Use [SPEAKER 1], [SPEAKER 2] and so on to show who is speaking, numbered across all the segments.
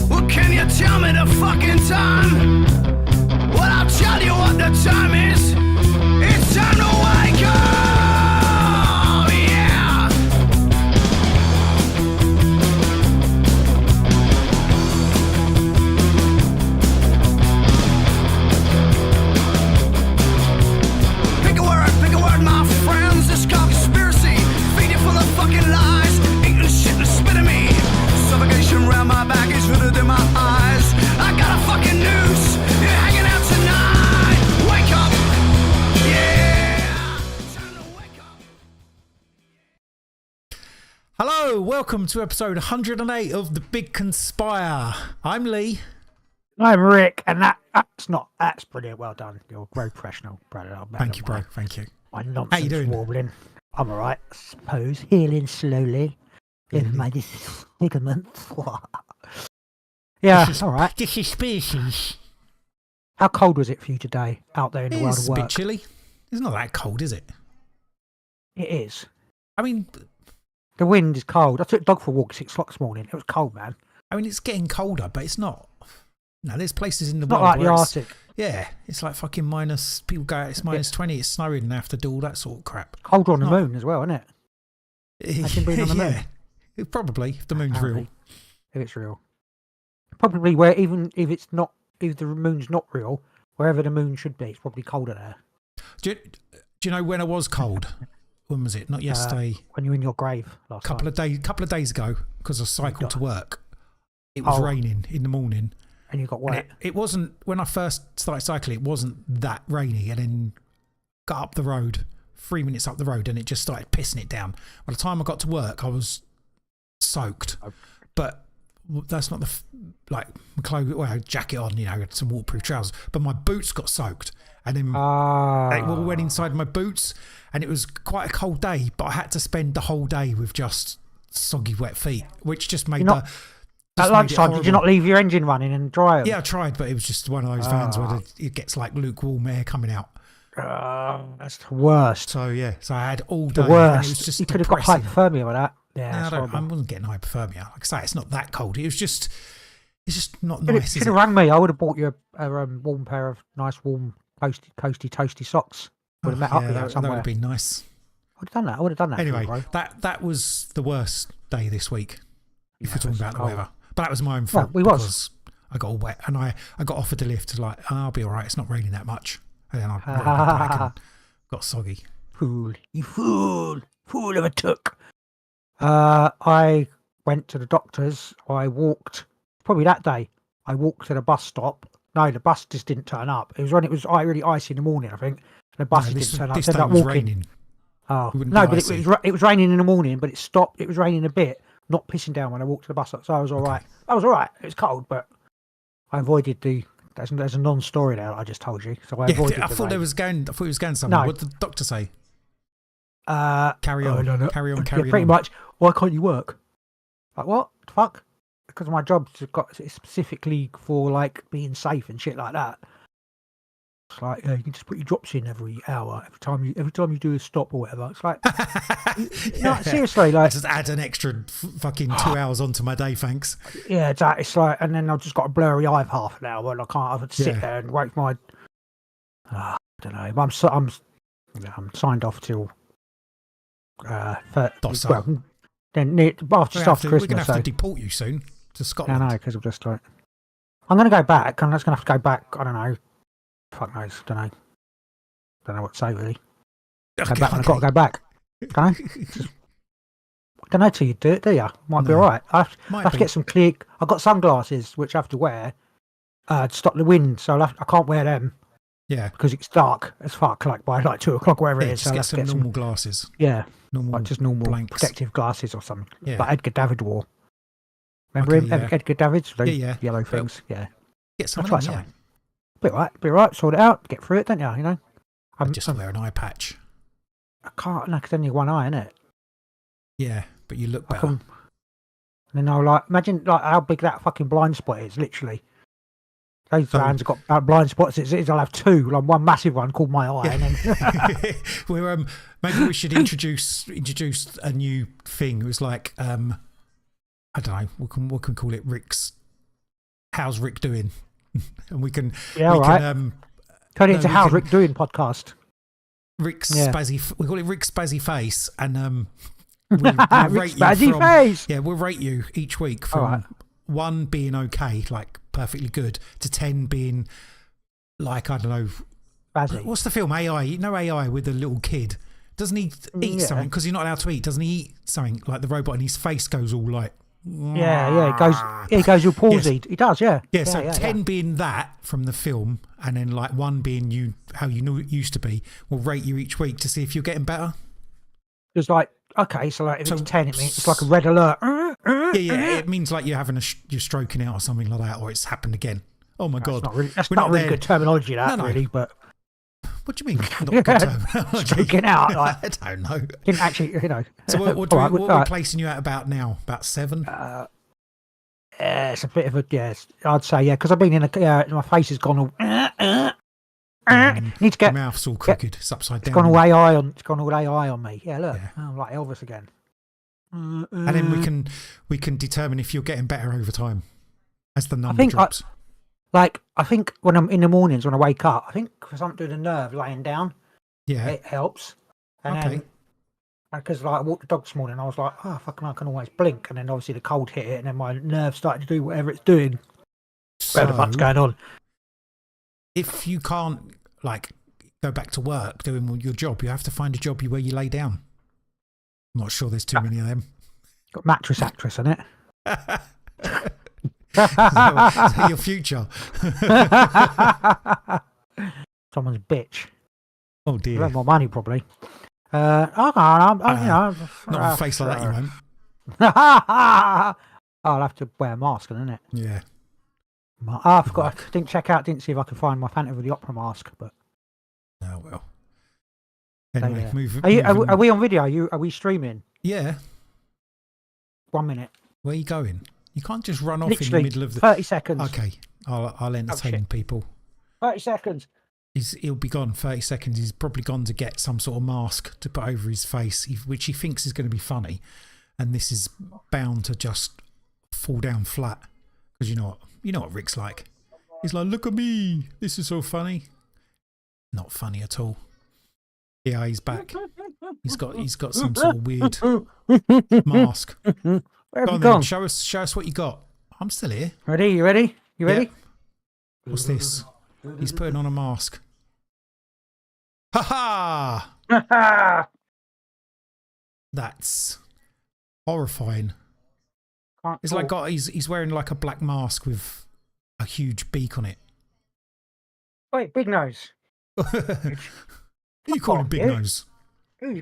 [SPEAKER 1] Well, can you tell me the fucking time? Well, I'll tell you what the time is. It's time to wake up, yeah. Pick a word, my friends. This conspiracy, feed it full of fucking lies, eating shit and spitting me. Suffocation round my back is hooded in my eyes. I got a fucking noose, you're hanging out tonight. Wake up, yeah. Time to wake up.
[SPEAKER 2] Hello, welcome to episode 108 of the Big Conspire. I'm Lee.
[SPEAKER 3] I'm Rick, and that's brilliant. Well done. You're very professional, brother.
[SPEAKER 2] Thank you, bro. Thank you.
[SPEAKER 3] My nonsense
[SPEAKER 2] How you doing?
[SPEAKER 3] warbling. I'm alright, I suppose. Healing slowly. With my disfigurements. Yeah, alright.
[SPEAKER 2] This is species.
[SPEAKER 3] How cold was it for you today out there in the world
[SPEAKER 2] It's
[SPEAKER 3] of
[SPEAKER 2] a bit
[SPEAKER 3] work?
[SPEAKER 2] chilly. It's not that cold, is it?
[SPEAKER 3] It is.
[SPEAKER 2] I mean,
[SPEAKER 3] The wind is cold. I took the dog for a walk at 6 o'clock this morning. It was cold, man.
[SPEAKER 2] it's getting colder, but it's not. No, there's places in the
[SPEAKER 3] It's not
[SPEAKER 2] world
[SPEAKER 3] like the
[SPEAKER 2] where
[SPEAKER 3] Arctic.
[SPEAKER 2] yeah, it's like fucking minus. People go, it's minus 20. It's snowing, and they have to do all that sort of crap.
[SPEAKER 3] Colder on the
[SPEAKER 2] Not-
[SPEAKER 3] moon as well, isn't it? Imagine being on the moon.
[SPEAKER 2] Yeah, probably if the moon's real.
[SPEAKER 3] Apparently. If it's real. Probably where even if the moon's not real, wherever the moon should be, it's probably colder there.
[SPEAKER 2] Do you know when I was cold? When was it? Not yesterday.
[SPEAKER 3] When you're in your grave last
[SPEAKER 2] Couple of days ago, because I cycled to work. It was
[SPEAKER 3] Oh.
[SPEAKER 2] raining in the morning.
[SPEAKER 3] and you got
[SPEAKER 2] And
[SPEAKER 3] wet.
[SPEAKER 2] it wasn't, when I first started cycling, it wasn't that rainy, and then got up the road, 3 minutes up the road, and it just started pissing it down. By the time I got to work, I was soaked. But that's not my clothes, well, I had a jacket on, you know, had some waterproof trousers, but my boots got soaked. And then they all went inside my boots, and it was quite a cold day, but I had to spend the whole day with just soggy wet feet, which just made
[SPEAKER 3] At lunchtime, did you not leave your engine running and dry them?
[SPEAKER 2] Yeah, I tried, but it was just one of those vans where it gets like lukewarm air coming out.
[SPEAKER 3] That's the worst.
[SPEAKER 2] So yeah, so I had all day.
[SPEAKER 3] The
[SPEAKER 2] And it
[SPEAKER 3] worst.
[SPEAKER 2] was just
[SPEAKER 3] You could have got
[SPEAKER 2] depressing.
[SPEAKER 3] hypothermia with that. Yeah,
[SPEAKER 2] No,
[SPEAKER 3] it's
[SPEAKER 2] I
[SPEAKER 3] horrible.
[SPEAKER 2] wasn't getting hypothermia. Like I say, it's not that cold. It's just not
[SPEAKER 3] You
[SPEAKER 2] nice.
[SPEAKER 3] should
[SPEAKER 2] Is
[SPEAKER 3] have
[SPEAKER 2] it?
[SPEAKER 3] rang me. I would have bought you a warm pair of nice, warm, toasty socks. Would have met up with you
[SPEAKER 2] that would
[SPEAKER 3] somewhere.
[SPEAKER 2] have been nice.
[SPEAKER 3] I would have done that. I would have done that.
[SPEAKER 2] Anyway,
[SPEAKER 3] for you, bro.
[SPEAKER 2] that was the worst day this week. If you're talking
[SPEAKER 3] it was
[SPEAKER 2] about the
[SPEAKER 3] cold.
[SPEAKER 2] weather, but that was my own fault
[SPEAKER 3] we was.
[SPEAKER 2] because I got all wet, and I got offered a lift. Like, I'll be all right. It's not raining that much, and then I rolled back and got soggy.
[SPEAKER 3] Fool. You fool. Fool of a took. I went to the doctor's. I walked, probably that day, I walked to the bus stop. No, the bus just didn't turn up. It was when it was really icy in the morning, I think. And the bus didn't turn up.
[SPEAKER 2] This
[SPEAKER 3] I ended
[SPEAKER 2] day
[SPEAKER 3] up
[SPEAKER 2] was
[SPEAKER 3] walking.
[SPEAKER 2] raining.
[SPEAKER 3] Oh,
[SPEAKER 2] It wouldn't
[SPEAKER 3] no,
[SPEAKER 2] be
[SPEAKER 3] but
[SPEAKER 2] icy.
[SPEAKER 3] it was raining in the morning, but it stopped. It was raining a bit, not pissing down when I walked to the bus stop. So I was all right. I was all right. It was cold, but I avoided there's a non-story there that I just told you. So I avoided
[SPEAKER 2] I
[SPEAKER 3] the
[SPEAKER 2] thought
[SPEAKER 3] rain.
[SPEAKER 2] it was going. I thought it was going somewhere.
[SPEAKER 3] No.
[SPEAKER 2] What did the doctor say?
[SPEAKER 3] Carry
[SPEAKER 2] on.
[SPEAKER 3] no.
[SPEAKER 2] Carry on,
[SPEAKER 3] Yeah,
[SPEAKER 2] carry
[SPEAKER 3] pretty
[SPEAKER 2] on.
[SPEAKER 3] much. Why can't you work? Like what? The fuck? Because my job's got it's specifically for like being safe and shit like that. It's like you can just put your drops in every hour, every time you do a stop or whatever. It's like, no, seriously, like
[SPEAKER 2] Just add an extra fucking 2 hours onto my day, thanks.
[SPEAKER 3] yeah, it's like, and then I've just got a blurry eye for half an hour, and I can't have to sit
[SPEAKER 2] Yeah.
[SPEAKER 3] there and wait for my. I don't know. But I'm signed off till.
[SPEAKER 2] Docile.
[SPEAKER 3] Well, then just after
[SPEAKER 2] We're going to
[SPEAKER 3] Christmas.
[SPEAKER 2] have
[SPEAKER 3] So.
[SPEAKER 2] to deport you soon to
[SPEAKER 3] I
[SPEAKER 2] Scotland.
[SPEAKER 3] know, because I'm just like, I'm going to go back. I'm just going to have to go back. I don't know. Fuck knows. Don't know. Don't know what to say really. Go back when I've got to go back. Don't know till you do it, do you? Might be
[SPEAKER 2] No.
[SPEAKER 3] all right. I have
[SPEAKER 2] Might
[SPEAKER 3] to
[SPEAKER 2] be.
[SPEAKER 3] get some clear. I've got sunglasses which I have to wear to stop the wind, so I can't wear them
[SPEAKER 2] Yeah.
[SPEAKER 3] because it's dark as fuck. Like by like 2 o'clock, wherever
[SPEAKER 2] Yeah,
[SPEAKER 3] it is.
[SPEAKER 2] just
[SPEAKER 3] So I'll
[SPEAKER 2] get
[SPEAKER 3] have to
[SPEAKER 2] some
[SPEAKER 3] get
[SPEAKER 2] normal glasses.
[SPEAKER 3] yeah,
[SPEAKER 2] Normal,
[SPEAKER 3] like just normal
[SPEAKER 2] blanks.
[SPEAKER 3] protective glasses or something.
[SPEAKER 2] Yeah.
[SPEAKER 3] Like Edgar David wore. Remember
[SPEAKER 2] Okay,
[SPEAKER 3] him?
[SPEAKER 2] yeah.
[SPEAKER 3] Edgar David's those
[SPEAKER 2] Yeah.
[SPEAKER 3] yellow things. Yeah.
[SPEAKER 2] Get some
[SPEAKER 3] I'll
[SPEAKER 2] of
[SPEAKER 3] try
[SPEAKER 2] them, yeah.
[SPEAKER 3] something. Be all right, sort it out, get through it, don't you? You know,
[SPEAKER 2] I just wear an eye patch.
[SPEAKER 3] I can't, no, 'cause only one eye, innit?
[SPEAKER 2] Yeah, but you look
[SPEAKER 3] I
[SPEAKER 2] better.
[SPEAKER 3] can, and then I'll like, imagine like how big that fucking blind spot is, literally. Those fans have got blind spots. I'll have two, like one massive one called my eye, and then
[SPEAKER 2] We're maybe we should introduce a new thing. It was like I don't know. We can call it Rick's. How's Rick doing? And we can
[SPEAKER 3] turn it into How's Rick Doing podcast.
[SPEAKER 2] Rick's spazzy. We call it Rick's spazzy face, and we'll
[SPEAKER 3] rate you face.
[SPEAKER 2] Yeah, we'll rate you each week from 1 being okay, like perfectly good, to 10 being like, I don't know.
[SPEAKER 3] Spazzy.
[SPEAKER 2] What's the film AI? You know AI with the little kid. Doesn't he eat something? Because he's not allowed to eat. Doesn't he eat something like the robot, and his face goes all like.
[SPEAKER 3] It goes all palsied. He does, yeah.
[SPEAKER 2] Yeah, so 10 being that from the film, and then like 1 being how you knew it used to be. We'll rate you each week to see if you're getting better.
[SPEAKER 3] It's like, okay, so like if it's 10, it means it's like a red alert.
[SPEAKER 2] Yeah, it means like you're having you're stroking out or something like that, or it's happened again. Oh my God.
[SPEAKER 3] That's not really good terminology, really, but.
[SPEAKER 2] What do you mean? Not good terminology.
[SPEAKER 3] Stroking out, like,
[SPEAKER 2] I don't know.
[SPEAKER 3] Didn't actually,
[SPEAKER 2] So what are we placing you at about now? About 7?
[SPEAKER 3] It's a bit of a I'd say because I've been in my face has gone all. Need to get
[SPEAKER 2] my mouth's all crooked. It's upside down.
[SPEAKER 3] It's gone all AI on me. Yeah, look, I'm like Elvis again.
[SPEAKER 2] And then we can determine if you're getting better over time as the number drops.
[SPEAKER 3] I think when I'm in the mornings when I wake up, I think because I'm doing a nerve laying down, it helps. And then because like I walked the dog this morning, I was like, oh fucking, I can always blink, and then obviously the cold hit it, and then my nerve started to do whatever it's doing. Whatever the fuck's going on.
[SPEAKER 2] If you can't like go back to work doing your job, you have to find a job where you lay down. I'm not sure there's too many of them.
[SPEAKER 3] Got mattress actress in it.
[SPEAKER 2] Your future.
[SPEAKER 3] Someone's bitch.
[SPEAKER 2] Oh dear.
[SPEAKER 3] More money probably. Not
[SPEAKER 2] a face like that, you won't.
[SPEAKER 3] I'll have to wear a mask, isn't it?
[SPEAKER 2] Yeah.
[SPEAKER 3] I forgot. I didn't see if I could find my Phantom of the Opera mask, but.
[SPEAKER 2] Oh well. Anyway,
[SPEAKER 3] are we on video? Are we streaming?
[SPEAKER 2] Yeah.
[SPEAKER 3] 1 minute.
[SPEAKER 2] Where are you going? You can't just run off in the middle of the
[SPEAKER 3] 30 seconds.
[SPEAKER 2] Okay, I'll entertain people.
[SPEAKER 3] 30 seconds.
[SPEAKER 2] He'll be gone 30 seconds. He's probably gone to get some sort of mask to put over his face, which he thinks is going to be funny, and this is bound to just fall down flat because you know what Rick's like. He's like, look at me, this is so funny. Not funny at all. Yeah, he's back. He's got some sort of weird mask.
[SPEAKER 3] Where have
[SPEAKER 2] Go on then, show us what you got. I'm still here.
[SPEAKER 3] Ready? You ready? You ready?
[SPEAKER 2] Yeah. What's this? He's putting on a mask. Ha ha! That's horrifying. It's like he's wearing like a black mask with a huge beak on it.
[SPEAKER 3] Wait, Big Nose.
[SPEAKER 2] You call him Big Nose?
[SPEAKER 3] No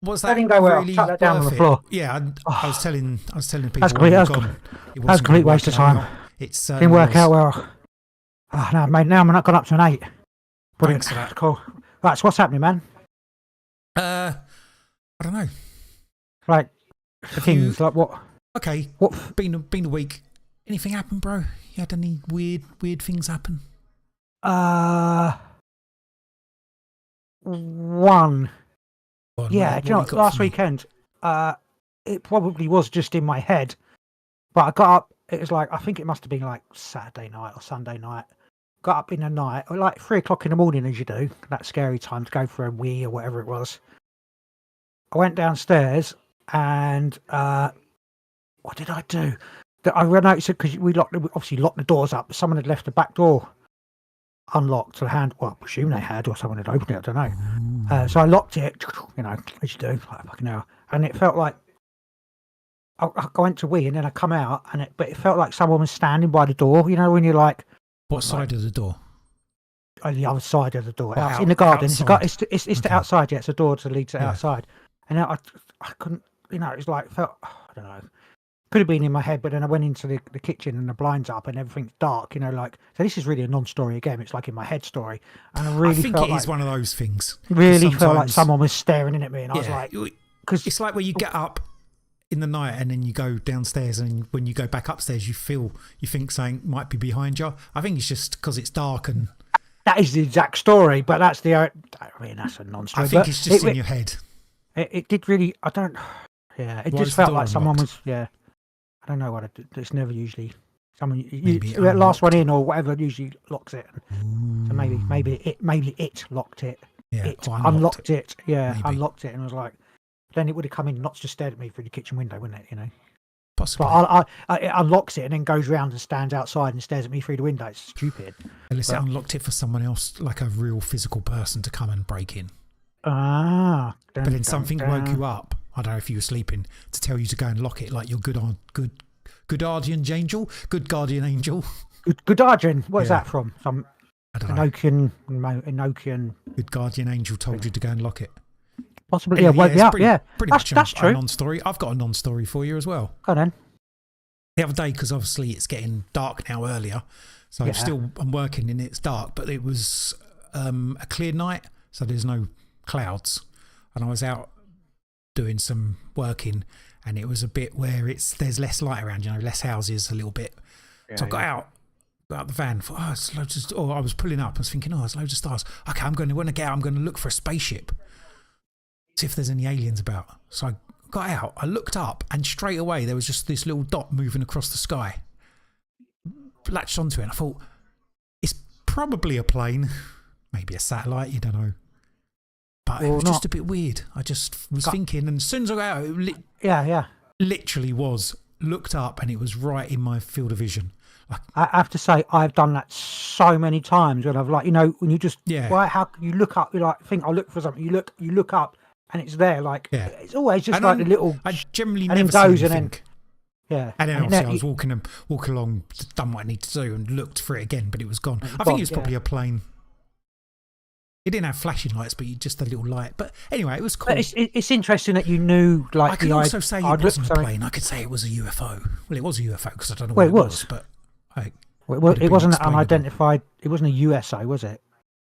[SPEAKER 2] Was that
[SPEAKER 3] didn't go well.
[SPEAKER 2] really
[SPEAKER 3] Chuck that down on the
[SPEAKER 2] worth it?
[SPEAKER 3] floor.
[SPEAKER 2] Yeah, I was telling people.
[SPEAKER 3] That's a complete waste of time.
[SPEAKER 2] It
[SPEAKER 3] didn't work out well. Oh, no, mate. Now I'm not gone up to an 8. Brilliant.
[SPEAKER 2] Thanks for that.
[SPEAKER 3] Cool. Right, so what's happening, man?
[SPEAKER 2] I don't know.
[SPEAKER 3] Like things like what?
[SPEAKER 2] Okay.
[SPEAKER 3] What?
[SPEAKER 2] Been a week. Anything happen, bro? You had any weird things happen?
[SPEAKER 3] One. Yeah, do you know, last weekend, it probably was just in my head, but I got up, it was like, I think it must have been like Saturday night or Sunday night, got up in the night, or like 3 o'clock in the morning as you do, that scary time to go for a wee or whatever it was. I went downstairs and, what did I do? I noticed it because we obviously locked the doors up, but someone had left the back door unlocked to the hand. Well, I presume they had, or someone had opened it. I don't know. So I locked it, as you do, like fucking hell. And it felt like I went to wee, and then I come out, but it felt like someone was standing by the door. You know, when you're like,
[SPEAKER 2] what side of the door?
[SPEAKER 3] On the other side of the door, in the garden. Outside. It's the outside. Yeah, it's a door to lead to the outside. And I couldn't. You know, it was like I don't know. Could have been in my head, but then I went into the kitchen and the blinds up and everything's dark, you know, like, so this is really a non-story again. It's like in my head story. And I think
[SPEAKER 2] it is one of those things.
[SPEAKER 3] Really felt like someone was staring in at me, and I was like,
[SPEAKER 2] because it's like when you get up in the night and then you go downstairs and when you go back upstairs you think something might be behind you. I think it's just because it's dark and...
[SPEAKER 3] That is the exact story, but that's the... I mean, that's a non-story.
[SPEAKER 2] I think it's just in your head.
[SPEAKER 3] It did really... I don't... Yeah, it just felt like someone was... Yeah. I don't know what it's never usually... Someone... last one in or whatever usually locks it. So maybe it locked it.
[SPEAKER 2] Yeah,
[SPEAKER 3] it unlocked it. Yeah, maybe. Unlocked it and was like... Then it would have come in, not just stared at me through the kitchen window, wouldn't it? You know,
[SPEAKER 2] possibly.
[SPEAKER 3] But it unlocks it and then goes round and stands outside and stares at me through the window. It's stupid.
[SPEAKER 2] Unless it unlocked it for someone else, like a real physical person, to come and break in.
[SPEAKER 3] But
[SPEAKER 2] then something woke you up. I don't know if you were sleeping to tell you to go and lock it, like your good guardian angel, good guardian angel. Good
[SPEAKER 3] guardian. What is that from? Some
[SPEAKER 2] I don't know.
[SPEAKER 3] Enochian.
[SPEAKER 2] Good guardian angel told you to go and lock it.
[SPEAKER 3] Possibly, woke me up. Pretty
[SPEAKER 2] much
[SPEAKER 3] that's true.
[SPEAKER 2] A non-story. I've got a non-story for you as well.
[SPEAKER 3] Go on then.
[SPEAKER 2] The other day, because obviously it's getting dark now earlier, so I'm working and it's dark, but it was a clear night, so there's no clouds, and I was out doing some working, and it was a bit where there's less light around, less houses a little bit. So I got out the van. Thought, I was pulling up. I was thinking, there's loads of stars. Okay, when I get out, I'm going to look for a spaceship. See if there's any aliens about. So I got out, I looked up, and straight away there was just this little dot moving across the sky. Latched onto it and I thought, it's probably a plane, maybe a satellite, you don't know. But it was just a bit weird. I just was thinking, and as soon as I got out, it literally looked up and it was right in my field of vision.
[SPEAKER 3] I have to say, I've done that so many times when I've when you just, how can you look up, you think I'll look for something, you look up, and it's there, it's always just the little...
[SPEAKER 2] I generally
[SPEAKER 3] and
[SPEAKER 2] never
[SPEAKER 3] goes
[SPEAKER 2] see
[SPEAKER 3] and
[SPEAKER 2] anything.
[SPEAKER 3] Then...
[SPEAKER 2] And then obviously I was walking along, done what I need to do, and looked for it again, but it was gone. I think it was probably a plane. It didn't have flashing lights, but just a little light. But anyway, it was cool.
[SPEAKER 3] But it's interesting that you knew,
[SPEAKER 2] I can also say it wasn't a plane. I could say it was a UFO. Well, it was a UFO, because I don't know what it was, but...
[SPEAKER 3] it wasn't unidentified... It wasn't a USO, was it?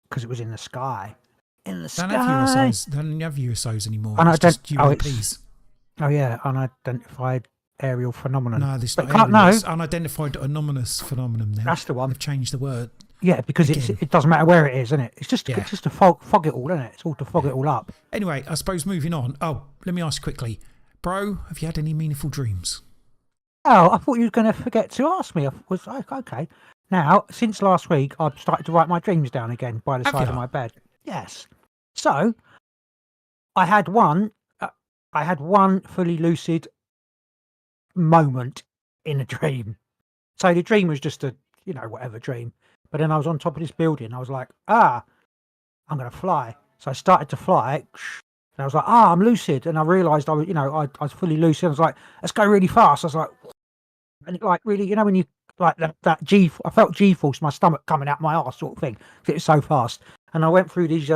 [SPEAKER 3] Because it was in the sky. In the sky.
[SPEAKER 2] They don't have USOs anymore. It's just UAPs.
[SPEAKER 3] Unidentified aerial phenomenon.
[SPEAKER 2] No, this not unidentified anomalous phenomenon now.
[SPEAKER 3] That's the one.
[SPEAKER 2] They've changed the word.
[SPEAKER 3] Yeah, because it doesn't matter where it is, isn't it? It's just to fog it all, isn't it? It's all to fog it all up.
[SPEAKER 2] Anyway, I suppose moving on. Oh, let me ask quickly. Bro, have you had any meaningful dreams?
[SPEAKER 3] Oh, I thought you were going to forget to ask me. I was like, okay. Now, since last week, I've started to write my dreams down again by the side of my bed. Yes. So, I had one fully lucid moment in a dream. So the dream was just a, whatever dream. But then I was on top of this building. I was like, I'm going to fly. So I started to fly. And I was like, I'm lucid. And I realised I was fully lucid. I was like, let's go really fast. I was like, and it really, when you, that G, I felt G-force, my stomach coming out my arse sort of thing. It was so fast. And I went through these,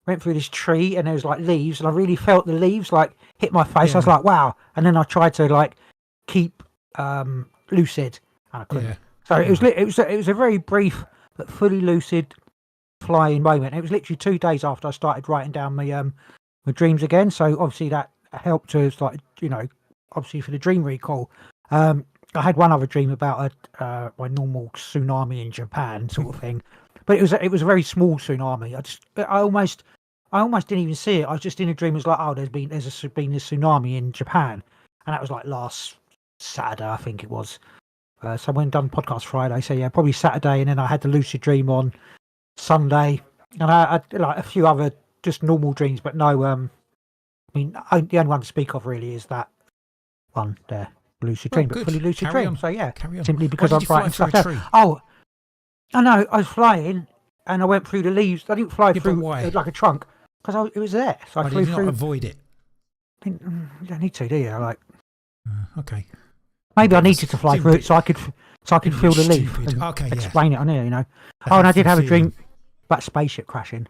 [SPEAKER 3] this tree and there was leaves and I really felt the leaves hit my face. I was like, wow. And then I tried to keep lucid and I couldn't. So it was a very brief but fully lucid flying moment. It was literally 2 days after I started writing down my dreams again. So obviously that helped to obviously for the dream recall. I had one other dream about my normal tsunami in Japan sort of thing. But it was a very small tsunami. I almost didn't even see it. I was just in a dream. It was like, there's been this tsunami in Japan, and that was last Saturday, I think it was. So when done podcast Friday, so yeah, probably Saturday, and then I had the lucid dream on Sunday, and I had a few other just normal dreams, but no. The only one to speak of really is that one there, lucid dream, but fully lucid dream. So yeah, simply because I'm writing stuff down. Oh. I know, I was flying and I went through the leaves. I didn't fly through like a trunk because it was there. So I flew through.
[SPEAKER 2] Not avoid it?
[SPEAKER 3] You don't need to, do you?
[SPEAKER 2] Okay.
[SPEAKER 3] Maybe I needed to fly through it so I could feel the leaf and explain it on here, and I did have a dream about spaceship crashing.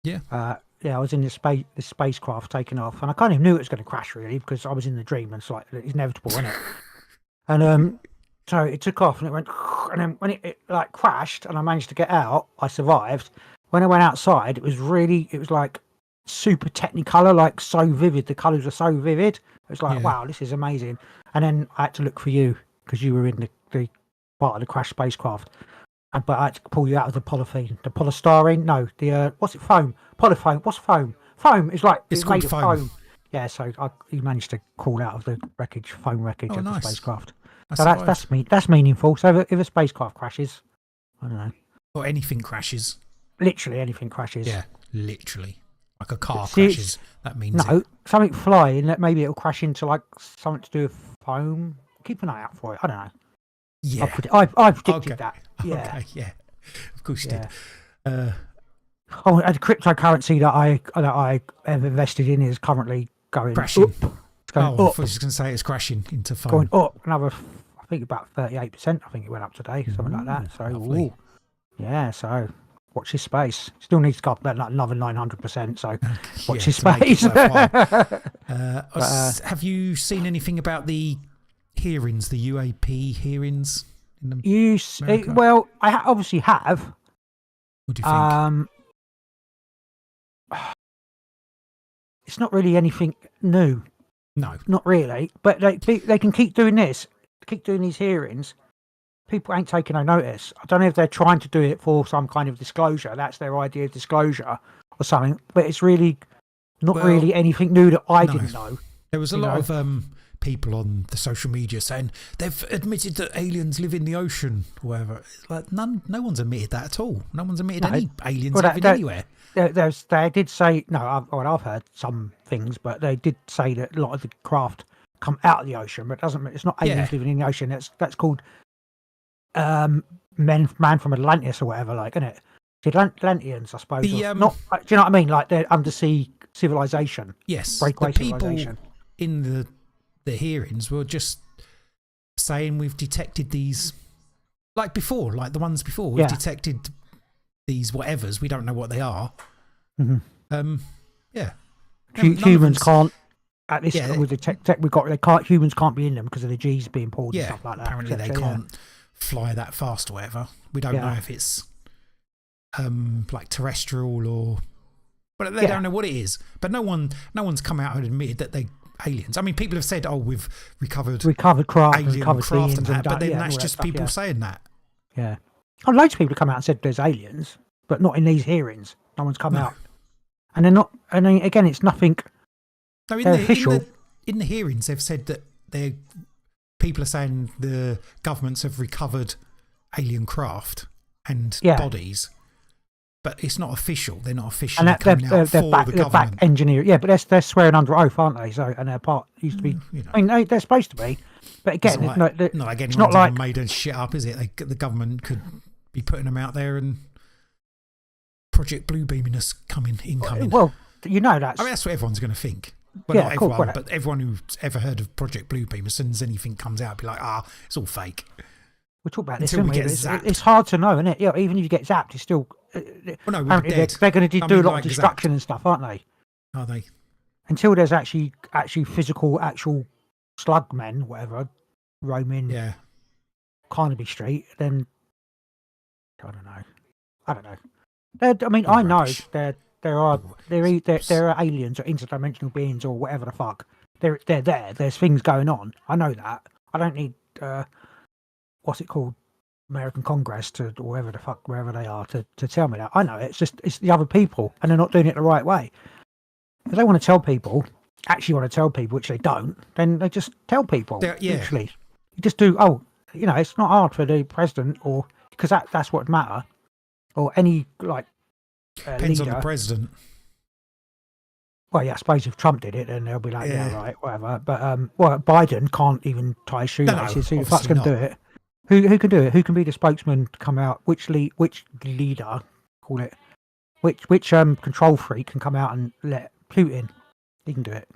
[SPEAKER 2] Yeah.
[SPEAKER 3] I was in this spacecraft taking off and I kind of knew it was going to crash really because I was in the dream and it's inevitable, isn't it? And so it took off and it went, and then when it crashed and I managed to get out, I survived. When I went outside, it was super technicolor, like so vivid. The colours are so vivid. It's like,
[SPEAKER 2] Yeah.
[SPEAKER 3] wow, this is amazing. And then I had to look for you because you were in the part of the crashed spacecraft. But I had to pull you out of the polystyrene. No, the what's it? Foam. Polyfoam. What's foam? Foam is like
[SPEAKER 2] It's
[SPEAKER 3] made
[SPEAKER 2] called
[SPEAKER 3] of
[SPEAKER 2] foam.
[SPEAKER 3] foam. Yeah, so you managed to crawl out of the foam wreckage of
[SPEAKER 2] nice.
[SPEAKER 3] the spacecraft.
[SPEAKER 2] I
[SPEAKER 3] So
[SPEAKER 2] suppose.
[SPEAKER 3] that's meaningful. So if a spacecraft crashes, I don't know,
[SPEAKER 2] Or anything crashes.
[SPEAKER 3] literally anything crashes.
[SPEAKER 2] Yeah, literally. Like a car
[SPEAKER 3] See, it's-
[SPEAKER 2] crashes. That means
[SPEAKER 3] No,
[SPEAKER 2] it.
[SPEAKER 3] something flying that maybe it'll crash into like something to do with foam. Keep an eye out for it. I don't know.
[SPEAKER 2] Yeah.
[SPEAKER 3] I predicted
[SPEAKER 2] Okay.
[SPEAKER 3] that. Yeah.
[SPEAKER 2] Okay, yeah. Of course you
[SPEAKER 3] Yeah.
[SPEAKER 2] did.
[SPEAKER 3] Oh, and the cryptocurrency that I have invested in is currently going
[SPEAKER 2] Crashing.
[SPEAKER 3] up. It's going
[SPEAKER 2] I thought
[SPEAKER 3] up.
[SPEAKER 2] you were just going to say it's crashing into foam.
[SPEAKER 3] Going up another. I think about 38%. I think it went up today, something like that. So,
[SPEAKER 2] lovely.
[SPEAKER 3] ooh. Yeah. So, watch this space. Still needs to go up about another 900%. So, watch this
[SPEAKER 2] to make it
[SPEAKER 3] space.
[SPEAKER 2] worthwhile. Have you seen anything about the hearings, the UAP hearings? In the, America?
[SPEAKER 3] Well, I obviously have.
[SPEAKER 2] what do you think?
[SPEAKER 3] It's not really anything new.
[SPEAKER 2] No.
[SPEAKER 3] Not really, but they can keep doing this, keep doing these hearings. People ain't taking no notice. I don't know if they're trying to do it for some kind of disclosure. That's their idea of disclosure or something. But it's really not really anything new that I didn't know.
[SPEAKER 2] There was a lot of people on the social media saying they've admitted that aliens live in the ocean or whatever. Like no one's admitted that at all. No one's admitted any aliens living anywhere.
[SPEAKER 3] They did say I've heard some things, but they did say that a lot of the craft come out of the ocean, but it's not aliens living in the ocean. That's called man from Atlantis or whatever, like, isn't it? The Atlanteans, I suppose. Do you know what I mean? Like they're undersea civilization.
[SPEAKER 2] Yes,
[SPEAKER 3] breakaway
[SPEAKER 2] the people
[SPEAKER 3] civilization.
[SPEAKER 2] in the hearings were just saying we've detected these, like before, like the ones before. We've detected these whatevers. We don't know what they are.
[SPEAKER 3] Mm-hmm.
[SPEAKER 2] Yeah.
[SPEAKER 3] Humans can't. At this,
[SPEAKER 2] Yeah,
[SPEAKER 3] with the tech we've got, humans can't be in them because of the G's being pulled and stuff like that.
[SPEAKER 2] Apparently they can't fly that fast or whatever. We don't know if it's like terrestrial or, but they don't know what it is. But no one's come out and admitted that they aliens. I mean, people have said, "Oh, we've recovered
[SPEAKER 3] craft,
[SPEAKER 2] alien
[SPEAKER 3] recovered
[SPEAKER 2] craft
[SPEAKER 3] beings
[SPEAKER 2] and that," but then
[SPEAKER 3] and
[SPEAKER 2] that's
[SPEAKER 3] all that
[SPEAKER 2] just
[SPEAKER 3] stuff,
[SPEAKER 2] people saying that.
[SPEAKER 3] Yeah. Oh, loads of people have come out and said there's aliens, but not in these hearings. No one's come out, and they're not. And then, again, it's nothing.
[SPEAKER 2] No,
[SPEAKER 3] official.
[SPEAKER 2] In the hearings, they've said that people are saying the governments have recovered alien craft and bodies, but it's not official. They're not officially coming out for the government.
[SPEAKER 3] They're back engineering. Yeah, but they're swearing under oath, aren't they? So, and their part used to be. I mean, they're supposed to be, but again,
[SPEAKER 2] it's not like made a shit up, is it? The government could be putting them out there and Project Bluebeaming us incoming.
[SPEAKER 3] Well, that's.
[SPEAKER 2] I mean, that's what everyone's going to think. Well, not everyone, but everyone who's ever heard of Project Bluebeam, as soon as anything comes out, be like, it's all fake.
[SPEAKER 3] We'll talk about this.
[SPEAKER 2] Until we get zapped.
[SPEAKER 3] It's hard to know, isn't it? Yeah, even if you get zapped, it's still.
[SPEAKER 2] Well, no, we're dead.
[SPEAKER 3] They're going to do a lot of destruction and stuff, aren't they?
[SPEAKER 2] Are they?
[SPEAKER 3] Until there's actually physical, actual slug men, whatever, roaming Carnaby Street, then I don't know. I mean, I know there are aliens or interdimensional beings or whatever the fuck. They're there. There's things going on. I know that. I don't need what's it called, American Congress or wherever the fuck, wherever they are, to tell me that. I know it's the other people, and they're not doing it the right way. If they want to tell people, which they don't, then they just tell people. Literally, you just do. Oh, it's not hard for the president, or because that's what matter, or any
[SPEAKER 2] depends
[SPEAKER 3] leader.
[SPEAKER 2] on the president.
[SPEAKER 3] Well, yeah, I suppose if Trump did it, then they'll be like, yeah right, whatever. But Biden can't even tie his shoelaces. So who the fuck's going to do it? Who can do it? Who can be the spokesman to come out? Which leader, call it? Which control freak can come out and let Putin? He can do it.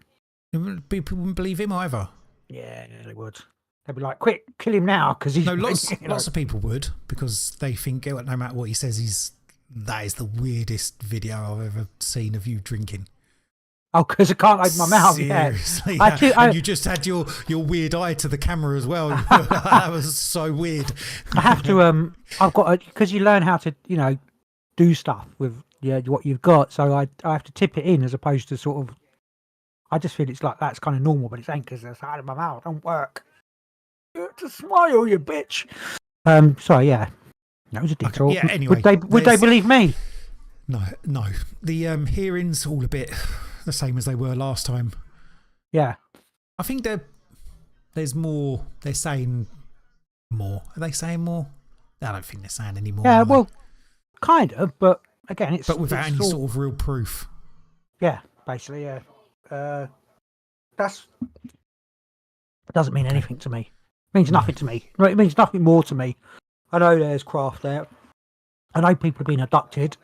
[SPEAKER 2] People wouldn't believe him either.
[SPEAKER 3] Yeah, they would. They'd be like, quick, kill him now, because he's.
[SPEAKER 2] No, lots of people would, because they think no matter what he says, that is the weirdest video I've ever seen of you drinking.
[SPEAKER 3] Oh, because I can't open my mouth.
[SPEAKER 2] Seriously,
[SPEAKER 3] and
[SPEAKER 2] you just had your weird eye to the camera as well. That was so weird.
[SPEAKER 3] I have to. I've got because you learn how to do stuff with what you've got. So I have to tip it in as opposed to sort of. I just feel it's like that's kind of normal, but it's ain't because it's out of my mouth. Don't work. To smile, you bitch. So yeah, that was a detour.
[SPEAKER 2] Okay, yeah. Anyway,
[SPEAKER 3] would they believe me?
[SPEAKER 2] No. The hearings all a bit the same as they were last time.
[SPEAKER 3] Yeah.
[SPEAKER 2] I think there's more. They're saying more. Are they saying more? I don't think they're saying any more.
[SPEAKER 3] Yeah, well, kind of, but again, it's
[SPEAKER 2] without any sort of real proof.
[SPEAKER 3] Yeah, basically, yeah. That doesn't mean anything to me. It means nothing to me. It means nothing more to me. I know there's craft there. I know people have been abducted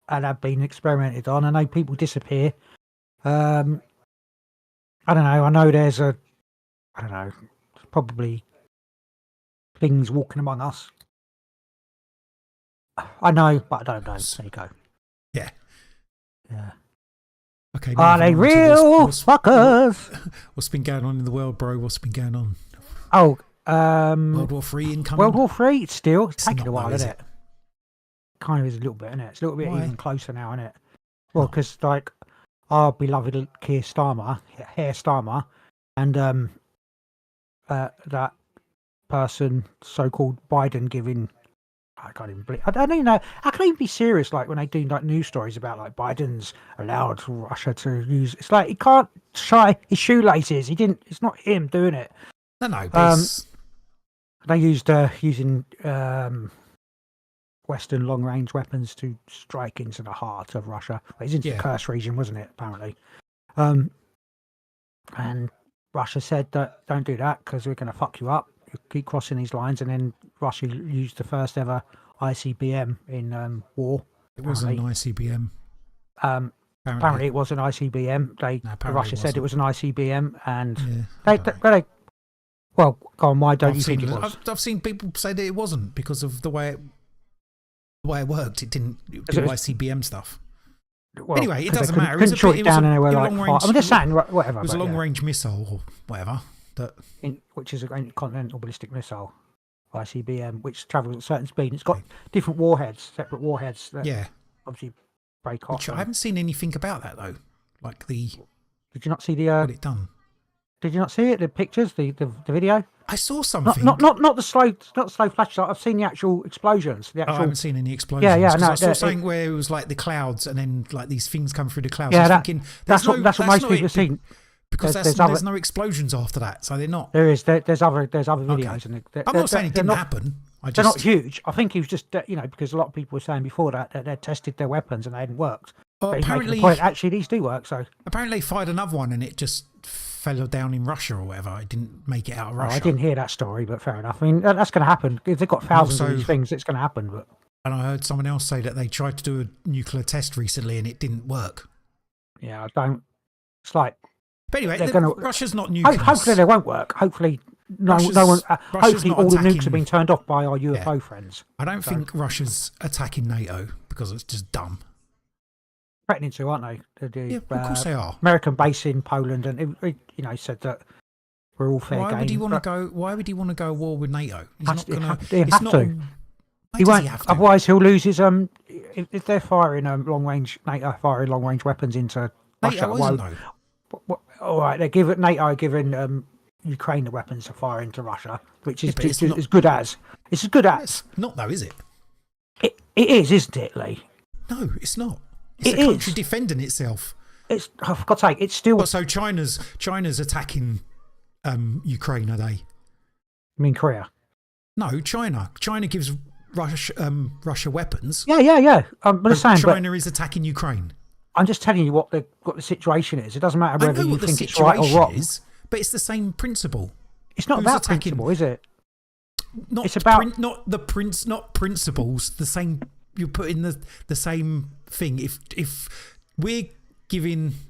[SPEAKER 3] and have been experimented on. I know people disappear. I don't know. I know there's probably things walking among us. I know, but I don't know. There you go.
[SPEAKER 2] Yeah.
[SPEAKER 3] Yeah.
[SPEAKER 2] Okay.
[SPEAKER 3] Are they real fuckers?
[SPEAKER 2] What's been going on in the world, bro? What's been going on?
[SPEAKER 3] Oh,
[SPEAKER 2] World War III incoming.
[SPEAKER 3] World War III. It's taking
[SPEAKER 2] not
[SPEAKER 3] a while,
[SPEAKER 2] though,
[SPEAKER 3] isn't it? Kind of is a little bit, isn't it? It's a little bit
[SPEAKER 2] Why?
[SPEAKER 3] even closer now, isn't it? Well, because like our beloved Keir Starmer, and that person, so-called Biden, giving. I can't even believe. I don't even know. I can't even be serious. Like when they do like news stories about like Biden's allowed Russia to use. It's like he can't tie his shoelaces. He didn't. It's not him doing it.
[SPEAKER 2] No.
[SPEAKER 3] They used using Western long-range weapons to strike into the heart of Russia. It's into the Kursk region, wasn't it? Apparently, and Russia said that don't do that because we're going to fuck you up. You keep crossing these lines, and then Russia used the first ever ICBM in war.
[SPEAKER 2] It wasn't an ICBM.
[SPEAKER 3] Apparently, it was an ICBM. Russia said it was an ICBM, and they well, go on. Why don't you think it was?
[SPEAKER 2] I've seen people say that it wasn't because of the way it worked. It didn't do ICBM stuff.
[SPEAKER 3] Well,
[SPEAKER 2] anyway, it doesn't matter.
[SPEAKER 3] Couldn't shoot it down anywhere like. I'm just saying, whatever.
[SPEAKER 2] It was a long-range missile or whatever.
[SPEAKER 3] Which is a continental ballistic missile, ICBM, which travels at a certain speed. It's got different warheads, separate warheads. That obviously break off.
[SPEAKER 2] Which I haven't seen anything about that though. Like
[SPEAKER 3] Did you not see the?
[SPEAKER 2] What it done?
[SPEAKER 3] Did you not see it? The pictures, the video.
[SPEAKER 2] I saw something.
[SPEAKER 3] Not the slow flash. I've seen the actual explosions. I
[SPEAKER 2] haven't seen any explosions.
[SPEAKER 3] Yeah. No,
[SPEAKER 2] I saw something where it was like the clouds, and then like these things come through the clouds.
[SPEAKER 3] Yeah,
[SPEAKER 2] that's
[SPEAKER 3] what most people have seen.
[SPEAKER 2] Because there's no explosions after that, so they're not.
[SPEAKER 3] There is. There's other videos, and
[SPEAKER 2] I'm not saying it didn't happen.
[SPEAKER 3] They're not huge. I think he was just because a lot of people were saying before that they tested their weapons and they hadn't worked. But
[SPEAKER 2] apparently,
[SPEAKER 3] actually these do work. So
[SPEAKER 2] apparently, they fired another one and it just fell down in Russia or whatever. It didn't make it out of Russia.
[SPEAKER 3] I didn't hear that story, but fair enough. I mean, that's going to happen. If they've got thousands of these things, it's going to happen. But
[SPEAKER 2] and I heard someone else say that they tried to do a nuclear test recently and it didn't work.
[SPEAKER 3] Yeah, I don't. It's like.
[SPEAKER 2] But anyway, Russia's not nuclear.
[SPEAKER 3] Hopefully they won't work. Hopefully no one. Hopefully all the nukes have been turned off by our UFO friends.
[SPEAKER 2] I don't think Russia's attacking NATO because it's just dumb.
[SPEAKER 3] Threatening to, aren't they?
[SPEAKER 2] Of course they are.
[SPEAKER 3] American base in Poland, and said that we're all fair game.
[SPEAKER 2] Why would he want to go? Why would he want to go to war with NATO? He's not going
[SPEAKER 3] to. He won't. Otherwise, he'll lose his. If they're firing long range weapons into Russia, all right, they give it. NATO giving Ukraine the weapons to fire into Russia, which is as good as. It's as good as.
[SPEAKER 2] It's not though, is it?
[SPEAKER 3] It is, isn't it, Lee?
[SPEAKER 2] No, it's not. It's a country defending itself.
[SPEAKER 3] It's, for God's sake, it's still.
[SPEAKER 2] Well, so China's attacking Ukraine, are they?
[SPEAKER 3] I mean Korea.
[SPEAKER 2] No, China. China gives Russia weapons.
[SPEAKER 3] Yeah. I'm just saying.
[SPEAKER 2] China is attacking Ukraine.
[SPEAKER 3] I'm just telling you what the situation is. It doesn't matter whether you think it's right or wrong.
[SPEAKER 2] But it's the same principle.
[SPEAKER 3] It's not about principle, is it?
[SPEAKER 2] It's about not principles. The same. You put in the same thing. If we're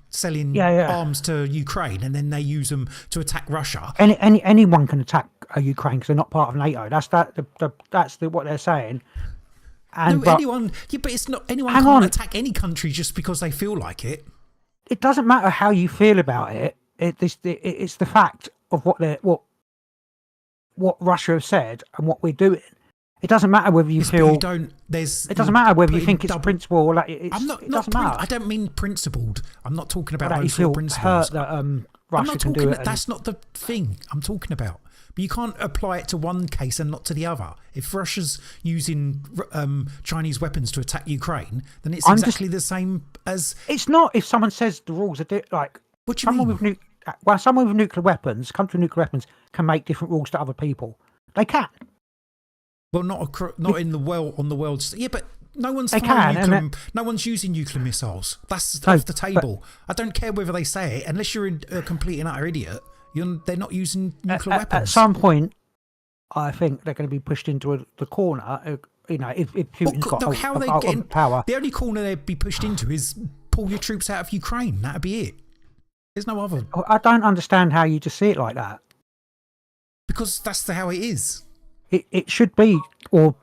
[SPEAKER 2] selling arms to Ukraine and then they use them to attack Russia,
[SPEAKER 3] anyone can attack Ukraine because they're not part of NATO. That's what they're saying.
[SPEAKER 2] But it's not anyone can't attack any country just because they feel like it.
[SPEAKER 3] It doesn't matter how you feel about it. It's the fact of what Russia have said and what we're doing. It doesn't matter whether you
[SPEAKER 2] Yes, but
[SPEAKER 3] feel.
[SPEAKER 2] you don't.
[SPEAKER 3] It doesn't matter whether you think it's a principle or like it's.
[SPEAKER 2] I'm not.
[SPEAKER 3] It
[SPEAKER 2] Not
[SPEAKER 3] doesn't matter.
[SPEAKER 2] I don't mean principled. I'm not talking about
[SPEAKER 3] That you
[SPEAKER 2] those sort of
[SPEAKER 3] feel
[SPEAKER 2] principles.
[SPEAKER 3] hurt that
[SPEAKER 2] I'm
[SPEAKER 3] Russia
[SPEAKER 2] not
[SPEAKER 3] can
[SPEAKER 2] talking.
[SPEAKER 3] do it.
[SPEAKER 2] That's not the thing I'm talking about. But you can't apply it to one case and not to the other. If Russia's using Chinese weapons to attack Ukraine, then it's exactly the same as.
[SPEAKER 3] It's not if someone says the rules are like.
[SPEAKER 2] What do you
[SPEAKER 3] someone
[SPEAKER 2] mean?
[SPEAKER 3] Someone with nuclear weapons, country with nuclear weapons, can make different rules to other people. They can.
[SPEAKER 2] Well, not in the world on the world. Yeah, but no one's
[SPEAKER 3] They
[SPEAKER 2] flying
[SPEAKER 3] can,
[SPEAKER 2] nuclear, no one's using nuclear missiles. That's off the table. I don't care whether they say it, unless you're a complete and utter idiot. They're not using nuclear weapons.
[SPEAKER 3] At some point, I think they're going to be pushed into the corner. You know, if Putin's got power.
[SPEAKER 2] The only corner they'd be pushed into is pull your troops out of Ukraine. That'd be it. There's no other.
[SPEAKER 3] I don't understand how you just see it like that.
[SPEAKER 2] Because that's how it is.
[SPEAKER 3] It should be, or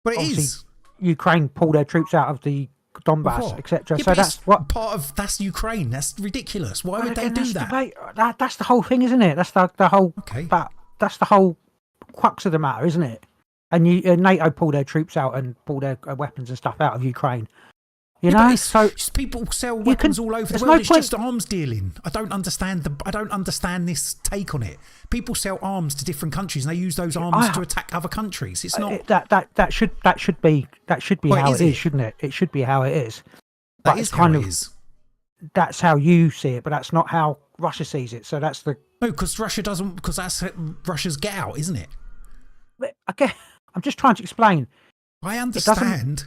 [SPEAKER 2] but it is.
[SPEAKER 3] Ukraine pull their troops out of the Donbass, etc.
[SPEAKER 2] Yeah,
[SPEAKER 3] so
[SPEAKER 2] that's Ukraine. That's ridiculous. Why would they do that?
[SPEAKER 3] That's the whole thing, isn't it? That's the whole.
[SPEAKER 2] Okay.
[SPEAKER 3] That's the whole crux of the matter, isn't it? And NATO pull their troops out and pull their weapons and stuff out of Ukraine. You know, so
[SPEAKER 2] people sell weapons all over the world. It's just arms dealing. I don't understand this take on it. People sell arms to different countries and they use those arms to attack other countries. It's not
[SPEAKER 3] that should be how it is, shouldn't it? It should be how it is.
[SPEAKER 2] That is how it is.
[SPEAKER 3] That's how you see it, but that's not how Russia sees it. So that's the
[SPEAKER 2] because Russia doesn't, because that's Russia's get out, isn't it?
[SPEAKER 3] Again, I'm just trying to explain.
[SPEAKER 2] I understand.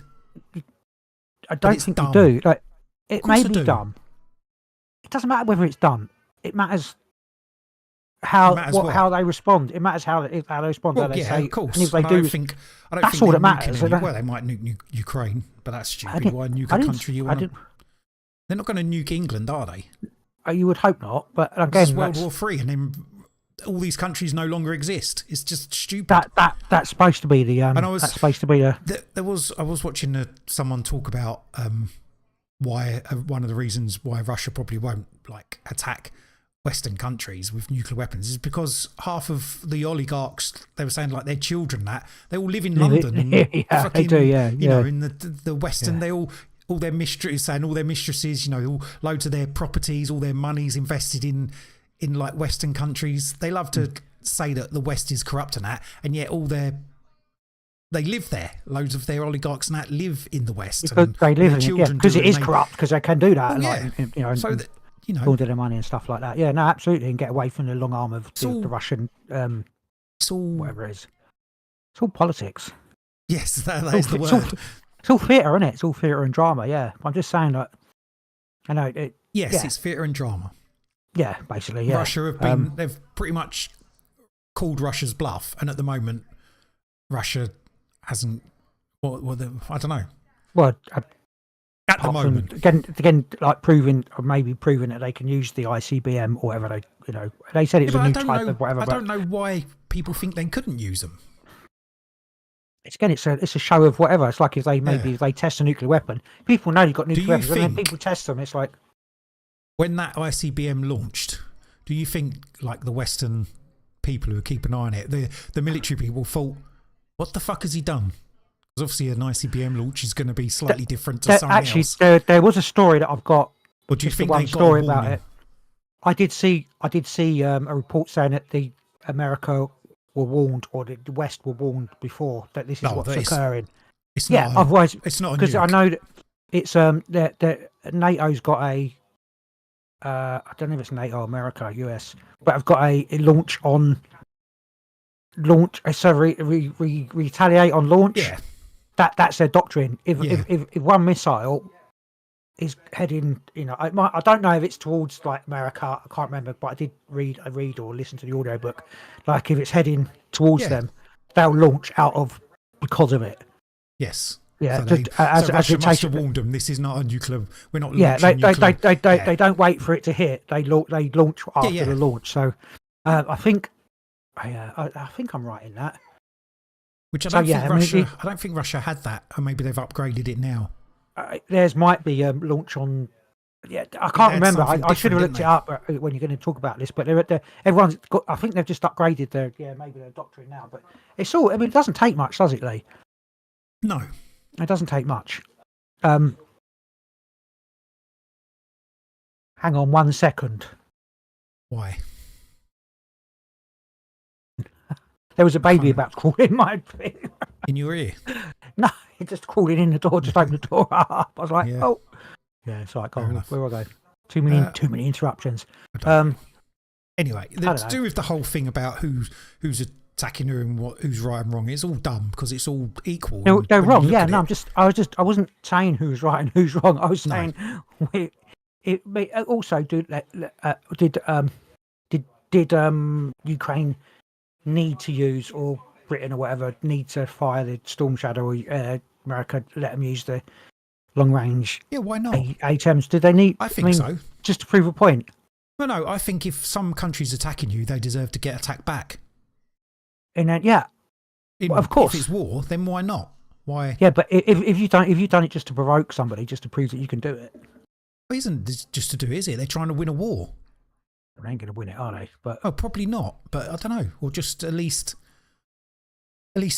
[SPEAKER 3] I don't think you do. Like, it may be dumb. It doesn't matter whether it's dumb. It matters how they respond. It matters how they respond.
[SPEAKER 2] Well,
[SPEAKER 3] they say,
[SPEAKER 2] of course.
[SPEAKER 3] And if they do, that's all that matters.
[SPEAKER 2] Well, they might nuke Ukraine, but that's stupid. Why nuke a country you want? They're not going to nuke England, are they?
[SPEAKER 3] You would hope not. But again,
[SPEAKER 2] it's World War III, and then all these countries no longer exist. It's just stupid.
[SPEAKER 3] That's supposed to be the. That's supposed to be the.
[SPEAKER 2] I was watching someone talk about why one of the reasons why Russia probably won't attack Western countries with nuclear weapons is because half of the oligarchs, they were saying their children, that they all live in London and
[SPEAKER 3] they do,
[SPEAKER 2] you know, in the Western, they all their mistresses, you know, all loads of their properties, all their money's invested in Western countries. They love to say that the West is corrupt and that, and yet they live there. Loads of their oligarchs and that live in the West.
[SPEAKER 3] Because they live in it, because it is corrupt, because they can do that.
[SPEAKER 2] You know,
[SPEAKER 3] launder their money and stuff like that. Yeah, no, absolutely, and get away from the long arm of the Russian,
[SPEAKER 2] it's all
[SPEAKER 3] whatever it is. It's all politics.
[SPEAKER 2] Yes, that is the word.
[SPEAKER 3] It's all theatre, isn't it? It's all theatre and drama. Yeah, I'm just saying that. I know it.
[SPEAKER 2] Yes, it's theatre and drama.
[SPEAKER 3] Yeah, basically. Yeah.
[SPEAKER 2] Russia have been. They've pretty much called Russia's bluff, and at the moment, Russia hasn't. I don't know.
[SPEAKER 3] Well,
[SPEAKER 2] at the moment,
[SPEAKER 3] again, proving that they can use the ICBM or whatever they said it was a new type of whatever.
[SPEAKER 2] I don't know why people think they couldn't use them.
[SPEAKER 3] It's a show of whatever. It's like if they test a nuclear weapon, people know you've got nuclear weapons, and then people test them. It's like
[SPEAKER 2] when that ICBM launched. Do you think the Western people who keep an eye on it, the military people thought, "What the fuck has he done?" Because obviously an ICBM launch is going to be slightly different to something else.
[SPEAKER 3] There was a story that I've got.
[SPEAKER 2] Or do you think
[SPEAKER 3] one
[SPEAKER 2] they got
[SPEAKER 3] story
[SPEAKER 2] a
[SPEAKER 3] about it? I did see a report saying that the America were warned, or the West were warned before that this is what's occurring.
[SPEAKER 2] It's not.
[SPEAKER 3] Otherwise,
[SPEAKER 2] it's not
[SPEAKER 3] because I know that it's that NATO's got a. I don't know if it's NATO, America, US, but I've got a retaliate on launch.
[SPEAKER 2] Yeah.
[SPEAKER 3] That's their doctrine. If one missile is heading, I don't know if it's towards America. I can't remember, but I did read or listen to the audiobook. If it's heading towards them, they'll launch because of it.
[SPEAKER 2] Yes.
[SPEAKER 3] Yeah.
[SPEAKER 2] So Russia must have warned them. This is not a nuclear. We're not. Launching nuclear.
[SPEAKER 3] They don't wait for it to hit. They launch after the launch. So I think I'm right in that.
[SPEAKER 2] Which I don't think Russia had that, or maybe they've upgraded it now.
[SPEAKER 3] Theirs might be launch on Yeah, I can't
[SPEAKER 2] had
[SPEAKER 3] remember.
[SPEAKER 2] something
[SPEAKER 3] I should have
[SPEAKER 2] different,
[SPEAKER 3] looked it up when you're going to talk about this. But everyone's got. I think they've just upgraded their maybe their doctrine now. But it's all. I mean, it doesn't take much, does it, Lee?
[SPEAKER 2] No.
[SPEAKER 3] It doesn't take much. Hang on 1 second.
[SPEAKER 2] Why?
[SPEAKER 3] There was a baby about to crawl in my thing.
[SPEAKER 2] In your ear?
[SPEAKER 3] No, it just crawling in the door. Just opened the door up. I was like,
[SPEAKER 2] Yeah.
[SPEAKER 3] oh, yeah. It's like,
[SPEAKER 2] Fair enough.
[SPEAKER 3] where will I go? Too many interruptions.
[SPEAKER 2] Anyway, to do with the whole thing about who's attacking who and who's right and wrong, it's all dumb because it's all equal.
[SPEAKER 3] They're wrong. Yeah, no, I wasn't saying who's right and who's wrong. I was saying also did Ukraine need to use, or Britain or whatever need to fire the Storm Shadow, or America let them use the long range?
[SPEAKER 2] Yeah, why not?
[SPEAKER 3] ATMs. Did they need?
[SPEAKER 2] I think so.
[SPEAKER 3] Just to prove a point.
[SPEAKER 2] No, I think if some country's attacking you, they deserve to get attacked back.
[SPEAKER 3] And then, of course,
[SPEAKER 2] if it's war, then why not? Why?
[SPEAKER 3] Yeah, but if you've done it just to provoke somebody, just to prove that you can do it,
[SPEAKER 2] It isn't just to do, is it? They're trying to win a war.
[SPEAKER 3] they ain't going to win it, are they? But
[SPEAKER 2] Probably not. But I don't know, or just at least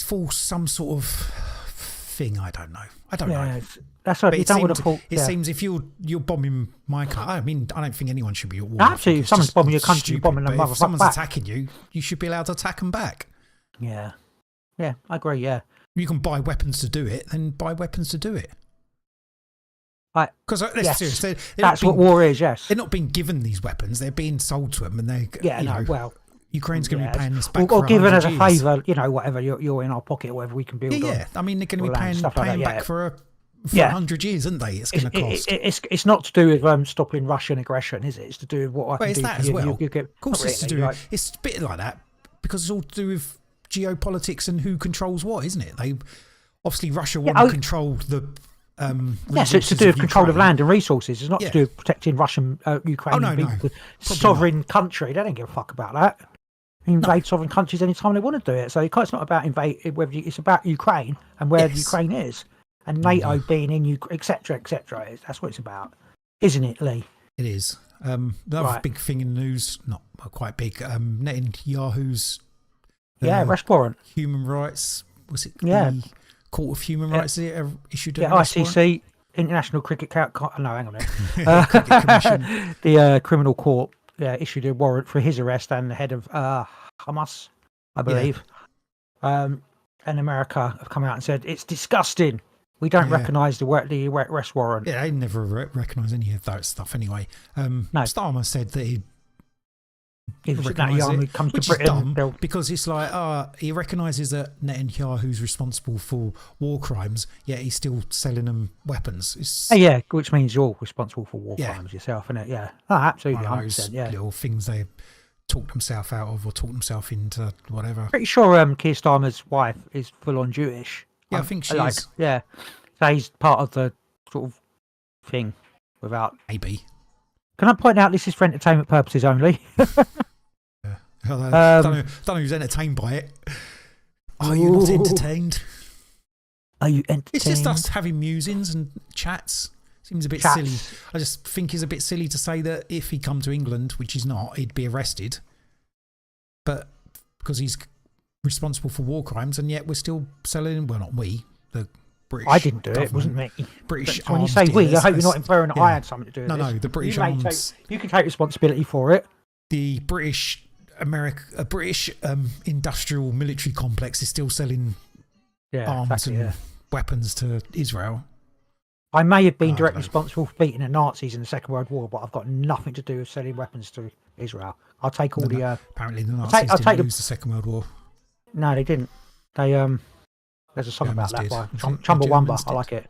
[SPEAKER 2] force some sort of thing. I don't know. know.
[SPEAKER 3] That's right. You don't want to pull.
[SPEAKER 2] It seems if you're bombing my country, I mean, I don't think anyone should be at war.
[SPEAKER 3] Absolutely, if someone's bombing your country, you're bombing them.
[SPEAKER 2] If someone's attacking you, you should be allowed to attack them back.
[SPEAKER 3] Yeah, I agree. Yeah,
[SPEAKER 2] you can buy weapons to do it, then buy weapons to do it. Because let's be serious,
[SPEAKER 3] that's what war is. Yes,
[SPEAKER 2] they're not being given these weapons; they're being sold to them, and they. Ukraine's going to be paying this back,
[SPEAKER 3] or given as a favour. Whatever you're in our pocket, or whatever we can build.
[SPEAKER 2] Yeah. I mean, they're going to be paying back for 100 years, aren't they? It's going to cost.
[SPEAKER 3] It's not to do with stopping Russian aggression, is it? It's to do with what I can do.
[SPEAKER 2] It's that as well. Of course,
[SPEAKER 3] it's
[SPEAKER 2] to do. It's a bit like that because it's all to do with geopolitics and who controls what, isn't it? They obviously Russia want to control the.
[SPEAKER 3] Yes, it's to do with control of land and resources. It's not to do with protecting Russian, Ukrainian people, sovereign country. They don't give a fuck about that. Invade sovereign countries anytime they want to do it. So it's not about invade. Whether it's about Ukraine and where Ukraine is, and NATO being in Ukraine, etc., etc. That's what it's about, isn't it, Lee?
[SPEAKER 2] It is. The other big thing in the news, not quite big. Netanyahu's
[SPEAKER 3] arrest warrant,
[SPEAKER 2] human rights. Was it? Court of Human Rights issued an
[SPEAKER 3] ICC, International Cricket no, hang on
[SPEAKER 2] Cricket Commission.
[SPEAKER 3] The criminal court issued a warrant for his arrest and the head of Hamas, I believe. And America have come out and said it's disgusting. We don't recognise the arrest warrant.
[SPEAKER 2] Yeah, they never recognise any of that stuff anyway. Starmer said that he'd recognise it,
[SPEAKER 3] comes
[SPEAKER 2] which
[SPEAKER 3] to
[SPEAKER 2] is
[SPEAKER 3] Britain,
[SPEAKER 2] dumb because it's like he recognises that Netanyahu's responsible for war crimes, yet he's still selling them weapons.
[SPEAKER 3] Which means you're responsible for war crimes yourself, isn't it? Yeah, absolutely, 100%. Yeah,
[SPEAKER 2] little things they talk themselves out of or talk themselves into, whatever.
[SPEAKER 3] Pretty sure Keir Starmer's wife is full on Jewish.
[SPEAKER 2] Yeah, I think she is.
[SPEAKER 3] Yeah, so he's part of the sort of thing without
[SPEAKER 2] maybe.
[SPEAKER 3] Can I point out this is for entertainment purposes only?
[SPEAKER 2] I don't know who's entertained by it. Are you not entertained?
[SPEAKER 3] Are you entertained?
[SPEAKER 2] It's just us having musings and chats. Seems a bit silly. I just think it's a bit silly to say that if he come to England, which he's not, he'd be arrested. But because he's responsible for war crimes, and yet we're still selling. Well, not we. The British.
[SPEAKER 3] I didn't do it. It wasn't me.
[SPEAKER 2] British.
[SPEAKER 3] When you say we, I hope you're not inferring that I had something to do with this.
[SPEAKER 2] No, the British arms.
[SPEAKER 3] You can take responsibility for it.
[SPEAKER 2] The British industrial military complex is still selling arms and weapons to Israel.
[SPEAKER 3] I may have been directly responsible for beating the Nazis in the Second World War, but I've got nothing to do with selling weapons to Israel. I'll take all
[SPEAKER 2] apparently the Nazis didn't lose the Second World War.
[SPEAKER 3] No, they didn't. They there's a song about that by Chumbawamba. I like it.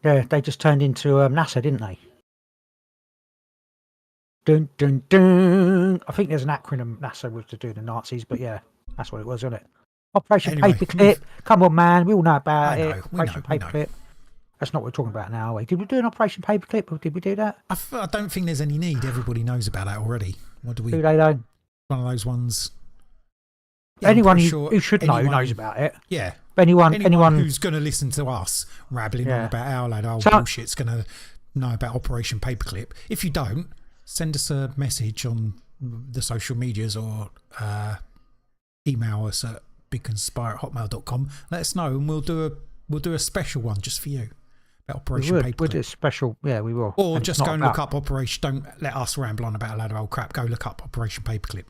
[SPEAKER 3] Yeah, they just turned into NASA, didn't they? Dun dun dun. I think there's an acronym NASA was to do the Nazis, but yeah, that's what it was, wasn't it? Operation Paperclip. Come on, man, we all know about it. Operation Paperclip. That's not what we're talking about now, are we? Did we do an Operation Paperclip, or did we do that?
[SPEAKER 2] I don't think there's any need. Everybody knows about that already. What do we?
[SPEAKER 3] Do they though?
[SPEAKER 2] One of those ones.
[SPEAKER 3] Yeah, anyone who should know knows about it.
[SPEAKER 2] Yeah.
[SPEAKER 3] Anyone
[SPEAKER 2] who's going to listen to us rabbling on about our lad, bullshit's going to know about Operation Paperclip. If you don't, send us a message on the social medias or email us at bigconspire@hotmail.com. Let us know, and we'll do a special one just for you about Operation Paperclip.
[SPEAKER 3] We'll do a special, yeah, we will.
[SPEAKER 2] Or
[SPEAKER 3] And
[SPEAKER 2] just go and look up Operation. Don't let us ramble on about a load of old crap. Go look up Operation Paperclip.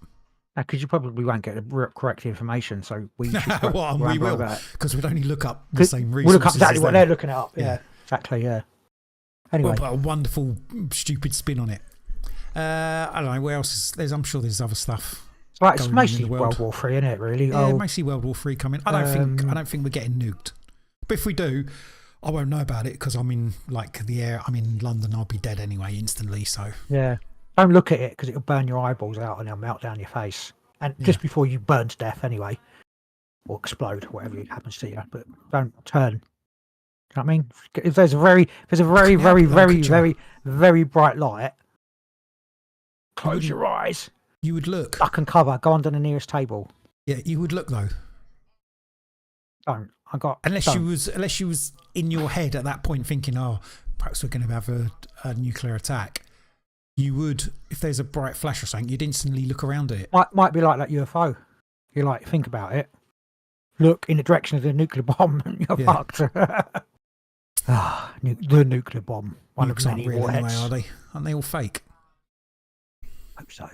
[SPEAKER 3] Because you probably won't get the correct information, so we should
[SPEAKER 2] Well, we will, because we'd only look up the same resources.
[SPEAKER 3] We'll look up exactly what they're looking up. Yeah, exactly. Yeah. Anyway,
[SPEAKER 2] Well, but a wonderful, stupid spin on it. I don't know where else is. I'm sure there's other stuff.
[SPEAKER 3] it's mostly World War III, isn't it? Really?
[SPEAKER 2] Yeah, mostly World War III coming. I don't think we're getting nuked. But if we do, I won't know about it because I'm in I'm in London. I'll be dead anyway instantly. So
[SPEAKER 3] yeah, don't look at it because it'll burn your eyeballs out and it'll melt down your face. And just before you burn to death anyway, or explode, whatever happens to you. But don't turn. You know what I mean? If there's a very, very bright light, close your eyes.
[SPEAKER 2] You would look.
[SPEAKER 3] Duck and cover. Go under the nearest table.
[SPEAKER 2] Yeah, you would look though.
[SPEAKER 3] Don't.
[SPEAKER 2] Unless you was in your head at that point thinking, oh, perhaps we're going to have a nuclear attack. You would, if there's a bright flash or something, you'd instantly look around at it.
[SPEAKER 3] Might be like that UFO. You think about it. Look in the direction of the nuclear bomb and you're fucked. The nuclear bomb. One of many
[SPEAKER 2] real
[SPEAKER 3] warheads.
[SPEAKER 2] anyway, are they? Aren't they all fake?
[SPEAKER 3] Hope so.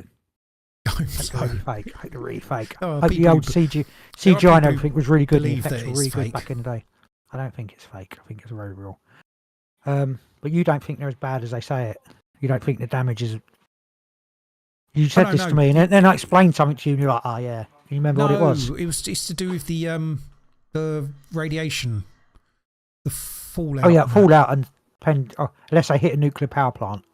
[SPEAKER 2] I hope
[SPEAKER 3] They're really fake. I hope they're really fake.
[SPEAKER 2] Oh,
[SPEAKER 3] I hope the old CGI and everything was really good. The effects were really
[SPEAKER 2] fake.
[SPEAKER 3] good back in the day. I don't think it's fake. I think it's very real. But you don't think they're as bad as they say it. You don't think the damage is. You said this to me, and then I explained something to you, and you're like, "Oh yeah." You remember what it was?
[SPEAKER 2] It's to do with the radiation, the fallout.
[SPEAKER 3] Oh yeah, fallout and unless they hit a nuclear power plant,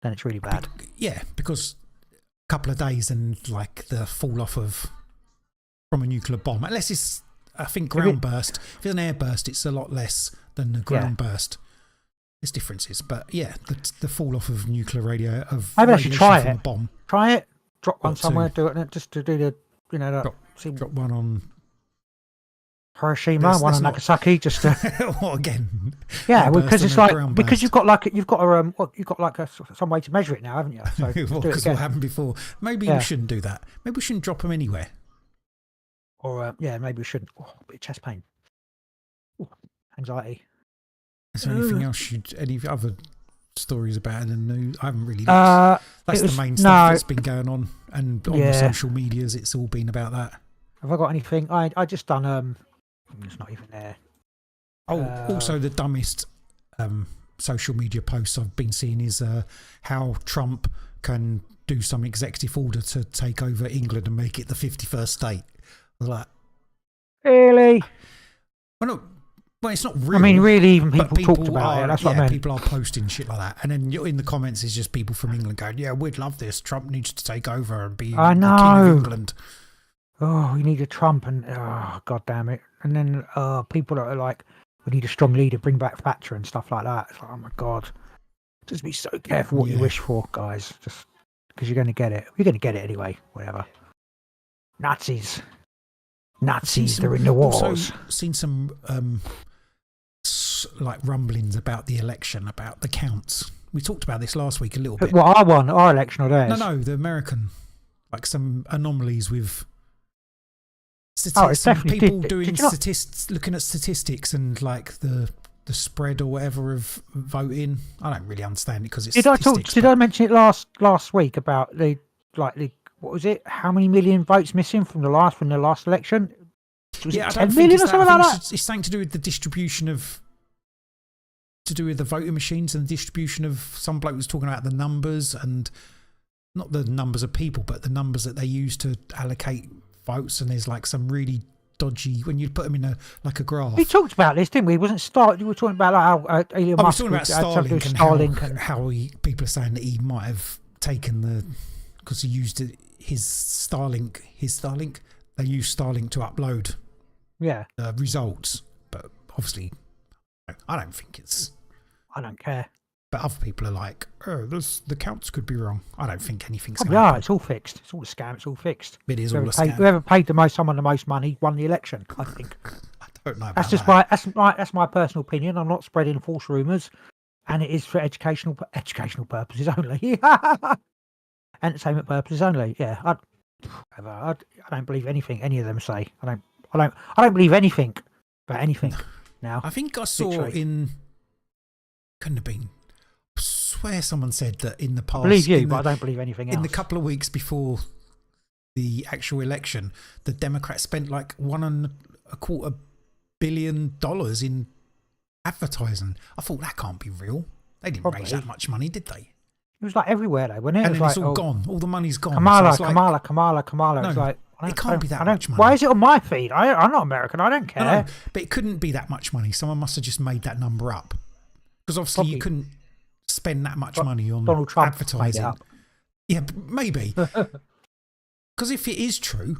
[SPEAKER 3] then it's really bad.
[SPEAKER 2] Yeah, because a couple of days and the fall off from a nuclear bomb, unless it's ground burst. If it's an air burst, it's a lot less than the ground burst. There's differences, but yeah, the fall off of nuclear
[SPEAKER 3] Maybe I should try it.
[SPEAKER 2] A bomb.
[SPEAKER 3] Try it. Drop one somewhere. Do it just to do the
[SPEAKER 2] drop one on
[SPEAKER 3] Hiroshima, one on Nagasaki. Just
[SPEAKER 2] what again?
[SPEAKER 3] Yeah, because it's because you've got some way to measure it now, haven't you? So
[SPEAKER 2] because what happened before. Maybe we shouldn't do that. Maybe we shouldn't drop them anywhere.
[SPEAKER 3] Or maybe we shouldn't. Oh, a bit of chest pain. Ooh, anxiety.
[SPEAKER 2] Is there anything else? Any other stories about in the news? I haven't really looked. That's the main stuff that's been going on, and on the social medias, it's all been about that.
[SPEAKER 3] Have I got anything? I just done. It's not even there.
[SPEAKER 2] Also the dumbest social media posts I've been seeing is how Trump can do some executive order to take over England and make it the 51st state.
[SPEAKER 3] Really?
[SPEAKER 2] Well, it's not real.
[SPEAKER 3] I mean, really, even people talked about it. That's what I meant.
[SPEAKER 2] People are posting shit like that. And then in the comments, it's just people from England going, yeah, we'd love this. Trump needs to take over and be the king of England.
[SPEAKER 3] Oh, we need a Trump and, God damn it. And then people that are like, we need a strong leader, bring back Thatcher and stuff like that. It's like, oh my God. Just be so careful what you wish for, guys. Just because you're going to get it. You're going to get it anyway. Whatever. Nazis, they're in the wars.
[SPEAKER 2] Also seen some rumblings about the election, about the counts. We talked about this last week a little bit.
[SPEAKER 3] Well, our election or theirs?
[SPEAKER 2] No, the American. Some anomalies with
[SPEAKER 3] it's definitely
[SPEAKER 2] people doing statistics, looking at statistics and the spread or whatever of voting. I don't really understand it because it's
[SPEAKER 3] Did I mention it last week about the what was it? How many million votes missing from the last election? Was it 10 million or something like that?
[SPEAKER 2] It's something to do with the distribution to do with the voting machines and the distribution of. Some bloke was talking about the numbers and not the numbers of people, but the numbers that they use to allocate votes. And there's some really dodgy when you put them in a graph.
[SPEAKER 3] We talked about this, didn't we? We were talking about how Elon Musk
[SPEAKER 2] was talking about Starlink and how people are saying that he might have taken because he used his Starlink. They use Starlink to upload results, but obviously, I don't think it's.
[SPEAKER 3] I don't care.
[SPEAKER 2] But other people are like, the counts could be wrong. I don't think anything's.
[SPEAKER 3] It's all fixed. It's all a scam. It's all fixed.
[SPEAKER 2] It is all a scam.
[SPEAKER 3] Whoever paid someone the most money won the election. I think.
[SPEAKER 2] I don't know.
[SPEAKER 3] That's just that's my personal opinion. I'm not spreading false rumours. and it is for educational purposes only. Entertainment purposes only. Yeah, I don't believe anything any of them say. I don't believe anything about anything now.
[SPEAKER 2] I think I saw
[SPEAKER 3] Literally.
[SPEAKER 2] couldn't have been. I swear someone said that in the past.
[SPEAKER 3] I believe you, but I don't believe anything else.
[SPEAKER 2] In the couple of weeks before the actual election, the Democrats spent like $1.25 billion in advertising. I thought that can't be real. They didn't raise that much money, did they?
[SPEAKER 3] It was like everywhere though, wasn't it?
[SPEAKER 2] And
[SPEAKER 3] It
[SPEAKER 2] then
[SPEAKER 3] was
[SPEAKER 2] it's
[SPEAKER 3] like,
[SPEAKER 2] all gone. All the money's gone.
[SPEAKER 3] Kamala.
[SPEAKER 2] So it's like,
[SPEAKER 3] No, it's like
[SPEAKER 2] it can't be that much money.
[SPEAKER 3] Why is it on my feed? I'm not American. I don't care.
[SPEAKER 2] No, but it couldn't be that much money. Someone must have just made that number up. Because obviously you couldn't spend that much money on
[SPEAKER 3] Donald Trump
[SPEAKER 2] advertising.
[SPEAKER 3] made it up.
[SPEAKER 2] Yeah, maybe. Because if it is true,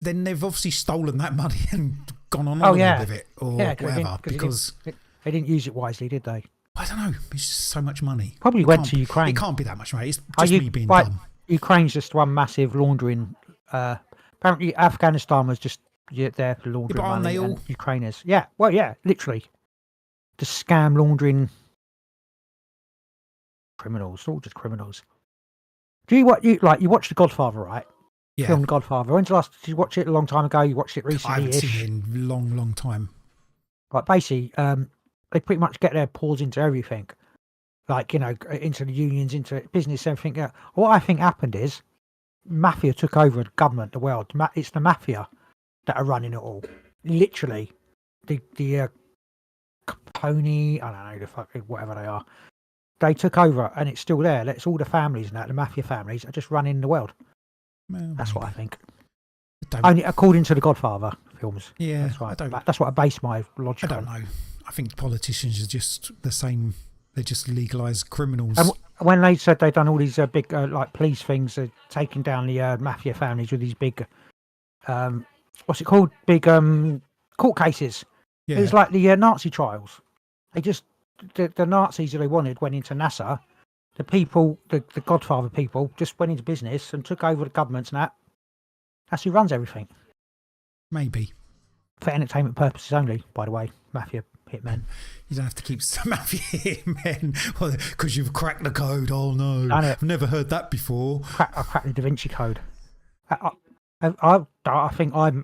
[SPEAKER 2] then they've obviously stolen that money and gone on holiday with it or whatever. Because
[SPEAKER 3] they didn't use it wisely, did they?
[SPEAKER 2] I don't know. It's just so much money.
[SPEAKER 3] Probably went to Ukraine.
[SPEAKER 2] It can't be that much money. It's just me being dumb.
[SPEAKER 3] Ukraine's just one massive laundering. Apparently, Afghanistan was just there for laundering
[SPEAKER 2] but aren't
[SPEAKER 3] money.
[SPEAKER 2] they all?
[SPEAKER 3] And Ukraine is. Yeah. Well, yeah. Literally, just scam laundering criminals. All just criminals. Do you what you watched The Godfather, right?
[SPEAKER 2] Yeah.
[SPEAKER 3] Film The Godfather. When's the last? Did you watch it a long time ago? You watched it recently?
[SPEAKER 2] I haven't seen it in a long time.
[SPEAKER 3] Right. Basically, they pretty much get their paws into everything, like into the unions, into business, everything. What I think happened is, mafia took over the government, the world. It's the mafia that are running it all. Literally, the Capone, I don't know, the fucking whatever they are. They took over, and it's still there. It's all the families and that. The mafia families are just running the world.
[SPEAKER 2] Well,
[SPEAKER 3] that's what I think.
[SPEAKER 2] Don't,
[SPEAKER 3] Only according to the Godfather films.
[SPEAKER 2] Yeah,
[SPEAKER 3] that's what I base my logic on.
[SPEAKER 2] I don't know. I think politicians are just the same. They just legalise criminals.
[SPEAKER 3] And when they said they'd done all these big like police things, taking down the mafia families with these big, what's it called? Big court cases. Yeah. It was like the Nazi trials. They just the Nazis that they wanted went into NASA. The people, the Godfather people, just went into business and took over the governments and that. That's who runs everything.
[SPEAKER 2] Maybe.
[SPEAKER 3] For entertainment purposes only, by the way, mafia hitmen.
[SPEAKER 2] You don't have to keep some mafia hitmen because you've cracked the code. Oh no, I've never heard that before.
[SPEAKER 3] I cracked the Da Vinci Code. I think I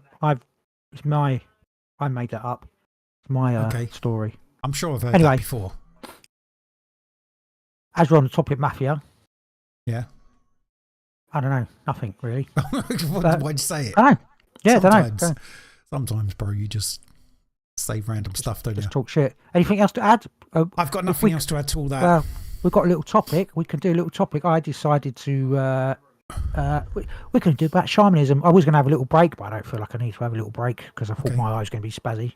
[SPEAKER 3] made that up. It's my story.
[SPEAKER 2] I'm sure I've heard that before.
[SPEAKER 3] As we're on the topic mafia.
[SPEAKER 2] Yeah.
[SPEAKER 3] I don't know. Nothing really.
[SPEAKER 2] Why'd you say it?
[SPEAKER 3] I don't know. Yeah, don't know.
[SPEAKER 2] Sometimes, bro, you just say random stuff, don't you?
[SPEAKER 3] Just talk shit. Anything else to add?
[SPEAKER 2] I've got nothing else to add to all that.
[SPEAKER 3] We've got a little topic. We can do a little topic. I decided to... we're going to do about shamanism. I was going to have a little break, but I don't feel like I need to have a little break because I thought my eye was going to be spazzy.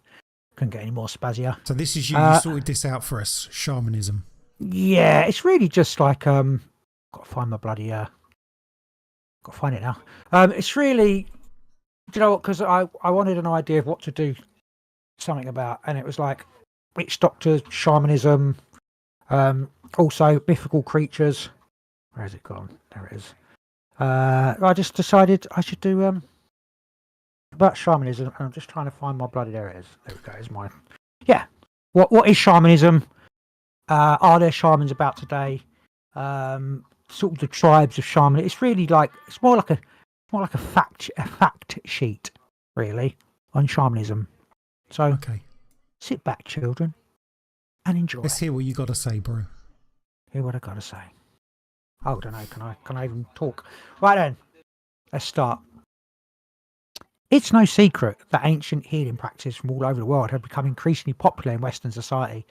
[SPEAKER 3] Couldn't get any more spazzier.
[SPEAKER 2] So this is you sorted this out for us, shamanism.
[SPEAKER 3] Yeah, it's really just like... got to find my bloody... got to find it now. It's really... Do you know what? Because I wanted an idea of what to do something about, and it was like witch doctors, shamanism, also mythical creatures. Where has it gone? There it is. I just decided I should do about shamanism, and I'm just trying to find my bloody. There it is. There we go. It's mine. Yeah. What is shamanism? Are there shamans about today? Sort of the tribes of shaman. It's really like it's more like a fact sheet, really, on shamanism. So, sit back, children, and enjoy.
[SPEAKER 2] Let's hear what you got to say, bro.
[SPEAKER 3] Hear what I got to say. Oh, I don't know. Can I even talk? Right then, let's start. It's no secret that ancient healing practices from all over the world have become increasingly popular in Western society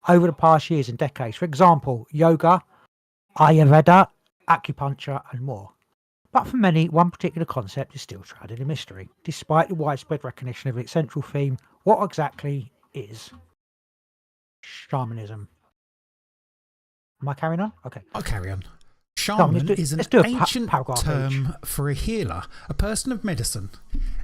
[SPEAKER 3] over the past years and decades. For example, yoga, Ayurveda, acupuncture, and more. But for many, one particular concept is still shrouded in mystery, despite the widespread recognition of its central theme. What exactly is shamanism? Am I carrying on? Okay.
[SPEAKER 2] I'll carry on. Shaman is an ancient term for a healer, a person of medicine.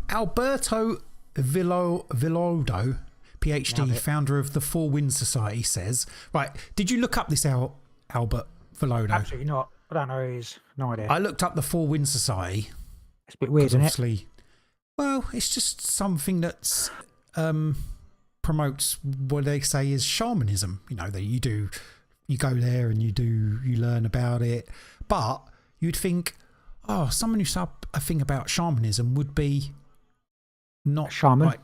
[SPEAKER 2] Alberto Villoldo, PhD, founder of the Four Winds Society, says... Right, did you look up this Albert Villoldo?
[SPEAKER 3] Absolutely not. I don't know who he is. No idea.
[SPEAKER 2] I looked up the Four Winds Society.
[SPEAKER 3] It's a bit weird, isn't
[SPEAKER 2] it? Well, it's just something that's promotes what they say is shamanism. You know, that you go there and you learn about it. But you'd think, oh, someone who's up a thing about shamanism would be not
[SPEAKER 3] shaman.
[SPEAKER 2] like,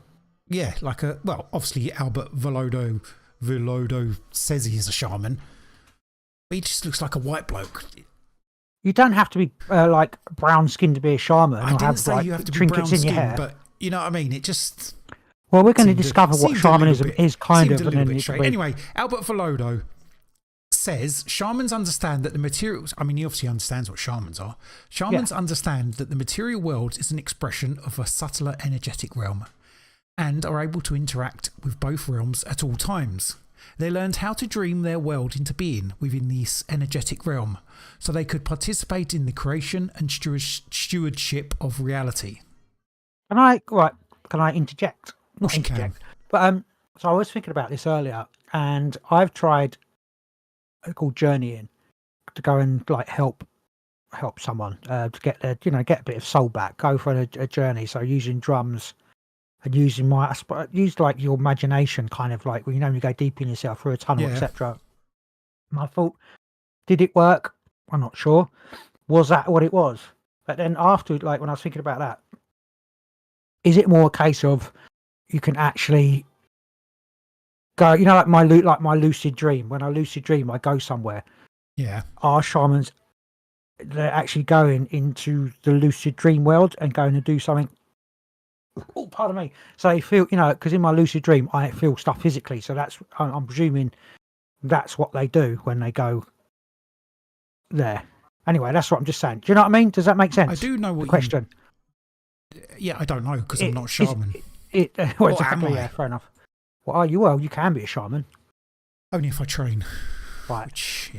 [SPEAKER 2] yeah, like obviously Albert Villoldo says he's a shaman, but he just looks like a white bloke.
[SPEAKER 3] You don't have to be like brown skinned to be a shaman.
[SPEAKER 2] I didn't say you have to be brown skinned, but you know what I mean. It just.
[SPEAKER 3] Well, we're going to discover what shamanism is kind of.
[SPEAKER 2] Anyway, Albert Villoldo says shamans understand that the materials. I mean, he obviously understands what shamans are. Shamans understand that the material world is an expression of a subtler energetic realm, and are able to interact with both realms at all times. They learned how to dream their world into being within this energetic realm, so they could participate in the creation and stewardship of reality.
[SPEAKER 3] Can I interject? Not
[SPEAKER 2] You can.
[SPEAKER 3] interject. But so I was thinking about this earlier, and I've tried called journeying to go and like help someone to get their get a bit of soul back, go for a journey. So using drums and using like your imagination, kind of like you go deep in yourself through a tunnel, etc. And I thought, did it work? I'm not sure. Was that what it was? But then after, like when I was thinking about that, is it more a case of you can actually go, like my lucid dream. When I lucid dream, I go somewhere.
[SPEAKER 2] Yeah.
[SPEAKER 3] Our shamans, they're actually going into the lucid dream world and going to do something. Oh, pardon me. So they feel, because in my lucid dream, I feel stuff physically. So I'm presuming that's what they do when they go there. Anyway, that's what I'm just saying. Do you know what I mean? Does that make sense?
[SPEAKER 2] I do know what
[SPEAKER 3] question.
[SPEAKER 2] Yeah, I don't know because I'm not a shaman.
[SPEAKER 3] Well, exactly. Yeah, fair enough. What are you? Well, you can be a shaman.
[SPEAKER 2] Only if I train.
[SPEAKER 3] Right.
[SPEAKER 2] Which,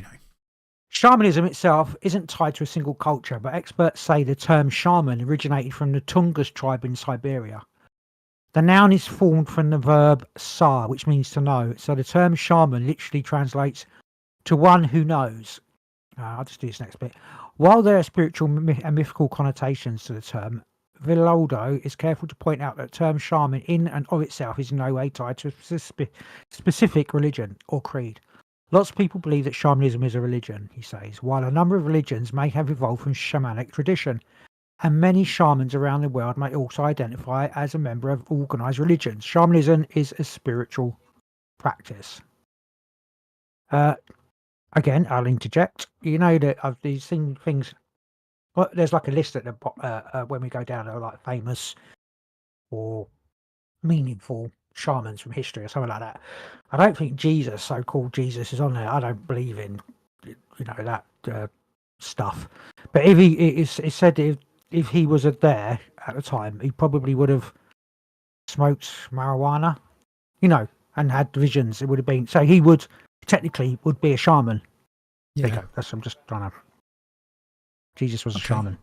[SPEAKER 3] Shamanism itself isn't tied to a single culture, but experts say the term shaman originated from the Tungus tribe in Siberia. The noun is formed from the verb sa, which means to know. So the term shaman literally translates to one who knows. I'll just do this next bit. While there are spiritual and mythical connotations to the term, Villoldo is careful to point out that the term shaman in and of itself is in no way tied to a specific religion or creed. Lots of people believe that shamanism is a religion, he says, while a number of religions may have evolved from shamanic tradition, and many shamans around the world may also identify as a member of organised religions. Shamanism is a spiritual practice. Again, I'll interject. You know that of these things. Well, there's like a list at the when we go down to like famous or meaningful shamans from history or something like that. I don't think Jesus, so-called Jesus, is on there. I don't believe in that stuff. But if it's said if he was there at the time, he probably would have smoked marijuana, and had visions. It would have been so he would technically be a shaman.
[SPEAKER 2] Yeah.
[SPEAKER 3] There you go. That's I'm just trying to. Jesus was a shaman.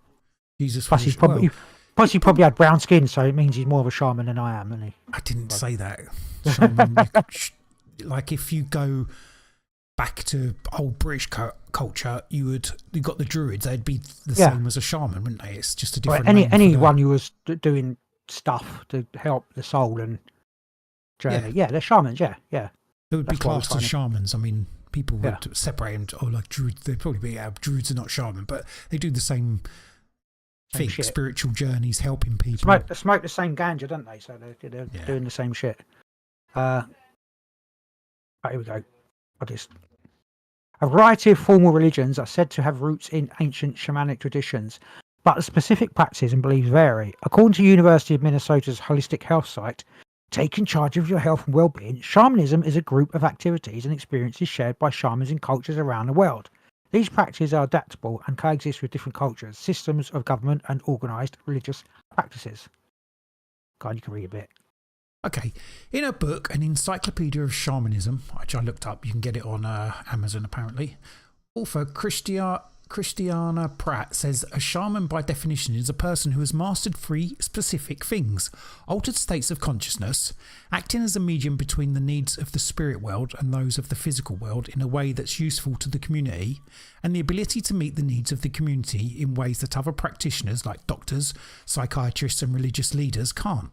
[SPEAKER 2] Jesus
[SPEAKER 3] plus,
[SPEAKER 2] was
[SPEAKER 3] he probably had brown skin, so it means he's more of a shaman than I am, isn't he?
[SPEAKER 2] I didn't say that. Shaman, like if you go back to old British culture, you got the Druids. They'd be the same as a shaman, wouldn't they? It's just a different.
[SPEAKER 3] Anyone who was doing stuff to help the soul and journey. Yeah, they're shamans. Yeah.
[SPEAKER 2] They would be classed as shamans. I mean, people would separate them. Oh, like Druids. They'd probably be Druids are not shaman, but they do the same thing.
[SPEAKER 3] Shit.
[SPEAKER 2] Spiritual journeys, helping people.
[SPEAKER 3] They smoke the same ganja, don't they? So they're doing the same shit. Here we go. A variety of formal religions are said to have roots in ancient shamanic traditions, but the specific practices and beliefs vary. According to University of Minnesota's Holistic Health site, taking charge of your health and well-being, shamanism is a group of activities and experiences shared by shamans in cultures around the world. These practices are adaptable and coexist with different cultures, systems of government and organised religious practices. God, you can read a bit.
[SPEAKER 2] Okay. In a book, An Encyclopedia of Shamanism, which I looked up, you can get it on Amazon apparently, author Christiana Pratt says a shaman by definition is a person who has mastered 3 specific things: altered states of consciousness, acting as a medium between the needs of the spirit world and those of the physical world in a way that's useful to the community, and the ability to meet the needs of the community in ways that other practitioners like doctors, psychiatrists and religious leaders can't.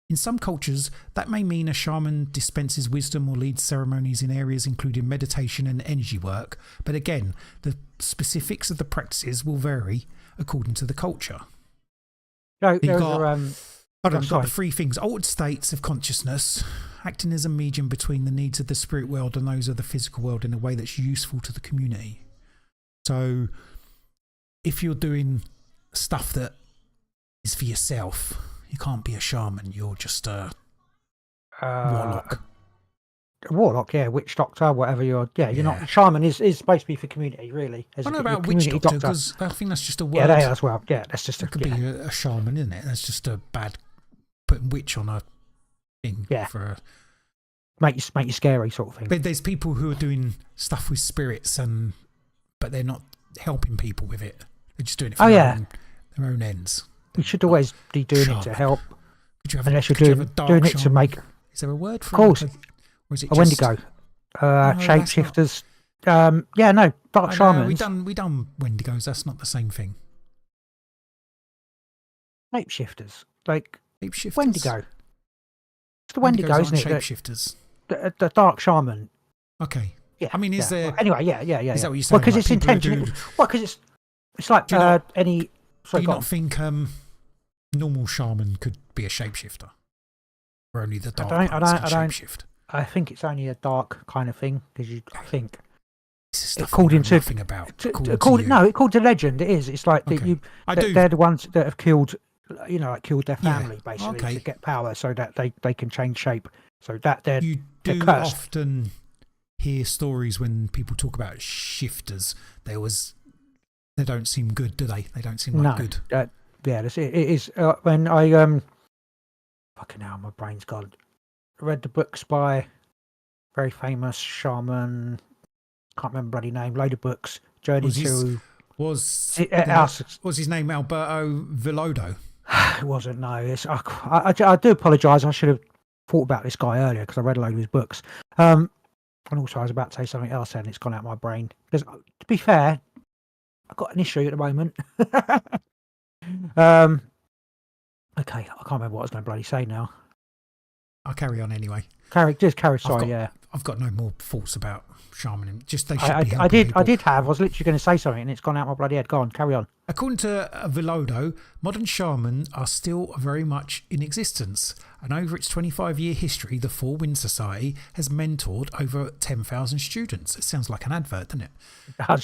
[SPEAKER 2] In some cultures, that may mean a shaman dispenses wisdom or leads ceremonies in areas including meditation and energy work, but again, the specifics of the practices will vary according to the culture.
[SPEAKER 3] Got
[SPEAKER 2] the three things. Altered states of consciousness, acting as a medium between the needs of the spirit world and those of the physical world in a way that's useful to the community. So, if you're doing stuff that is for yourself, you can't be a shaman. You're just a warlock.
[SPEAKER 3] A warlock, yeah, witch doctor, whatever you're. Yeah, you're not. Shaman is supposed to be for community, really.
[SPEAKER 2] I don't know about witch doctor because I think that's just a word.
[SPEAKER 3] Yeah, they are as well. Yeah, that's just
[SPEAKER 2] it could be a shaman, isn't it? That's just a bad putting witch on a thing.
[SPEAKER 3] Yeah.
[SPEAKER 2] For
[SPEAKER 3] make you scary sort of thing.
[SPEAKER 2] But there's people who are doing stuff with spirits, but they're not helping people with it. They're just doing it for their own ends.
[SPEAKER 3] You should always be doing
[SPEAKER 2] shaman.
[SPEAKER 3] it to help.
[SPEAKER 2] Unless you're doing it
[SPEAKER 3] to make.
[SPEAKER 2] Is there a word for
[SPEAKER 3] it? Of course.
[SPEAKER 2] Or is it
[SPEAKER 3] a Wendigo? Shapeshifters. Dark shamans.
[SPEAKER 2] We done Wendigos. That's not the same thing.
[SPEAKER 3] Shapeshifters, like
[SPEAKER 2] shapeshifters.
[SPEAKER 3] Wendigo. It's the Wendigo, isn't it?
[SPEAKER 2] Shapeshifters.
[SPEAKER 3] The dark shaman.
[SPEAKER 2] Okay.
[SPEAKER 3] Yeah.
[SPEAKER 2] I mean, is there?
[SPEAKER 3] Anyway, yeah.
[SPEAKER 2] Is that what you're saying?
[SPEAKER 3] Well, because it's intentional. Well, because it's like any.
[SPEAKER 2] Do you not think normal shaman could be a shapeshifter? Or only the dark ones can shapeshift?
[SPEAKER 3] I think it's only a dark kind of thing because I think
[SPEAKER 2] according to nothing about. According
[SPEAKER 3] to legend, it is. It's like they're the ones that have killed, killed their family basically to get power, so that they can change shape. So that
[SPEAKER 2] you do often hear stories when people talk about shifters. They don't seem good, do they? They don't seem like good.
[SPEAKER 3] It is. When I fucking hell, my brain's gone. I read the books by very famous shaman. Can't remember bloody name. Load of books.
[SPEAKER 2] Was his name Alberto Villoldo?
[SPEAKER 3] It wasn't. No. I do apologise. I should have thought about this guy earlier because I read a load of his books. And also I was about to say something else and it's gone out of my brain. Because to be fair, I've got an issue at the moment. Okay, I can't remember what I was going to bloody say now.
[SPEAKER 2] I'll carry on anyway.
[SPEAKER 3] Sorry,
[SPEAKER 2] I've got no more thoughts about shamanism. Just they should be
[SPEAKER 3] I was literally going to say something and it's gone out my bloody head. Go on, carry on.
[SPEAKER 2] According to Villoldo, modern shamans are still very much in existence, and over its 25-year history, the Four Winds Society has mentored over 10,000 students. It sounds like an advert, doesn't it?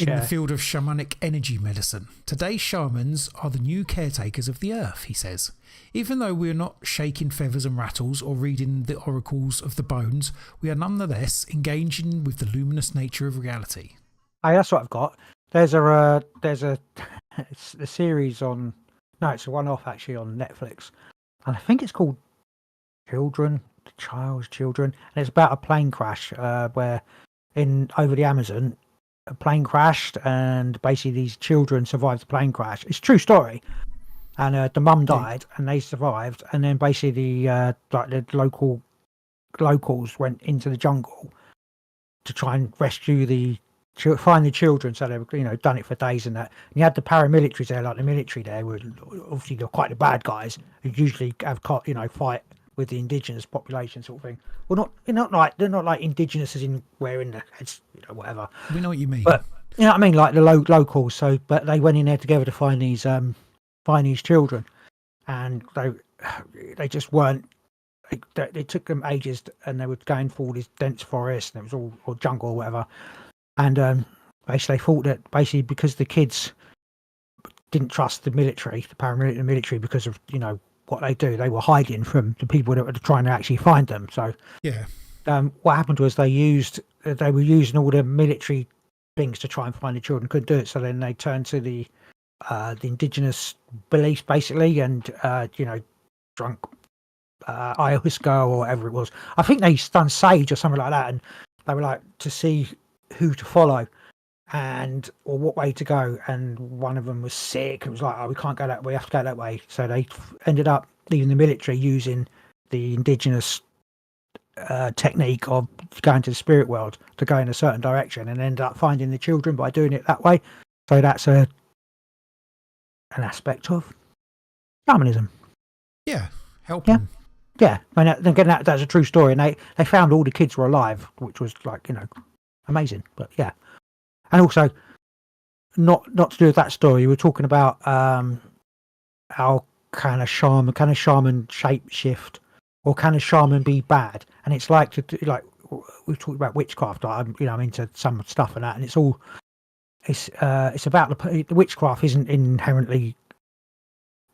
[SPEAKER 2] In the field of shamanic energy medicine. Today, shamans are the new caretakers of the earth, he says. Even though we are not shaking feathers and rattles or reading the oracles of the bones, we are nonetheless engaging with the luminous nature of reality.
[SPEAKER 3] Hey, that's what I've got. There's a it's a series on. No, it's a one-off actually on Netflix, and I think it's called Child's Children, and it's about a plane crash where over the Amazon, a plane crashed, and basically these children survived the plane crash. It's a true story. And the mum died, and they survived. And then basically, the locals went into the jungle to try and rescue find the children. So they were, done it for days and that. And you had the paramilitaries there, like the military there, were obviously they're quite the bad guys who usually have fight with the indigenous population sort of thing. Well, they're not like indigenous as in wearing the heads, whatever.
[SPEAKER 2] We know what you mean.
[SPEAKER 3] But you know what I mean, like the locals. So, but they went in there together to find these children, and they just weren't. It took them ages, and they were going through all this dense forest, and it was all jungle or whatever. And basically, they thought that because the kids didn't trust the paramilitary military, because of what they do, they were hiding from the people that were trying to actually find them. So
[SPEAKER 2] yeah,
[SPEAKER 3] what happened was they were using all the military things to try and find the children. Couldn't do it, so then they turned to the indigenous beliefs basically, and drunk ayahuasca or whatever it was. I think they done sage or something like that, and they were like to see who to follow or what way to go. And one of them was sick. It was like, we can't go that way. We have to go that way. So they ended up leaving the military using the indigenous technique of going to the spirit world to go in a certain direction, and ended up finding the children by doing it that way. So that's an aspect of shamanism.
[SPEAKER 2] Yeah, helping
[SPEAKER 3] Yeah, and again, that's a true story. And they found all the kids were alive, which was like, amazing. But yeah, and also not to do with that story. We were talking about how can a shaman shape shift, or can a shaman be bad? And it's like we've talked about witchcraft. I'm into some stuff and that, and it's about the witchcraft isn't inherently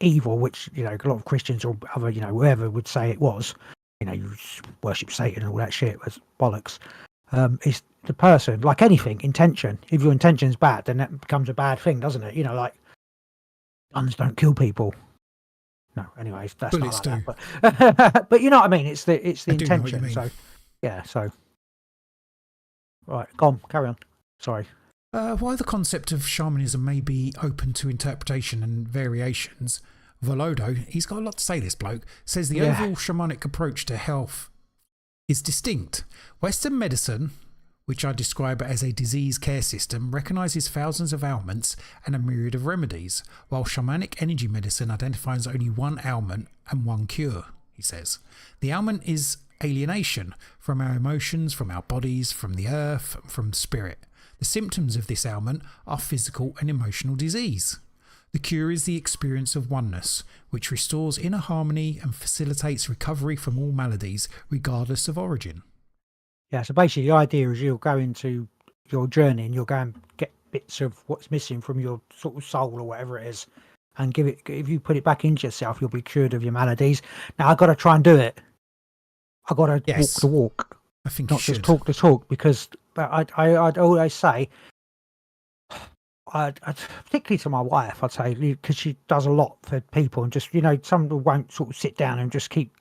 [SPEAKER 3] evil, which a lot of Christians or other whoever would say it was. You worship Satan and all that shit was bollocks. It's the person, like anything, intention. If your intention's bad, then that becomes a bad thing, doesn't it? Like guns don't kill people. No, anyways, that's
[SPEAKER 2] bullets
[SPEAKER 3] not like that. But you know what I mean. It's the intention. So yeah. So right, go on, carry on. Sorry.
[SPEAKER 2] While the concept of shamanism may be open to interpretation and variations, Volodo, he's got a lot to say, this bloke, says the overall shamanic approach to health is distinct. Western medicine, which I describe as a disease care system, recognises thousands of ailments and a myriad of remedies, while shamanic energy medicine identifies only one ailment and one cure, he says. The ailment is alienation from our emotions, from our bodies, from the earth, from spirit. The symptoms of this ailment are physical and emotional disease. The cure is the experience of oneness, which restores inner harmony and facilitates recovery from all maladies, regardless of origin.
[SPEAKER 3] Yeah, so basically the idea is you'll go into your journey and you'll go and get bits of what's missing from your sort of soul or whatever it is, and if you put it back into yourself, you'll be cured of your maladies. Now, I've got to try and do it. I've got to walk the walk.
[SPEAKER 2] I think
[SPEAKER 3] not just talk the talk, because I'd always say, particularly to my wife, I'd say, because she does a lot for people, and just some people won't sort of sit down and just keep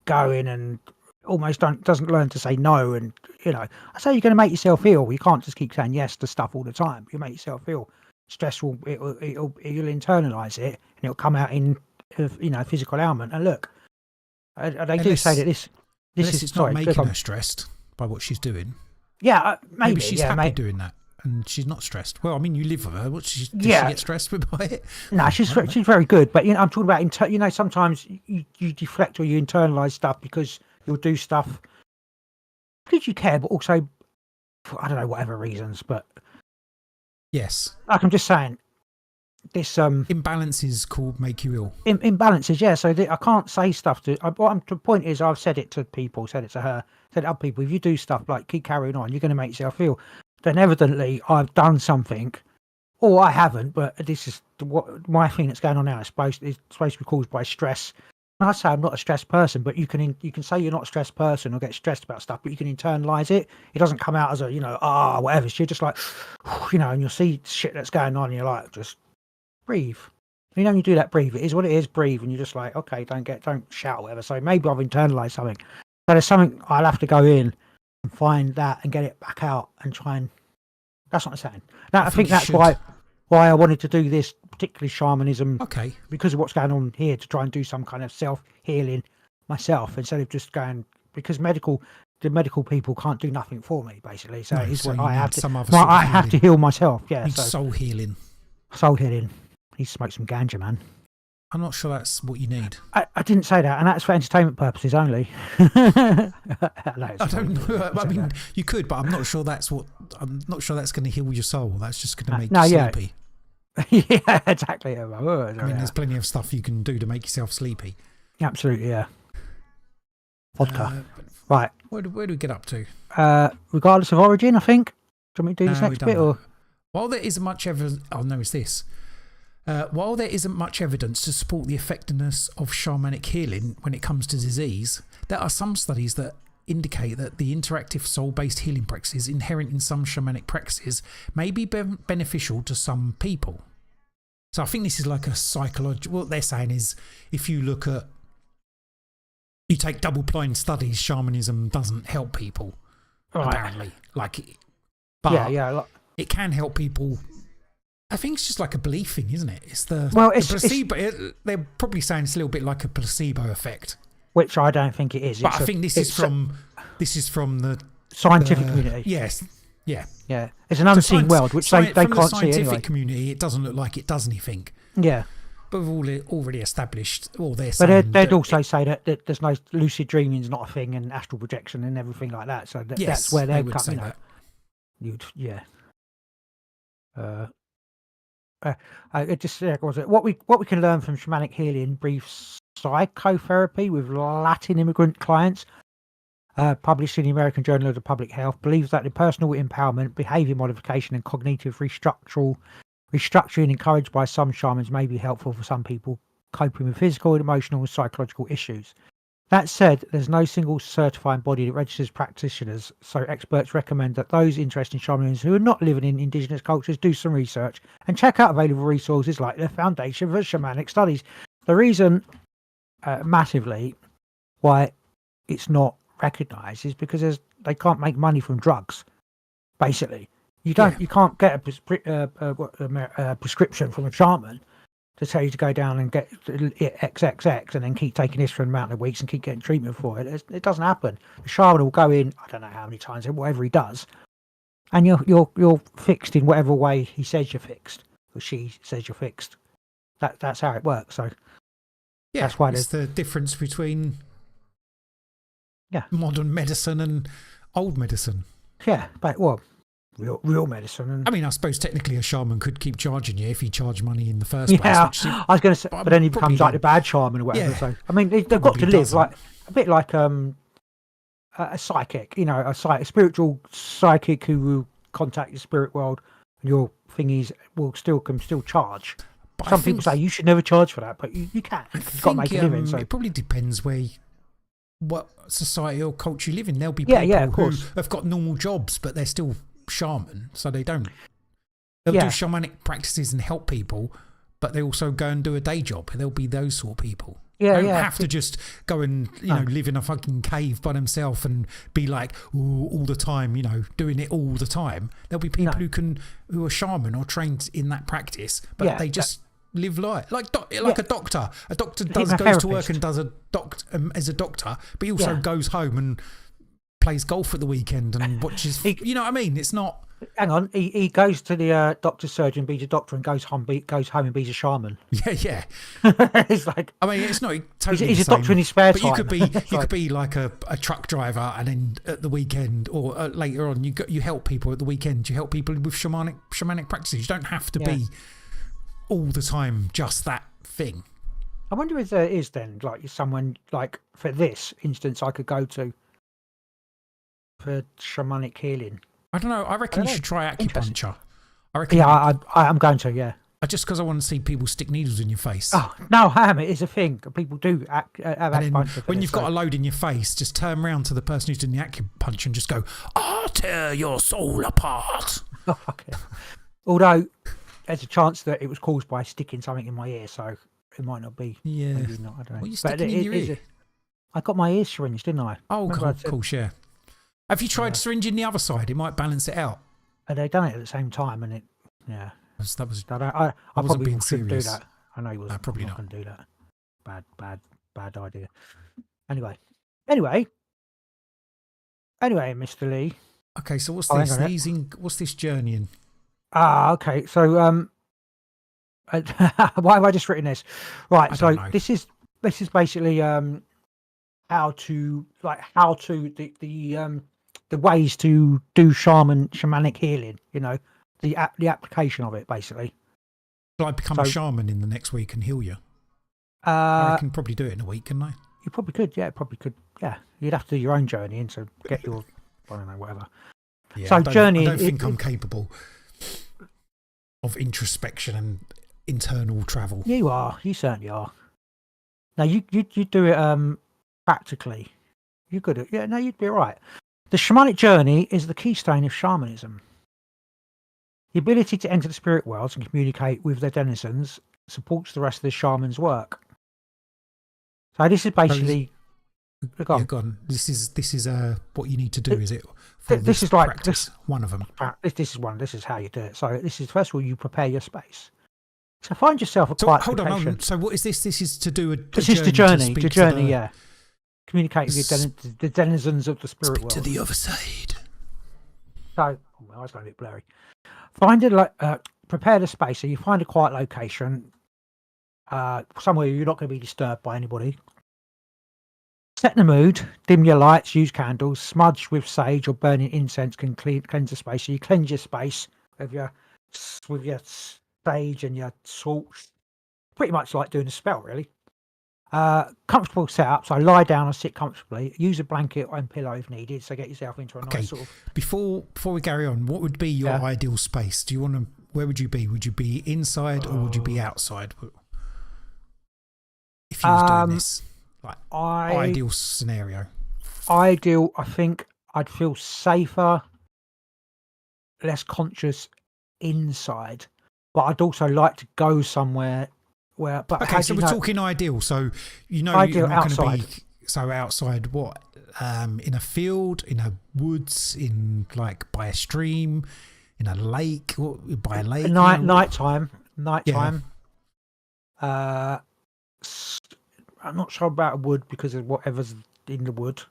[SPEAKER 3] going, and almost doesn't learn to say no. And I say, you're going to make yourself ill. You can't just keep saying yes to stuff all the time. You make yourself ill. Stressful. You'll internalize it, and it'll come out in physical ailment. And look, they do say that this is
[SPEAKER 2] not making her stressed by what she's doing.
[SPEAKER 3] Yeah,
[SPEAKER 2] maybe she's happy doing that, and she's not stressed. Well, I mean, you live with her. Does she get stressed by it?
[SPEAKER 3] No, she's very good. But I'm talking about sometimes you deflect or you internalize stuff because you'll do stuff because you care, but also for, I don't know, whatever reasons. But
[SPEAKER 2] yes,
[SPEAKER 3] like I'm just saying, this
[SPEAKER 2] imbalances called make you ill.
[SPEAKER 3] Imbalances, yeah. So I can't say stuff to. The point is, I've said it to people, said it to her, said it to other people. If you do stuff like keep carrying on, you're going to make yourself ill. Then evidently I've done something, or I haven't. But this is what my thing that's going on now. Is supposed to be caused by stress. And I say I'm not a stressed person, but you can say you're not a stressed person or get stressed about stuff, but you can internalize it. It doesn't come out as a whatever. So you're just like and you'll see shit that's going on, and you're like, just breathe. You do that, breathe. It is what it is, breathe. And you're just like, okay, don't shout or whatever. So maybe I've internalized something. So there's something I'll have to go in and find that and get it back out and try and. That's what I'm saying. Now, I think that's why I wanted to do this, particularly shamanism.
[SPEAKER 2] Okay.
[SPEAKER 3] Because of what's going on here, to try and do some kind of self-healing myself instead of just going, because the medical people can't do nothing for me, basically. So it's what I have to. I have to heal myself. Yeah.
[SPEAKER 2] Soul healing.
[SPEAKER 3] Soul healing. Need to smoke some ganja, man.
[SPEAKER 2] I'm not sure that's what you need.
[SPEAKER 3] I didn't say that, and that's for entertainment purposes only. I
[SPEAKER 2] don't know. I mean, you could, but I'm not sure that's going to heal your soul. That's just going to make you sleepy.
[SPEAKER 3] Yeah, exactly.
[SPEAKER 2] I mean, there's plenty of stuff you can do to make yourself sleepy.
[SPEAKER 3] Absolutely, yeah. Vodka. Right.
[SPEAKER 2] Where do we get up to?
[SPEAKER 3] Regardless of origin, I think. Do you want me to do this next bit? Or?
[SPEAKER 2] While there isn't much evidence... Oh, no, it's this. While there isn't much evidence to support the effectiveness of shamanic healing when it comes to disease, there are some studies that indicate that the interactive soul-based healing practices inherent in some shamanic practices may be beneficial to some people. So I think this is like a psychological... What they're saying is, if you look at... You take double-blind studies, shamanism doesn't help people, apparently. It can help people... I think it's just like a belief thing, isn't it? It's the placebo. They're probably saying it's a little bit like a placebo effect,
[SPEAKER 3] which I don't think it is.
[SPEAKER 2] But I think this is from the
[SPEAKER 3] scientific community.
[SPEAKER 2] Yes, yeah.
[SPEAKER 3] It's an unseen world, which they can't see anyway.
[SPEAKER 2] From the scientific community, it doesn't look like it does anything.
[SPEAKER 3] Yeah,
[SPEAKER 2] But we've already established all this.
[SPEAKER 3] But they'd also say that there's no lucid dreaming's not a thing, and astral projection and everything like that. So that's where they would
[SPEAKER 2] say
[SPEAKER 3] come.
[SPEAKER 2] That.
[SPEAKER 3] Yeah. It just was it what we can learn from shamanic healing, brief psychotherapy with Latin immigrant clients, published in the American Journal of the Public Health, believes that the personal empowerment, behavior modification, and cognitive restructuring encouraged by some shamans may be helpful for some people coping with physical, emotional, and psychological issues. That said, there's no single certifying body that registers practitioners, so experts recommend that those interested in shamanism who are not living in indigenous cultures do some research and check out available resources like the Foundation for Shamanic Studies. The reason massively why it's not recognised is because they can't make money from drugs. Basically, you can't get a prescription from a shaman to tell you to go down and get XXX and then keep taking this for an amount of weeks and keep getting treatment for it. It doesn't happen. The shaman will go in, I don't know how many times, whatever he does, and you're fixed in whatever way he says you're fixed, or she says you're fixed. That's how it works. So that's why
[SPEAKER 2] it's the difference between modern medicine and old medicine.
[SPEAKER 3] Yeah, but real medicine. And
[SPEAKER 2] I mean, I suppose technically a shaman could keep charging you if he charged money in the first place.
[SPEAKER 3] I was going to say, but then he becomes like the bad shaman or whatever.
[SPEAKER 2] Yeah,
[SPEAKER 3] so I mean, they've got to live like a bit like a psychic, a spiritual psychic who will contact the spirit world, and your thingies can still charge. But some people say you should never charge for that, but you can. You've got to make a living. So
[SPEAKER 2] it probably depends what society or culture you live in. There'll be people who have got normal jobs, but they're still shaman, so they'll do shamanic practices and help people, but they also go and do a day job. There'll be those sort of people. They don't have to just go and live in a fucking cave by themselves and be like all the time, doing it all the time. There'll be people who are shaman or trained in that practice, but they just live life like a doctor. A doctor goes to work and does as a doctor, but he also goes home and plays golf at the weekend and watches. You know what I mean? It's not.
[SPEAKER 3] Hang on, he goes to the doctor's surgeon, bees a doctor, and goes home and bees a shaman.
[SPEAKER 2] Yeah.
[SPEAKER 3] It's like,
[SPEAKER 2] I mean, it's not totally.
[SPEAKER 3] He's a doctor in his spare time.
[SPEAKER 2] But you could be like a truck driver, and then at the weekend or later on, you help people at the weekend. You help people with shamanic practices. You don't have to be all the time just that thing.
[SPEAKER 3] I wonder if there is then like someone like for this instance I could go to for shamanic healing.
[SPEAKER 2] I don't know. I reckon you should try acupuncture. I reckon.
[SPEAKER 3] Yeah, I'm going to. Yeah.
[SPEAKER 2] Just because I want to see people stick needles in your face.
[SPEAKER 3] Oh no, it is a thing. People do have acupuncture.
[SPEAKER 2] When you've got a load in your face, just turn around to the person who's doing the acupuncture and just go, "I'll tear your soul apart."
[SPEAKER 3] Oh, fuck it. Although there's a chance that it was caused by sticking something in my ear, so it might not be.
[SPEAKER 2] Yeah.
[SPEAKER 3] Maybe not. I don't know.
[SPEAKER 2] What are you sticking in your ear?
[SPEAKER 3] I got my ears syringed, didn't I?
[SPEAKER 2] Oh, cool, yeah. Have you tried syringing the other side? It might balance it out.
[SPEAKER 3] They done it at the same time, and
[SPEAKER 2] that was.
[SPEAKER 3] I probably
[SPEAKER 2] being
[SPEAKER 3] shouldn't
[SPEAKER 2] serious.
[SPEAKER 3] do that. I know you wasn't.
[SPEAKER 2] Probably not
[SPEAKER 3] going to do that. Bad idea. Anyway, Mr. Lee.
[SPEAKER 2] Okay, so what's this? What's this journeying?
[SPEAKER 3] Okay. So why have I just written this? Right. So this is basically how to the ways to do shamanic healing. The application of it basically.
[SPEAKER 2] Will I become a shaman in the next week and heal you? I reckon probably do it in a week, couldn't I?
[SPEAKER 3] You probably could. Yeah, probably could. Yeah, you'd have to do your own journey and to get your I don't know whatever.
[SPEAKER 2] Yeah,
[SPEAKER 3] so
[SPEAKER 2] I
[SPEAKER 3] don't
[SPEAKER 2] think I'm capable of introspection and internal travel.
[SPEAKER 3] You are. You certainly are. Now you do it practically. You could. Yeah. No, you'd be all right. The shamanic journey is the keystone of shamanism. The ability to enter the spirit worlds and communicate with their denizens supports the rest of the shaman's work. So this is basically.
[SPEAKER 2] Go on. This is what you need to do. Is it?
[SPEAKER 3] This is like this.
[SPEAKER 2] One of them.
[SPEAKER 3] This is one. This is how you do it. So this is first of all you prepare your space. So find yourself a quiet
[SPEAKER 2] hold
[SPEAKER 3] location.
[SPEAKER 2] on. So what is this? This is to do a.
[SPEAKER 3] This is the journey. The journey. Yeah. Communicate with the denizens of the spirit world.
[SPEAKER 2] To the other side.
[SPEAKER 3] So my eyes are a bit blurry. Prepare the space. So you find a quiet location, somewhere you're not going to be disturbed by anybody. Set the mood, dim your lights, use candles, smudge with sage or burning incense can cleanse the space. So you cleanse your space with your sage and your salt. Pretty much like doing a spell, really. Comfortable setup, so lie down and sit comfortably. Use a blanket and pillow if needed, so get yourself into a nice sort of...
[SPEAKER 2] Before we carry on, what would be your ideal space? Do you want to... Where would you be? Would you be inside or would you be outside? If you was doing this, like ideal scenario.
[SPEAKER 3] Ideal, I think I'd feel safer, less conscious inside, but I'd also like to go somewhere where. But
[SPEAKER 2] okay, so we're talking ideal. So you're not going to be outside. What? In a field, in a woods, in like by a stream, in a lake, or by a lake.
[SPEAKER 3] Nighttime.
[SPEAKER 2] Yeah.
[SPEAKER 3] I'm not sure about a wood because of whatever's in the wood.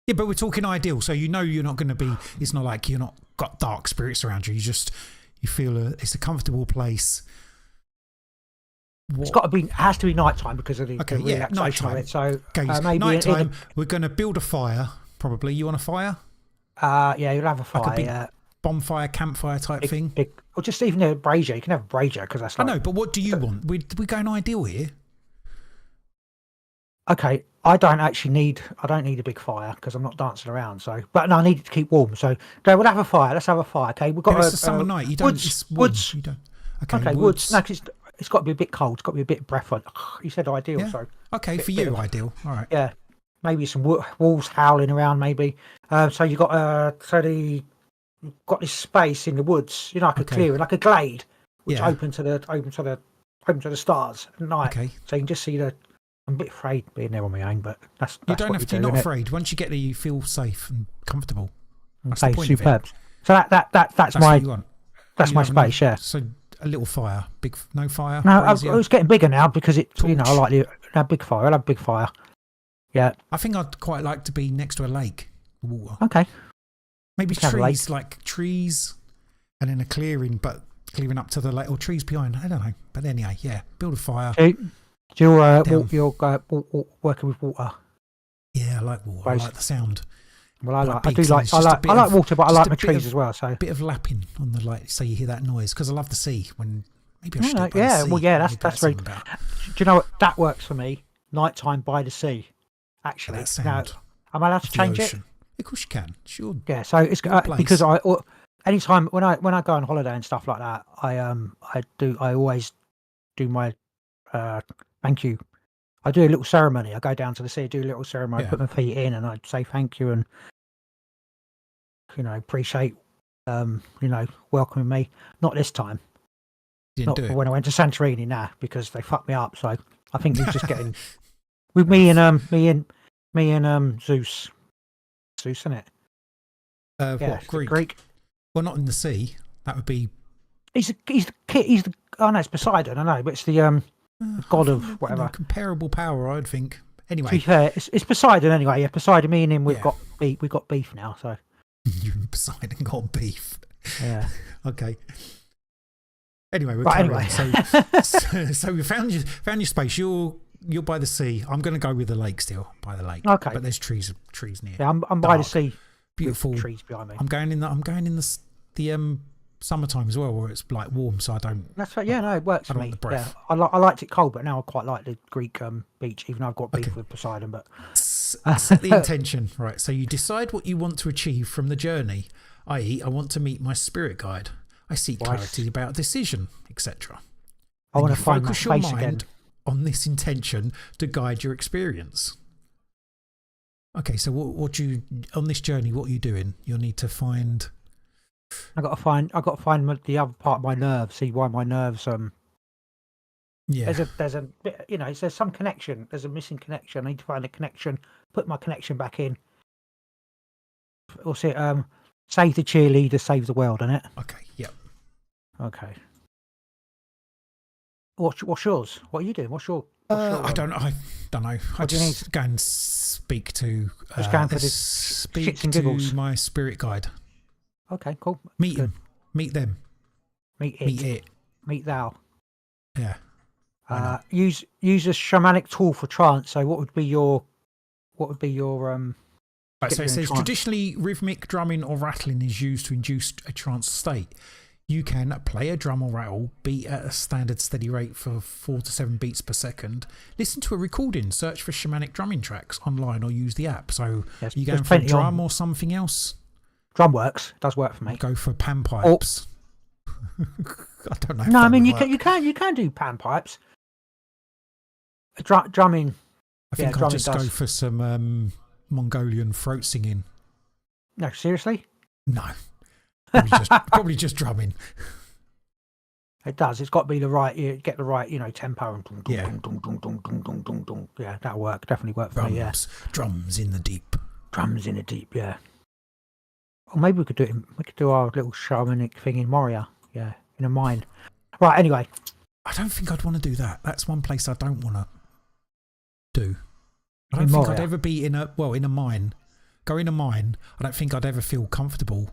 [SPEAKER 2] Yeah, but we're talking ideal, so you're not going to be. It's not like you're not got dark spirits around you. You feel it's a comfortable place.
[SPEAKER 3] It's got to be. It has to be nighttime because of the relaxation of it. So maybe
[SPEAKER 2] nighttime. We're going to build a fire. Probably. You want a fire?
[SPEAKER 3] Yeah, you'll have a fire.
[SPEAKER 2] Like a big bonfire, campfire type thing.
[SPEAKER 3] Or just even a brazier. You can have a brazier because that's. Like,
[SPEAKER 2] I know, but what do you want? We're going ideal here.
[SPEAKER 3] Okay, I don't need a big fire because I'm not dancing around. So, but no, I need it to keep warm. So, we'll have a fire. Let's have a fire. Okay, we've got
[SPEAKER 2] it's a summer night. You don't. Woods. You don't.
[SPEAKER 3] Okay, woods. No, cause it's got to be a bit cold. It's got to be a bit breath on. You said ideal, so.
[SPEAKER 2] Okay, for you, ideal. All right.
[SPEAKER 3] Yeah, maybe some wolves howling around. Maybe. So you got you've got this space in the woods. You know, like a clearing, like a glade, which open to the stars at night. Okay. So you can just see the. I'm a bit afraid being there on my own, but that's
[SPEAKER 2] you don't have to. You're not afraid. Once you get there, you feel safe and comfortable.
[SPEAKER 3] Okay, superb. So that's my space. Yeah.
[SPEAKER 2] So a little fire, no fire.
[SPEAKER 3] No, it's getting bigger now because it. Torch. You know, I like a big fire. I love big fire. Yeah.
[SPEAKER 2] I think I'd quite like to be next to a lake, water.
[SPEAKER 3] Okay.
[SPEAKER 2] Maybe trees, like trees, and in a clearing, but clearing up to the lake or trees behind. I don't know, but anyway, yeah, build a fire.
[SPEAKER 3] You're working with water.
[SPEAKER 2] Yeah, I like water. I like the sound.
[SPEAKER 3] Well, I like water, but I like my trees as well. So
[SPEAKER 2] a bit of lapping on the light, so you hear that noise because I love the sea. When maybe I should.
[SPEAKER 3] That's very. Do you know what that works for me? Nighttime by the sea. Actually,
[SPEAKER 2] that sound.
[SPEAKER 3] Am I allowed to change it?
[SPEAKER 2] Of course you can. Sure.
[SPEAKER 3] Yeah, so it's because anytime when I go on holiday and stuff like that, I always do my thank you. I do a little ceremony. I go down to the sea, do a little ceremony, put my feet in, and I say thank you and appreciate welcoming me. Not this time.
[SPEAKER 2] Didn't do it
[SPEAKER 3] when I went to Santorini now because they fucked me up. So I think he's just getting with me and Zeus. Zeus, isn't it?
[SPEAKER 2] What Greek? Well, not in the sea. That would be.
[SPEAKER 3] He's the. Oh no, it's Poseidon. I know, but it's the god of whatever.
[SPEAKER 2] No comparable power, I'd think. Anyway,
[SPEAKER 3] to be fair, it's Poseidon anyway. Yeah, Poseidon. Me and him, we've got beef now. So
[SPEAKER 2] you and Poseidon got beef.
[SPEAKER 3] Yeah.
[SPEAKER 2] Okay. Anyway, we're on. So we found your space. You're by the sea. I'm going to go with the lake still, by the lake.
[SPEAKER 3] Okay.
[SPEAKER 2] But there's trees near.
[SPEAKER 3] Yeah, I'm by the sea.
[SPEAKER 2] Beautiful
[SPEAKER 3] trees behind me.
[SPEAKER 2] I'm going in the summertime as well, where it's like warm, so I don't.
[SPEAKER 3] That's right. Yeah, no, it works for me. Yeah, I liked it cold, but now I quite like the Greek beach, even though I've got beef with Poseidon. But
[SPEAKER 2] set the intention, right? So you decide what you want to achieve from the journey, i.e., I want to meet my spirit guide. I seek clarity about decision, etc.
[SPEAKER 3] I want to find my
[SPEAKER 2] your
[SPEAKER 3] face
[SPEAKER 2] mind
[SPEAKER 3] again
[SPEAKER 2] on this intention to guide your experience. Okay, so what you on this journey? What are you doing? You'll need to find.
[SPEAKER 3] I got to find the other part of my nerves. See why my nerves.
[SPEAKER 2] Yeah.
[SPEAKER 3] There's a bit, there's some connection. There's a missing connection. I need to find a connection. Put my connection back in. What's it? Save the cheerleader, save the world, isn't it?
[SPEAKER 2] Okay. Yep.
[SPEAKER 3] Okay. What's yours? What are you doing? What's your
[SPEAKER 2] I don't know. I just go and speak to.
[SPEAKER 3] Just going for the shits and giggles.
[SPEAKER 2] My spirit guide.
[SPEAKER 3] Okay, cool.
[SPEAKER 2] Meet him. Meet them.
[SPEAKER 3] Meet it. Meet thou.
[SPEAKER 2] Yeah.
[SPEAKER 3] Use a shamanic tool for trance. So what would be your
[SPEAKER 2] Right, so
[SPEAKER 3] get
[SPEAKER 2] it
[SPEAKER 3] you in
[SPEAKER 2] says
[SPEAKER 3] trance?
[SPEAKER 2] traditionally rhythmic drumming or rattling is used to induce a trance state. You can play a drum or rattle, beat at a standard steady rate for 4 to 7 beats per second. Listen to a recording, search for shamanic drumming tracks online or use the app. So
[SPEAKER 3] Yes,
[SPEAKER 2] you
[SPEAKER 3] there's
[SPEAKER 2] going for a
[SPEAKER 3] plenty
[SPEAKER 2] drum
[SPEAKER 3] on.
[SPEAKER 2] or something else?
[SPEAKER 3] Drum works. Does work for me.
[SPEAKER 2] Go for panpipes. I don't know. If
[SPEAKER 3] No, I
[SPEAKER 2] that
[SPEAKER 3] mean
[SPEAKER 2] would
[SPEAKER 3] you
[SPEAKER 2] work.
[SPEAKER 3] can do panpipes. Drumming.
[SPEAKER 2] I think I'll
[SPEAKER 3] drumming
[SPEAKER 2] just go
[SPEAKER 3] does.
[SPEAKER 2] for some Mongolian throat singing.
[SPEAKER 3] No, seriously,
[SPEAKER 2] No, probably just drumming.
[SPEAKER 3] it does. It's got to be the right. You get the right, tempo and dong, dong,
[SPEAKER 2] Yeah.
[SPEAKER 3] dong, dong, dong, dong, dong, dong, dong, dong. Yeah, that'll work. Definitely work for me. Yeah,
[SPEAKER 2] Drums in the deep.
[SPEAKER 3] drums in the deep. Yeah. Or maybe we could do it. We could do our little shamanic thing in Moria. Yeah, in a mine. Right. Anyway,
[SPEAKER 2] I don't think I'd want to do that. That's one place I don't want to do. I
[SPEAKER 3] In
[SPEAKER 2] don't think I'd
[SPEAKER 3] Moria?
[SPEAKER 2] ever be in a mine. Go in a mine. I don't think I'd ever feel comfortable.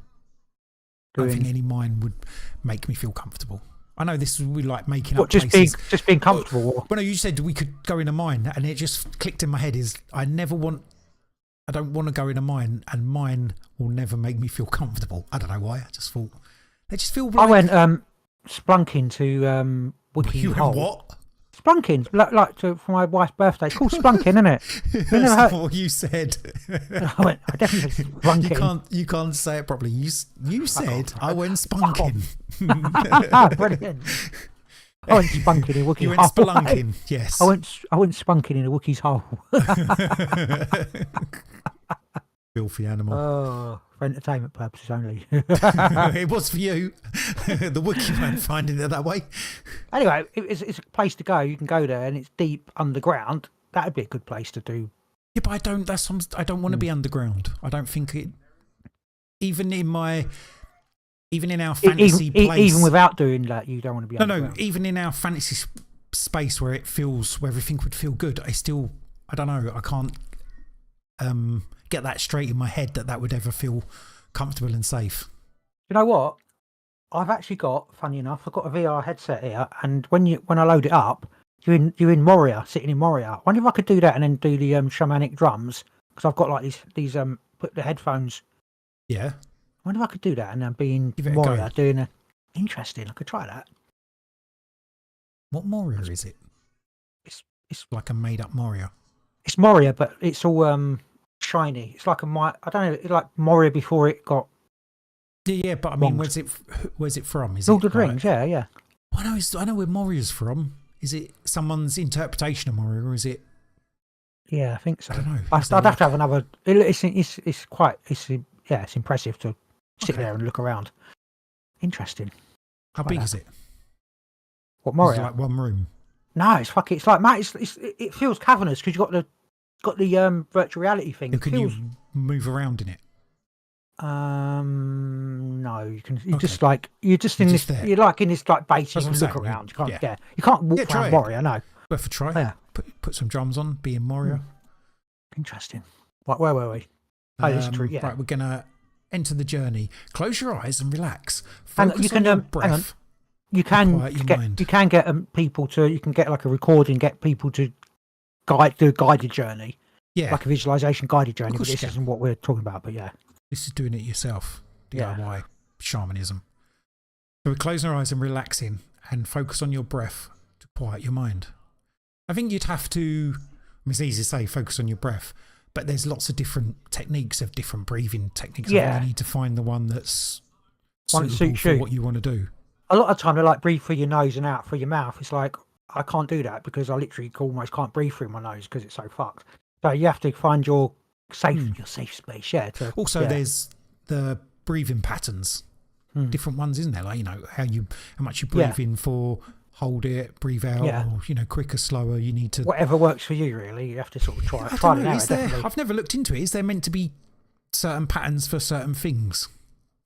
[SPEAKER 2] I don't think
[SPEAKER 3] doing
[SPEAKER 2] any mine would make me feel comfortable. I know this is we like making
[SPEAKER 3] what?
[SPEAKER 2] up
[SPEAKER 3] Just
[SPEAKER 2] places.
[SPEAKER 3] being comfortable. Or,
[SPEAKER 2] Well, no, you said we could go in a mine, and it just clicked in my head. I don't want to go in a mine, and mine will never make me feel comfortable. I don't know why. I just thought they just feel.
[SPEAKER 3] I
[SPEAKER 2] Like,
[SPEAKER 3] went splunking to Wiki
[SPEAKER 2] you
[SPEAKER 3] Hole.
[SPEAKER 2] went what?
[SPEAKER 3] Splunking, for my wife's birthday. It's called splunking, isn't it?
[SPEAKER 2] That's
[SPEAKER 3] never
[SPEAKER 2] not
[SPEAKER 3] heard-
[SPEAKER 2] what you said.
[SPEAKER 3] I definitely said splunking.
[SPEAKER 2] You can't say it properly. You said I went spunking.
[SPEAKER 3] Brilliant. I went spunking in Wookie's
[SPEAKER 2] You went
[SPEAKER 3] hole.
[SPEAKER 2] spelunking. Yes.
[SPEAKER 3] I went spunking in a Wookie's hole.
[SPEAKER 2] Filthy animal.
[SPEAKER 3] Oh, for entertainment purposes only.
[SPEAKER 2] It was for you. The Wookiee weren't finding it that way.
[SPEAKER 3] Anyway, it's a place to go. You can go there, and it's deep underground. That'd be a good place to do.
[SPEAKER 2] Yeah, but I don't. I don't want to be underground. I don't think it. Even in our fantasy place.
[SPEAKER 3] Even without doing that, you don't want to be
[SPEAKER 2] no,
[SPEAKER 3] underground.
[SPEAKER 2] even in our fantasy space where everything would feel good, I don't know. I can't get that straight in my head that would ever feel comfortable and safe.
[SPEAKER 3] You know what? I've actually got, funny enough, I've got a VR headset here, and when I load it up, you're in Moria, sitting in Moria. I wonder if I could do that and then do the shamanic drums, because I've got like these put the headphones.
[SPEAKER 2] Yeah.
[SPEAKER 3] I wonder if I could do that and then be in
[SPEAKER 2] Give it a
[SPEAKER 3] Moria
[SPEAKER 2] go.
[SPEAKER 3] doing interesting. I could try that.
[SPEAKER 2] What Moria is it?
[SPEAKER 3] It's
[SPEAKER 2] Like a made up Moria.
[SPEAKER 3] It's Moria, but it's all shiny. It's like I don't know, it's like Moria before it got
[SPEAKER 2] Yeah, but I mean,
[SPEAKER 3] Wronged.
[SPEAKER 2] where's it from? Is
[SPEAKER 3] Lord
[SPEAKER 2] it
[SPEAKER 3] of the Rings. Yeah.
[SPEAKER 2] I know where Moria's from. Is it someone's interpretation of Moria, or is it?
[SPEAKER 3] Yeah, I think so.
[SPEAKER 2] I don't know.
[SPEAKER 3] I'd
[SPEAKER 2] Is there
[SPEAKER 3] have to have another. It's impressive to sit
[SPEAKER 2] Okay.
[SPEAKER 3] there and look around. Interesting.
[SPEAKER 2] How
[SPEAKER 3] like
[SPEAKER 2] big
[SPEAKER 3] that.
[SPEAKER 2] is it?
[SPEAKER 3] What
[SPEAKER 2] Is it
[SPEAKER 3] Moria?
[SPEAKER 2] like one room?
[SPEAKER 3] No, it's fucking. It's like Matt. It feels cavernous because you got the virtual reality thing.
[SPEAKER 2] And
[SPEAKER 3] It
[SPEAKER 2] can
[SPEAKER 3] feels,
[SPEAKER 2] you move around in it?
[SPEAKER 3] no, you can. You're
[SPEAKER 2] Okay.
[SPEAKER 3] just like you're just in
[SPEAKER 2] You're
[SPEAKER 3] this.
[SPEAKER 2] just there.
[SPEAKER 3] You're like in this like base. You
[SPEAKER 2] That's
[SPEAKER 3] can
[SPEAKER 2] what
[SPEAKER 3] look
[SPEAKER 2] I'm saying,
[SPEAKER 3] around. You can't.
[SPEAKER 2] yeah.
[SPEAKER 3] Yeah, you can't walk
[SPEAKER 2] Yeah, try
[SPEAKER 3] around
[SPEAKER 2] it.
[SPEAKER 3] Moria. No.
[SPEAKER 2] Worth a try.
[SPEAKER 3] Yeah.
[SPEAKER 2] Put some drums on. Be in Moria.
[SPEAKER 3] Interesting. Right, where were we? Oh, this is true. Yeah.
[SPEAKER 2] Right, we're gonna enter the journey. Close your eyes and relax.
[SPEAKER 3] Hang on,
[SPEAKER 2] Focus
[SPEAKER 3] you can,
[SPEAKER 2] on your
[SPEAKER 3] hang on.
[SPEAKER 2] breath.
[SPEAKER 3] You can
[SPEAKER 2] quiet your
[SPEAKER 3] get
[SPEAKER 2] mind.
[SPEAKER 3] you can get people to you can get like a recording, get people to do a guided journey,
[SPEAKER 2] Yeah,
[SPEAKER 3] like a visualization guided journey. But
[SPEAKER 2] course you
[SPEAKER 3] this
[SPEAKER 2] can.
[SPEAKER 3] isn't what we're talking about. But yeah,
[SPEAKER 2] this is doing it yourself.
[SPEAKER 3] Yeah.
[SPEAKER 2] DIY shamanism. So we're closing our eyes and relaxing and focus on your breath to quiet your mind. I think you'd have to. I mean, it's easy to say focus on your breath, but there's lots of different techniques of different breathing techniques. I
[SPEAKER 3] Yeah.
[SPEAKER 2] think you need to find the one that's
[SPEAKER 3] One that
[SPEAKER 2] suitable
[SPEAKER 3] suits
[SPEAKER 2] for
[SPEAKER 3] you.
[SPEAKER 2] what you want to do.
[SPEAKER 3] a lot of time they like breathe through your nose and out through your mouth. It's like I can't do that because I literally almost can't breathe through my nose because it's so fucked. So you have to find your safe space. Yeah.
[SPEAKER 2] Also,
[SPEAKER 3] yeah.
[SPEAKER 2] there's the breathing patterns,
[SPEAKER 3] Hmm.
[SPEAKER 2] different ones, isn't there? Like, how much you breathe in for, hold it, breathe out,
[SPEAKER 3] Yeah.
[SPEAKER 2] or quicker, slower. You need to.
[SPEAKER 3] Whatever works for you, really. You have to sort of try
[SPEAKER 2] I
[SPEAKER 3] it
[SPEAKER 2] don't know.
[SPEAKER 3] out.
[SPEAKER 2] Is there?
[SPEAKER 3] Definitely.
[SPEAKER 2] I've never looked into it. Is there meant to be certain patterns for certain things?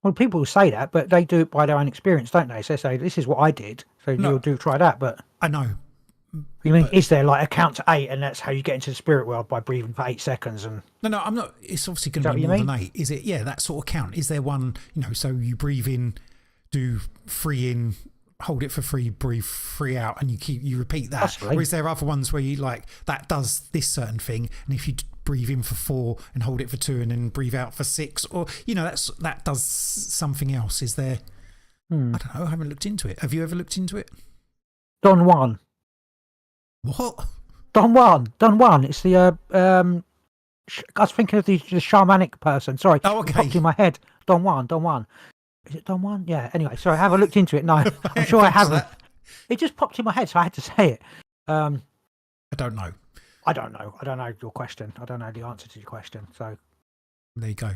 [SPEAKER 3] Well, people say that, but they do it by their own experience, don't they? So they say, this is what I did, so
[SPEAKER 2] No.
[SPEAKER 3] you'll try that. But
[SPEAKER 2] I know.
[SPEAKER 3] you mean, is there like a count to 8 and that's how you get into the spirit world by breathing for 8 seconds? And
[SPEAKER 2] No, I'm not. It's obviously going
[SPEAKER 3] Is that
[SPEAKER 2] to be
[SPEAKER 3] what you
[SPEAKER 2] more than 8. Is it? Yeah, that sort of count. Is there one, so you breathe in, do 3 in, hold it for 3, breathe 3 out, and you repeat that?
[SPEAKER 3] Possibly.
[SPEAKER 2] Or is there other ones where you like that does this certain thing, and if you breathe in for 4 and hold it for 2 and then breathe out for 6, or that does something else? Is there? I don't know. I haven't looked into it. Have you ever looked into it?
[SPEAKER 3] Don Juan.
[SPEAKER 2] What?
[SPEAKER 3] Don Juan. It's the I was thinking of the shamanic person. Sorry,
[SPEAKER 2] Oh,
[SPEAKER 3] it
[SPEAKER 2] okay.
[SPEAKER 3] popped in my head. Don Juan. Is it Don Juan? Yeah. Anyway, sorry, I haven't looked into it. No, I'm sure I
[SPEAKER 2] Thanks for
[SPEAKER 3] haven't.
[SPEAKER 2] that.
[SPEAKER 3] It just popped in my head, so I had to say it.
[SPEAKER 2] I don't know.
[SPEAKER 3] I don't know your question. I don't know the answer to your question. So
[SPEAKER 2] There you go.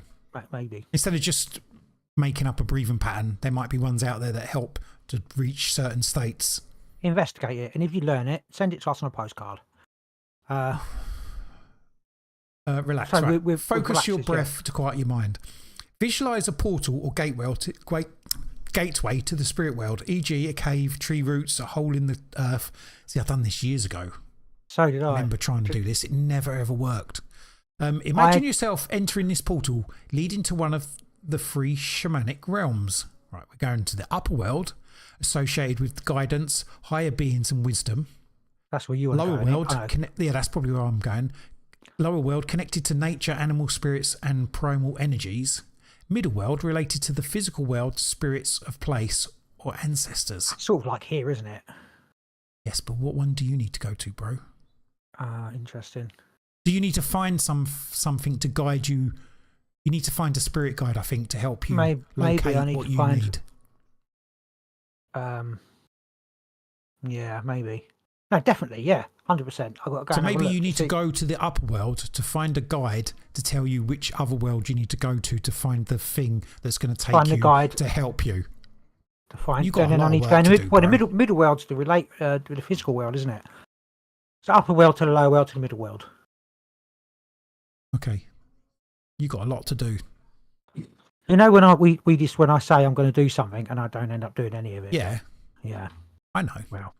[SPEAKER 3] maybe.
[SPEAKER 2] Instead of just making up a breathing pattern, there might be ones out there that help to reach certain states.
[SPEAKER 3] Investigate it, and if you learn it, send it to us on a postcard.
[SPEAKER 2] Relax.
[SPEAKER 3] So
[SPEAKER 2] right.
[SPEAKER 3] we've
[SPEAKER 2] Focus
[SPEAKER 3] relaxed
[SPEAKER 2] your
[SPEAKER 3] this,
[SPEAKER 2] breath to quiet your mind. Visualize a portal or gateway to the spirit world, e.g. a cave, tree roots, a hole in the earth. See, I've done this years ago.
[SPEAKER 3] So did
[SPEAKER 2] I
[SPEAKER 3] I.
[SPEAKER 2] remember trying to do this. It never ever worked. Imagine yourself entering this portal leading to one of the 3 shamanic realms. Right, we're going to the upper world, associated with guidance, higher beings and wisdom.
[SPEAKER 3] That's where you were
[SPEAKER 2] Lower
[SPEAKER 3] going.
[SPEAKER 2] world, that's probably where I'm going. Lower world connected to nature, animal spirits and primal energies. Middle world related to the physical world, spirits of place or ancestors.
[SPEAKER 3] Sort of like here, isn't it?
[SPEAKER 2] Yes, but what one do you need to go to, bro?
[SPEAKER 3] Interesting.
[SPEAKER 2] Do you need to find something to guide you? You need to find a spirit guide, I think, to help you
[SPEAKER 3] Maybe
[SPEAKER 2] locate
[SPEAKER 3] I need
[SPEAKER 2] what
[SPEAKER 3] to
[SPEAKER 2] you
[SPEAKER 3] find.
[SPEAKER 2] need.
[SPEAKER 3] Yeah, maybe. No, definitely. Yeah, 100%. I've got to go.
[SPEAKER 2] So
[SPEAKER 3] and have a
[SPEAKER 2] maybe
[SPEAKER 3] look
[SPEAKER 2] you
[SPEAKER 3] to
[SPEAKER 2] need to
[SPEAKER 3] see-
[SPEAKER 2] go to the upper world to find a guide to tell you which other world you need to go to find the thing that's going to
[SPEAKER 3] Find
[SPEAKER 2] take
[SPEAKER 3] the
[SPEAKER 2] you
[SPEAKER 3] guide.
[SPEAKER 2] to help you.
[SPEAKER 3] to find.
[SPEAKER 2] You got
[SPEAKER 3] And
[SPEAKER 2] a
[SPEAKER 3] then
[SPEAKER 2] lot
[SPEAKER 3] I
[SPEAKER 2] of
[SPEAKER 3] need to
[SPEAKER 2] work
[SPEAKER 3] go in the
[SPEAKER 2] to
[SPEAKER 3] middle.
[SPEAKER 2] do,
[SPEAKER 3] Well, the
[SPEAKER 2] bro.
[SPEAKER 3] middle world's to relate to the physical world, isn't it? So upper world to the lower world to the middle world.
[SPEAKER 2] Okay. You got a lot to do.
[SPEAKER 3] You know when when I say I'm going to do something and I don't end up doing any of it.
[SPEAKER 2] Yeah,
[SPEAKER 3] Yeah.
[SPEAKER 2] I know.
[SPEAKER 3] Well.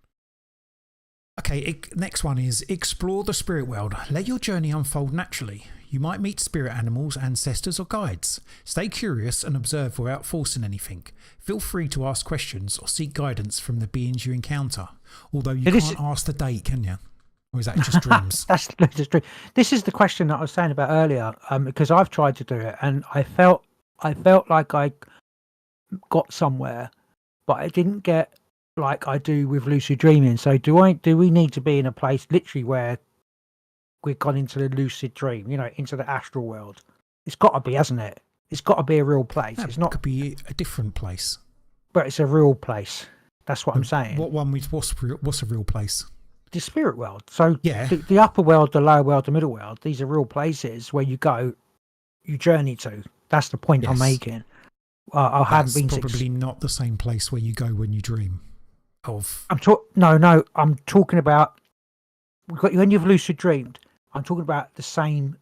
[SPEAKER 2] Okay, next one is explore the spirit world. Let your journey unfold naturally. You might meet spirit animals, ancestors or guides. Stay curious and observe without forcing anything. Feel free to ask questions or seek guidance from the beings you encounter. Although you can't ask the date, can you? Or is that just dreams?
[SPEAKER 3] That's true. This is the question that I was saying about earlier, because I've tried to do it and I felt like I got somewhere, but I didn't get like I do with lucid dreaming. So do we need to be in a place literally where we've gone into the lucid dream, into the astral world? It's got to be, hasn't it? It's got to be a real place.
[SPEAKER 2] That
[SPEAKER 3] It's not,
[SPEAKER 2] could be a different place.
[SPEAKER 3] but it's a real place. That's what I'm saying.
[SPEAKER 2] What one? What's a real place?
[SPEAKER 3] The spirit world. So
[SPEAKER 2] Yeah.
[SPEAKER 3] the upper world, the lower world, the middle world, these are real places where you go, you journey to. That's the point I'm
[SPEAKER 2] Yes.
[SPEAKER 3] making. I haven't
[SPEAKER 2] That's
[SPEAKER 3] been
[SPEAKER 2] probably not the same place where you go when you dream of.
[SPEAKER 3] I'm talking about when you've lucid dreamed. I'm talking about the same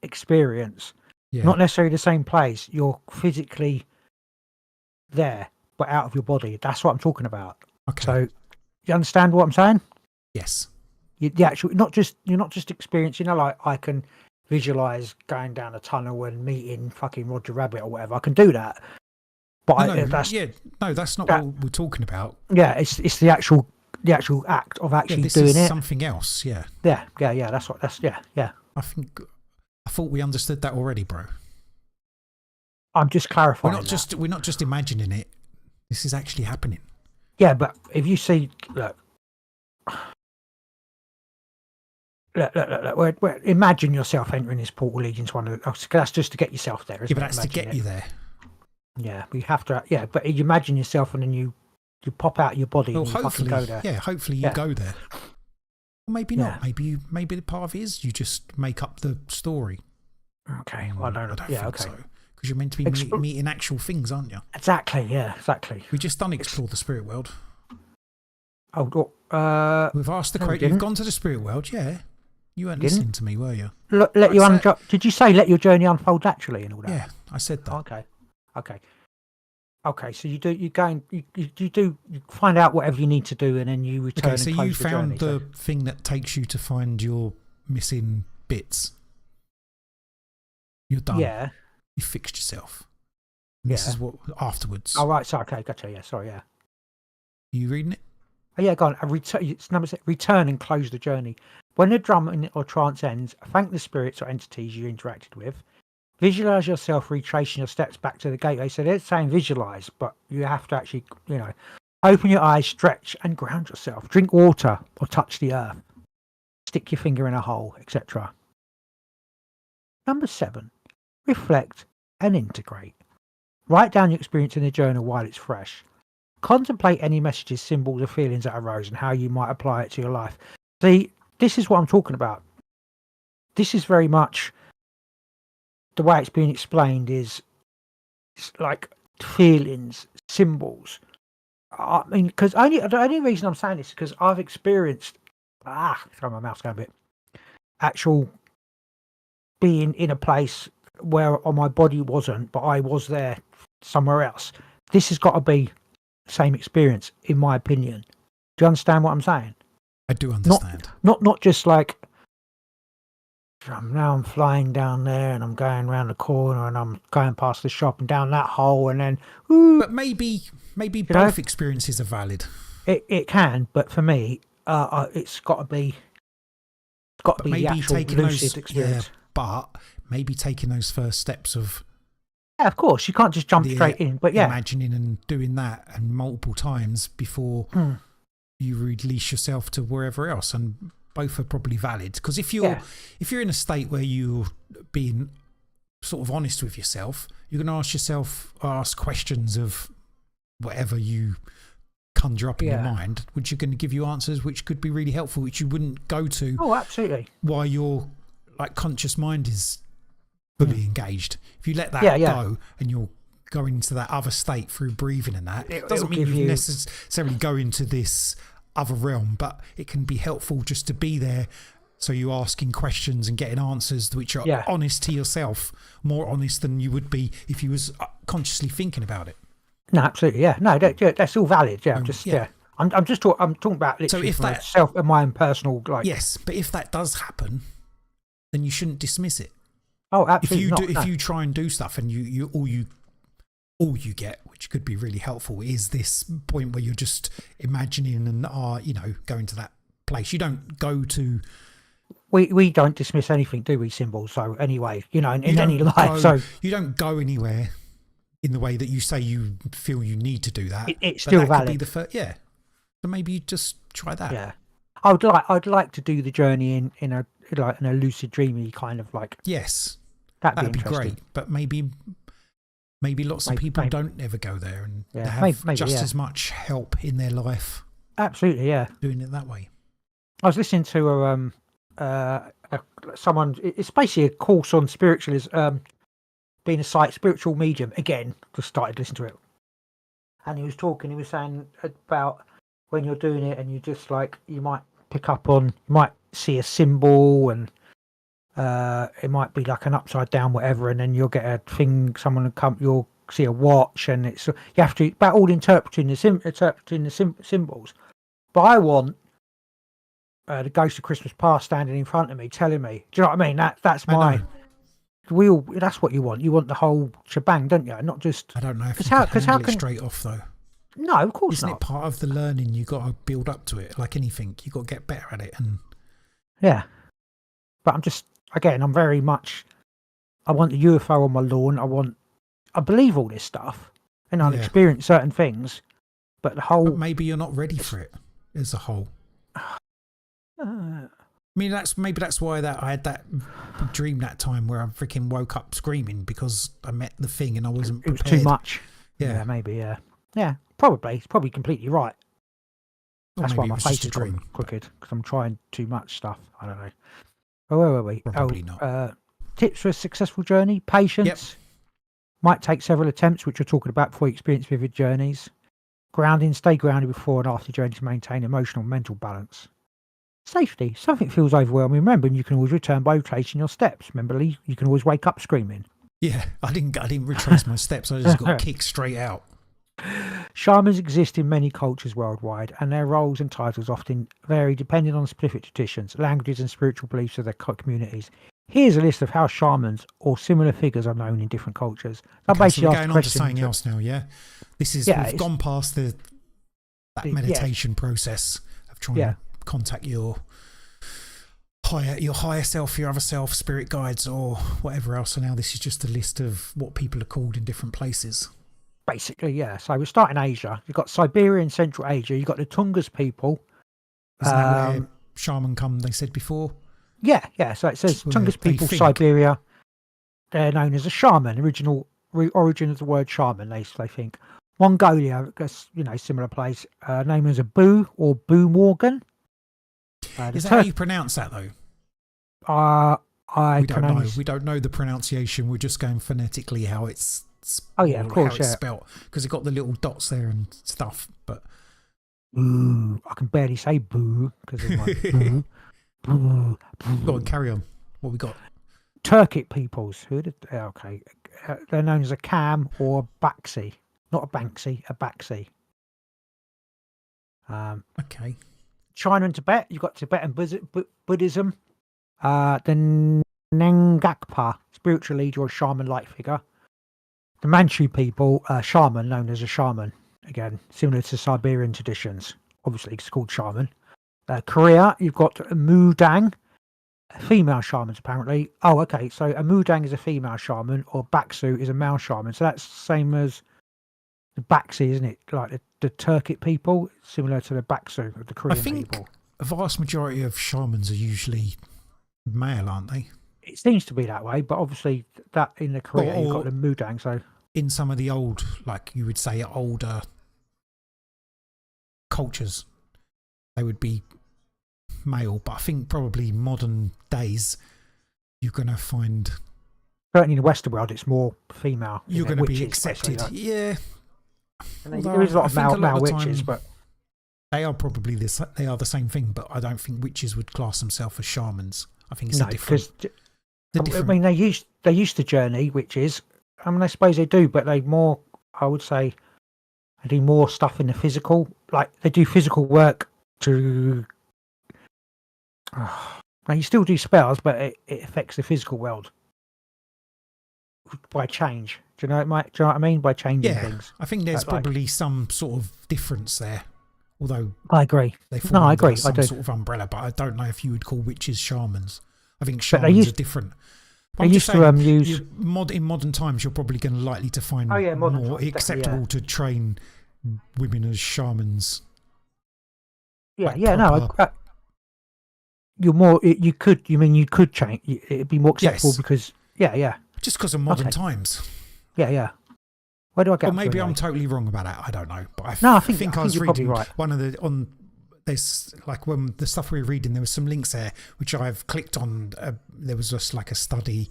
[SPEAKER 3] experience,
[SPEAKER 2] Yeah.
[SPEAKER 3] not necessarily the same place. You're physically there, but out of your body. That's what I'm talking about.
[SPEAKER 2] Okay.
[SPEAKER 3] So, you understand what I'm saying?
[SPEAKER 2] Yes.
[SPEAKER 3] You're not just experiencing. Like I can visualize going down a tunnel and meeting fucking Roger Rabbit or whatever. I can do that. But
[SPEAKER 2] that's not what we're talking about.
[SPEAKER 3] Yeah, it's the actual act of actually
[SPEAKER 2] this
[SPEAKER 3] doing
[SPEAKER 2] is
[SPEAKER 3] it.
[SPEAKER 2] something else. Yeah.
[SPEAKER 3] Yeah. Yeah.
[SPEAKER 2] I thought we understood that already, bro.
[SPEAKER 3] I'm just clarifying.
[SPEAKER 2] We're not just imagining it. This is actually happening.
[SPEAKER 3] Yeah, but if you see, look, imagine yourself entering this portal leading to one of the. That's just to get yourself there, isn't
[SPEAKER 2] Yeah, but
[SPEAKER 3] it?
[SPEAKER 2] that's to get you there.
[SPEAKER 3] Yeah, we have to. Yeah, but you imagine yourself and then you pop out of your body
[SPEAKER 2] Well,
[SPEAKER 3] and you fucking
[SPEAKER 2] hopefully,
[SPEAKER 3] go there.
[SPEAKER 2] hopefully you go there. Or maybe not.
[SPEAKER 3] Yeah.
[SPEAKER 2] Maybe the part is you just make up the story.
[SPEAKER 3] Okay, well, I don't
[SPEAKER 2] think
[SPEAKER 3] okay.
[SPEAKER 2] so. Because you're meant to be meeting actual things, aren't you?
[SPEAKER 3] Exactly. Yeah. Exactly.
[SPEAKER 2] We just done explore the spirit world.
[SPEAKER 3] We've
[SPEAKER 2] asked the question. You've gone to the spirit world, yeah. You weren't listening to me, were you?
[SPEAKER 3] Did you say let your journey unfold naturally and all that?
[SPEAKER 2] Yeah, I said that.
[SPEAKER 3] Okay. So you find out whatever you need to do, and then you return.
[SPEAKER 2] Okay, so
[SPEAKER 3] and close
[SPEAKER 2] you
[SPEAKER 3] the
[SPEAKER 2] found
[SPEAKER 3] journey,
[SPEAKER 2] the thing that takes you to find your missing bits. You're done.
[SPEAKER 3] Yeah.
[SPEAKER 2] You fixed yourself. And this is what afterwards.
[SPEAKER 3] Oh right. Sorry. Okay. Gotcha. Yeah. Sorry. Yeah.
[SPEAKER 2] You reading it?
[SPEAKER 3] Oh, yeah, go on. It's number 6. Return and close the journey. When the drumming or trance ends, thank the spirits or entities you interacted with. Visualize yourself retracing your steps back to the gateway. So they're saying visualize, but you have to actually, open your eyes, stretch, and ground yourself. Drink water or touch the earth. Stick your finger in a hole, etc. Number 7, reflect and integrate. Write down your experience in the journal while it's fresh. Contemplate any messages, symbols, or feelings that arose and how you might apply it to your life. See, this is what I'm talking about. This is very much the way it's being explained is it's like feelings, symbols. I mean, because the only reason I'm saying this is because I've experienced, sorry, my mouth's going a bit, actual being in a place where on my body wasn't, but I was there somewhere else. This has got to be the same experience, in my opinion. Do you understand what I'm saying?
[SPEAKER 2] I do understand.
[SPEAKER 3] Not just like, now I'm flying down there and I'm going around the corner and I'm going past the shop and down that hole and then,
[SPEAKER 2] But maybe both experiences are valid.
[SPEAKER 3] It can, but for me, it's got to be the actual lucid experience.
[SPEAKER 2] Yeah, but maybe taking those first steps of
[SPEAKER 3] of course, you can't just jump straight in. But
[SPEAKER 2] imagining and doing that and multiple times before you release yourself to wherever else, and both are probably valid. Because if you're in a state where you're being sort of honest with yourself, you're going to ask questions of whatever you conjure up in your mind, which are going to give you answers which could be really helpful, which you wouldn't go to.
[SPEAKER 3] Oh, absolutely.
[SPEAKER 2] While your conscious mind is fully engaged. If you let that go and you're going into that other state through breathing and that, it doesn't mean you necessarily go into this other realm, but it can be helpful just to be there. So you're asking questions and getting answers which are honest to yourself, more honest than you would be if you was consciously thinking about it. No,
[SPEAKER 3] absolutely, no, that's all valid. I'm talking about literally myself and my own personal
[SPEAKER 2] Yes, but if that does happen, then you shouldn't dismiss it.
[SPEAKER 3] Oh, absolutely.
[SPEAKER 2] If you try and do stuff and you all you get, which could be really helpful, is this point where you're just imagining and going to that place. You don't go to.
[SPEAKER 3] We don't dismiss anything, do we? Symbols. So anyway, in any life, so
[SPEAKER 2] you don't go anywhere in the way that you say you feel you need to do that.
[SPEAKER 3] It's still valid.
[SPEAKER 2] Could be the first, So maybe you just try that.
[SPEAKER 3] Yeah, I'd like to do the journey in a lucid dreamy kind of
[SPEAKER 2] yes.
[SPEAKER 3] That'd be
[SPEAKER 2] great, but maybe lots of people don't ever go there and they have as much help in their life.
[SPEAKER 3] Absolutely,
[SPEAKER 2] doing it that way.
[SPEAKER 3] I was listening to someone. It's basically a course on spiritualism, being a spiritual medium. Again, just started listening to it, and he was saying about when you're doing it, and you just you might pick up on, you might see a symbol and. It might be like an upside down whatever, and then you'll get a thing, you'll see a watch, and you have to about all interpreting the symbols. But I want the ghost of Christmas past standing in front of me telling me, do you know what I mean? That's that's what you want. You want the whole shebang, don't you? Not just.
[SPEAKER 2] I don't know if you can handle it straight off though.
[SPEAKER 3] No, of course not.
[SPEAKER 2] Isn't it part of the learning? You got to build up to it, like anything. You got to get better at it, and
[SPEAKER 3] but I'm very much. I want the UFO on my lawn. I believe all this stuff, and I'll experience certain things, but
[SPEAKER 2] but maybe you're not ready for it as a whole. I mean, that's why I had that dream that time where I freaking woke up screaming because I met the thing and I wasn't prepared.
[SPEAKER 3] It was too much. Yeah, maybe. Yeah. Probably. It's probably completely right. That's why my face is crooked, because I'm trying too much stuff. I don't know. Oh, where were we?
[SPEAKER 2] Probably not.
[SPEAKER 3] Tips for a successful journey: patience.
[SPEAKER 2] Yep.
[SPEAKER 3] Might take several attempts, which we're talking about before you experience vivid journeys. Grounding: stay grounded before and after journey to maintain emotional and mental balance. Safety: something feels overwhelming, remember, you can always return by retracing your steps. Remember, Lee, you can always wake up screaming.
[SPEAKER 2] Yeah, I didn't retrace my steps. I just got kicked straight out.
[SPEAKER 3] Shamans exist in many cultures worldwide, and their roles and titles often vary depending on specific traditions, languages, and spiritual beliefs of their communities. Here's a list of how shamans or similar figures are known in different cultures.
[SPEAKER 2] Okay, so we're going on to something else now, yeah? We've gone past that meditation process of trying to contact your higher self, your other self, spirit guides, or whatever else. So now this is just a list of what people are called in different places.
[SPEAKER 3] Basically, yeah. So we start in Asia. You've got Siberia and Central Asia. You've got the Tungus people.
[SPEAKER 2] Isn't that where shaman come, they said before?
[SPEAKER 3] Yeah. So it says Tungus people, Siberia. They're known as a shaman. Origin of the word shaman, they think. Mongolia, similar place. Name as a Boo or Boo Morgan.
[SPEAKER 2] Is that how you pronounce that, though?
[SPEAKER 3] We
[SPEAKER 2] don't know. We don't know the pronunciation. We're just going phonetically how it's.
[SPEAKER 3] Of course,
[SPEAKER 2] how it's spelt, because it got the little dots there and stuff. But
[SPEAKER 3] boo, I can barely say boo because of my boo.
[SPEAKER 2] Go on, carry on. What we got?
[SPEAKER 3] Turkic peoples. Okay, they're known as a Kam or a Baxi, not a Banksy, a Baxi.
[SPEAKER 2] Okay.
[SPEAKER 3] China and Tibet. You've got Tibetan Buddhism. The Nengakpa, spiritual leader or shaman-like figure. The Manchu people, shaman, known as a shaman. Again, similar to Siberian traditions. Obviously, it's called shaman. Korea, you've got Mudang, female shamans, apparently. Oh, okay. So a Mudang is a female shaman, or Baksu is a male shaman. So that's the same as the Baxi, isn't it? Like the Turkic people, similar to the Baksu of the Korean people.
[SPEAKER 2] A vast majority of shamans are usually male, aren't they?
[SPEAKER 3] It seems to be that way, but obviously that in the Korea you've got the Mudang. So
[SPEAKER 2] in some of the old, like you would say, older cultures, they would be male. But I think probably modern days, you're going to find,
[SPEAKER 3] certainly in the Western world, it's more female.
[SPEAKER 2] You're going to be accepted. Yeah.
[SPEAKER 3] And there is a lot of male witches, but
[SPEAKER 2] they are probably they are the same thing. But I don't think witches would class themselves as shamans. I think it's a different.
[SPEAKER 3] I mean, they used to journey witches. I mean, I suppose they do, but they more. I would say they do more stuff in the physical. Like they do physical work to. Now you still do spells, but it affects the physical world by change. Do you know what I mean? By changing things.
[SPEAKER 2] I think there's probably some sort of difference there. Although
[SPEAKER 3] I agree.
[SPEAKER 2] I agree. Some sort of umbrella, but I don't know if you would call witches shamans. I think shamans are different.
[SPEAKER 3] They used to use
[SPEAKER 2] in modern times. You're probably going to likely to find more acceptable to train women as shamans.
[SPEAKER 3] Yeah, you're more. You could change. It'd be more acceptable because
[SPEAKER 2] just because of modern times.
[SPEAKER 3] Yeah. Where do I get?
[SPEAKER 2] Or maybe I'm totally wrong about that. I don't know, but
[SPEAKER 3] I think
[SPEAKER 2] I was reading
[SPEAKER 3] right.
[SPEAKER 2] one of the there's like when the stuff we were reading, there was some links there which I've clicked on. There was just like a study,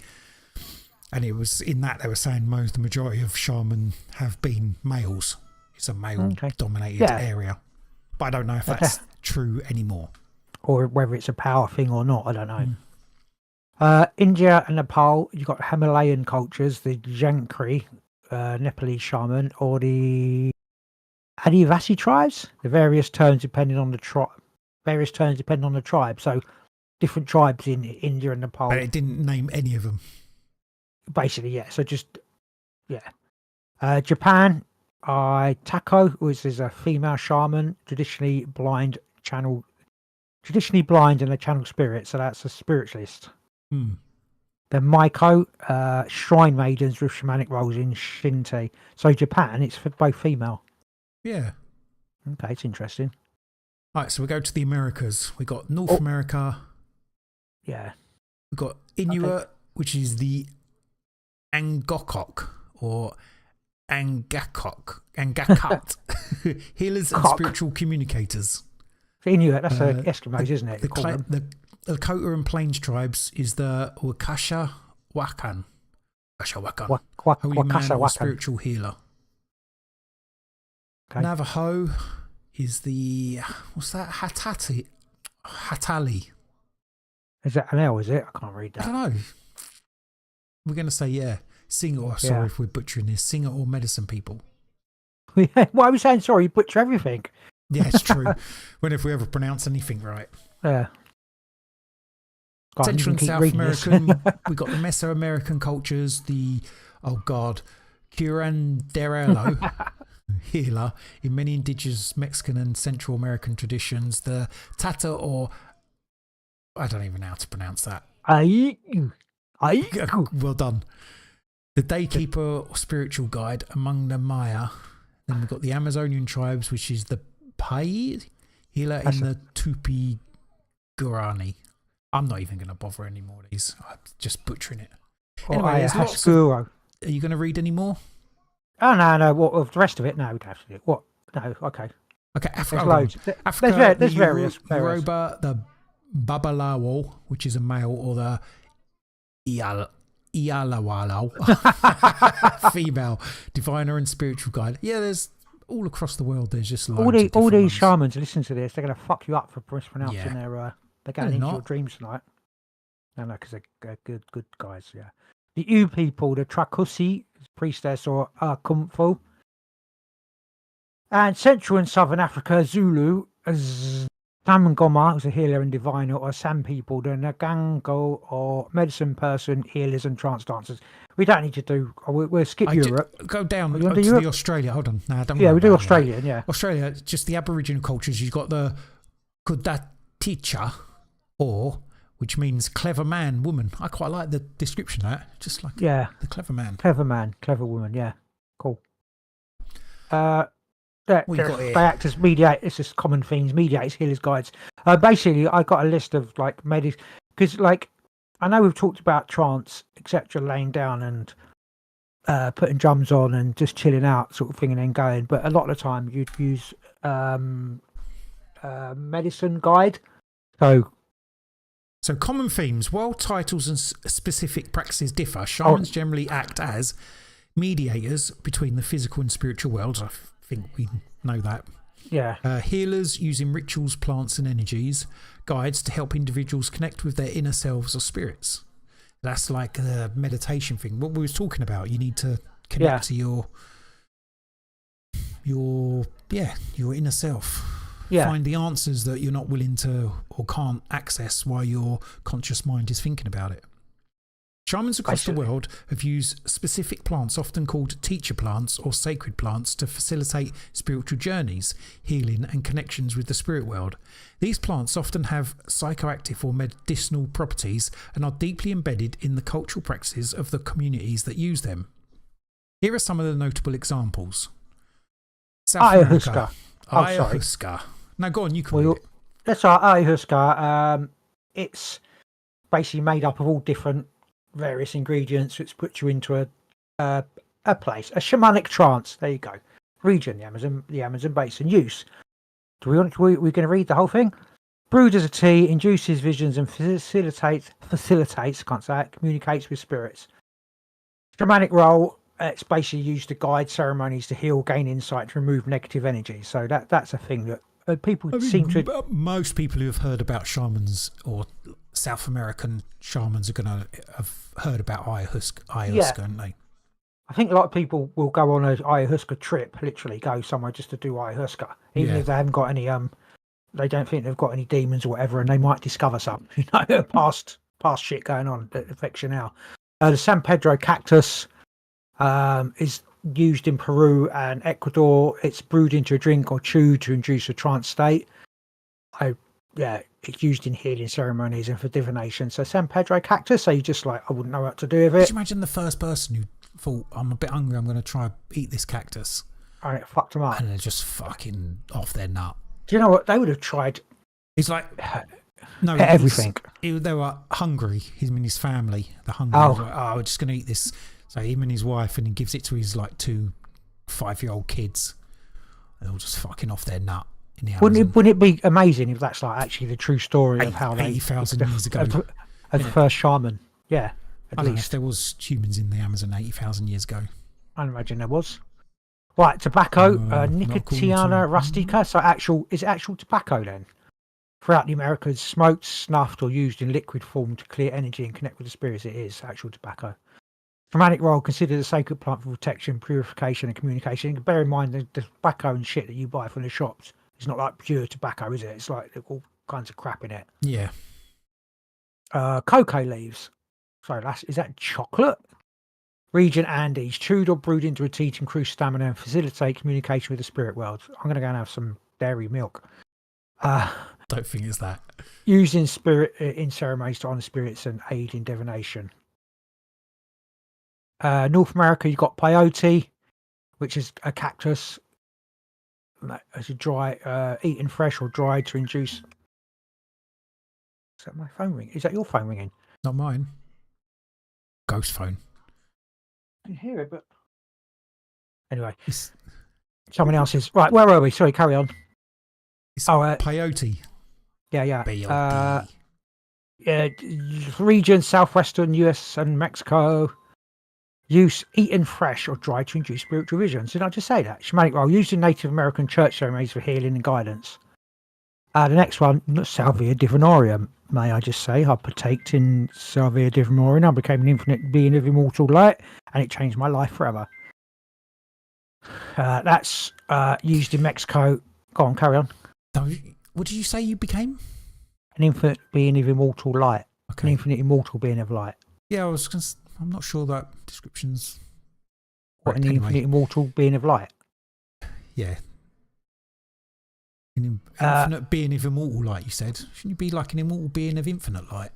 [SPEAKER 2] and it was in that they were saying the majority of shaman have been males. It's a male dominated area, but I don't know if that's true anymore,
[SPEAKER 3] or whether it's a power thing or not. I don't know. India and Nepal, you've got Himalayan cultures, the Jankri, Nepalese shaman, or the Adivasi tribes. The various terms depending on the tribe. So different tribes in India and Nepal.
[SPEAKER 2] But it didn't name any of them.
[SPEAKER 3] Basically, yeah. So just Japan, Tako, which is a female shaman, traditionally blind and a channel spirit. So that's a spiritualist. Then Maiko, shrine maidens with shamanic roles in Shinto. So Japan, it's for both female.
[SPEAKER 2] Yeah.
[SPEAKER 3] Okay, it's interesting.
[SPEAKER 2] All right, so we go to the Americas. We got North America.
[SPEAKER 3] Yeah.
[SPEAKER 2] We got Inuit, which is the Angakok or Angakok, healers and spiritual communicators.
[SPEAKER 3] Inuit, that's Eskimos, isn't it?
[SPEAKER 2] The Lakota and Plains tribes is the Wakasha Wakan. Holy man or spiritual healer. Okay. Navajo is the, what's that? Hatali.
[SPEAKER 3] Is that an L, is it? I can't read that.
[SPEAKER 2] I don't know. We're going to say, singer, sorry if we're butchering this, singer or medicine people.
[SPEAKER 3] Why are we saying sorry? You butcher everything.
[SPEAKER 2] Yeah, it's true. When if we ever pronounce anything right.
[SPEAKER 3] Yeah.
[SPEAKER 2] Central and South American, we got the Mesoamerican cultures, the, Curanderelo. healer. In many indigenous Mexican and Central American traditions, the Tata, or I don't even know how to pronounce that. Well done. The daykeeper or spiritual guide among the Maya. Then we've got the Amazonian tribes, which is the Pai, healer in the Tupi Guarani. I'm not even going to bother any more of these. I'm just butchering it. Anyway, there's lots of, are you going to read any more?
[SPEAKER 3] Oh, no. What of the rest of it? No, we don't have to do it. What? No, okay.
[SPEAKER 2] Okay,
[SPEAKER 3] There's loads.
[SPEAKER 2] Africa,
[SPEAKER 3] There's various.
[SPEAKER 2] Yoruba, the Babalawo, which is a male, or the Ialawalo, female, diviner and spiritual guide. Yeah, there's all across the world. There's just loads
[SPEAKER 3] all these
[SPEAKER 2] ones.
[SPEAKER 3] shamans listen to this. They're going to fuck you up for mispronouncing their. They're going into your dreams tonight. No, because they're good guys. Yeah, the U people, the Trakusi, priestess or Kumfu, and Central and Southern Africa, Zulu, Samangoma, who's a healer and diviner, or Sam people, the Nagango, or medicine person, healers and trance dancers. We don't need to do. We'll skip Europe.
[SPEAKER 2] Go down to
[SPEAKER 3] Europe?
[SPEAKER 2] the Australia. Hold on. No, don't
[SPEAKER 3] yeah, we do
[SPEAKER 2] about
[SPEAKER 3] Australian. Yeah,
[SPEAKER 2] Australia. Just the Aboriginal cultures. You've got the Kudaticha, or which means clever man, woman. I quite like the description of that. Just like the clever man,
[SPEAKER 3] clever woman. Yeah, cool.
[SPEAKER 2] What you got here?
[SPEAKER 3] They act as mediate. It's just common themes, mediators, healers, guides. Basically, I got a list of like medics because, like, I know we've talked about trance, etc., laying down and putting drums on and just chilling out, sort of thing, and then going. But a lot of the time, you'd use medicine guide.
[SPEAKER 2] So common themes, while titles and specific practices differ, shamans generally act as mediators between the physical and spiritual worlds. I think we know that.
[SPEAKER 3] Yeah.
[SPEAKER 2] Healers using rituals, plants and energies, guides to help individuals connect with their inner selves or spirits. That's like a meditation thing. What we was talking about, you need to connect to your inner self.
[SPEAKER 3] Yeah.
[SPEAKER 2] Find the answers that you're not willing to or can't access while your conscious mind is thinking about it. Shamans across the world have used specific plants, often called teacher plants or sacred plants, to facilitate spiritual journeys, healing and connections with the spirit world. These plants often have psychoactive or medicinal properties and are deeply embedded in the cultural practices of the communities that use them. Here are some of the notable examples. South America. Ayahuasca. Now go on, you can read it.
[SPEAKER 3] That's ayahuasca. It's basically made up of all different various ingredients, which puts you into a place, a shamanic trance. There you go. Region, the Amazon basin. Use. We're going to read the whole thing. Brewed as a tea, induces visions and facilitates. Can't say it. Communicates with spirits. Shamanic role. It's basically used to guide ceremonies to heal, gain insight, to remove negative energy. So that's a thing that people seem to.
[SPEAKER 2] Most people who have heard about shamans or South American shamans are going to have heard about ayahuasca, aren't they?
[SPEAKER 3] I think a lot of people will go on an ayahuasca trip, literally go somewhere just to do ayahuasca, even if they haven't got any. They don't think they've got any demons or whatever, and they might discover some, past shit going on that affects you now. The San Pedro cactus is used in Peru and Ecuador. It's brewed into a drink or chewed to induce a trance state. It's used in healing ceremonies and for divination. So San Pedro cactus, so you just I wouldn't know what to do with it.
[SPEAKER 2] Could you imagine the first person who thought, I'm a bit hungry, I'm going to try eat this cactus?
[SPEAKER 3] And it fucked them up.
[SPEAKER 2] And they're just fucking off their nut.
[SPEAKER 3] Do you know what? They would have tried.
[SPEAKER 2] It's like,
[SPEAKER 3] everything.
[SPEAKER 2] They were hungry, him and his family. The hungry. We're just going to eat this. So him and his wife, and he gives it to his 2 5-year-old kids. They're all just fucking off their nut.
[SPEAKER 3] Wouldn't it be amazing if that's actually the true story of how
[SPEAKER 2] 80,000 years ago
[SPEAKER 3] of the first shaman? Yeah,
[SPEAKER 2] at least if there was humans in the Amazon 80,000 years ago.
[SPEAKER 3] I imagine there was. Right, tobacco, Nicotiana rustica. So is it actual tobacco then? Throughout the Americas, smoked, snuffed, or used in liquid form to clear energy and connect with the spirits. It is actual tobacco. Shamanic role, considered a sacred plant for protection, purification, and communication. Bear in mind the tobacco and shit that you buy from the shops. It's not like pure tobacco, is it? It's like all kinds of crap in it.
[SPEAKER 2] Yeah.
[SPEAKER 3] Cocoa leaves. Sorry, is that chocolate? Region Andes, chewed or brewed into a tea to increase stamina and facilitate communication with the spirit world. I'm going to go and have some dairy milk.
[SPEAKER 2] Don't think it's that.
[SPEAKER 3] Used in ceremonies to honour spirits and aid in divination. North America, you've got peyote, which is a cactus. As a dry, eaten fresh or dried to induce. Is that my phone ring? Is that your phone ringing?
[SPEAKER 2] Not mine. Ghost phone.
[SPEAKER 3] I can hear it, but anyway, someone else's. Right, where were we? Sorry, carry on.
[SPEAKER 2] It's peyote.
[SPEAKER 3] Yeah.
[SPEAKER 2] Peyote.
[SPEAKER 3] Yeah, region southwestern US and Mexico. Use eaten fresh or dried to induce spiritual visions. Did I just say that? Shamanic role used in Native American church ceremonies for healing and guidance. The next one, Salvia Divinorium. May I just say, I partaked in Salvia Divinorium. I became an infinite being of immortal light, and it changed my life forever. That's used in Mexico. Go on, carry on.
[SPEAKER 2] What did you say you became?
[SPEAKER 3] An infinite being of immortal light.
[SPEAKER 2] Okay.
[SPEAKER 3] An infinite immortal being of light.
[SPEAKER 2] Yeah, I'm not sure that description's.
[SPEAKER 3] What, an
[SPEAKER 2] anyway.
[SPEAKER 3] infinite immortal being of light?
[SPEAKER 2] Yeah. An infinite being of immortal light, you said. Shouldn't you be like an immortal being of infinite light?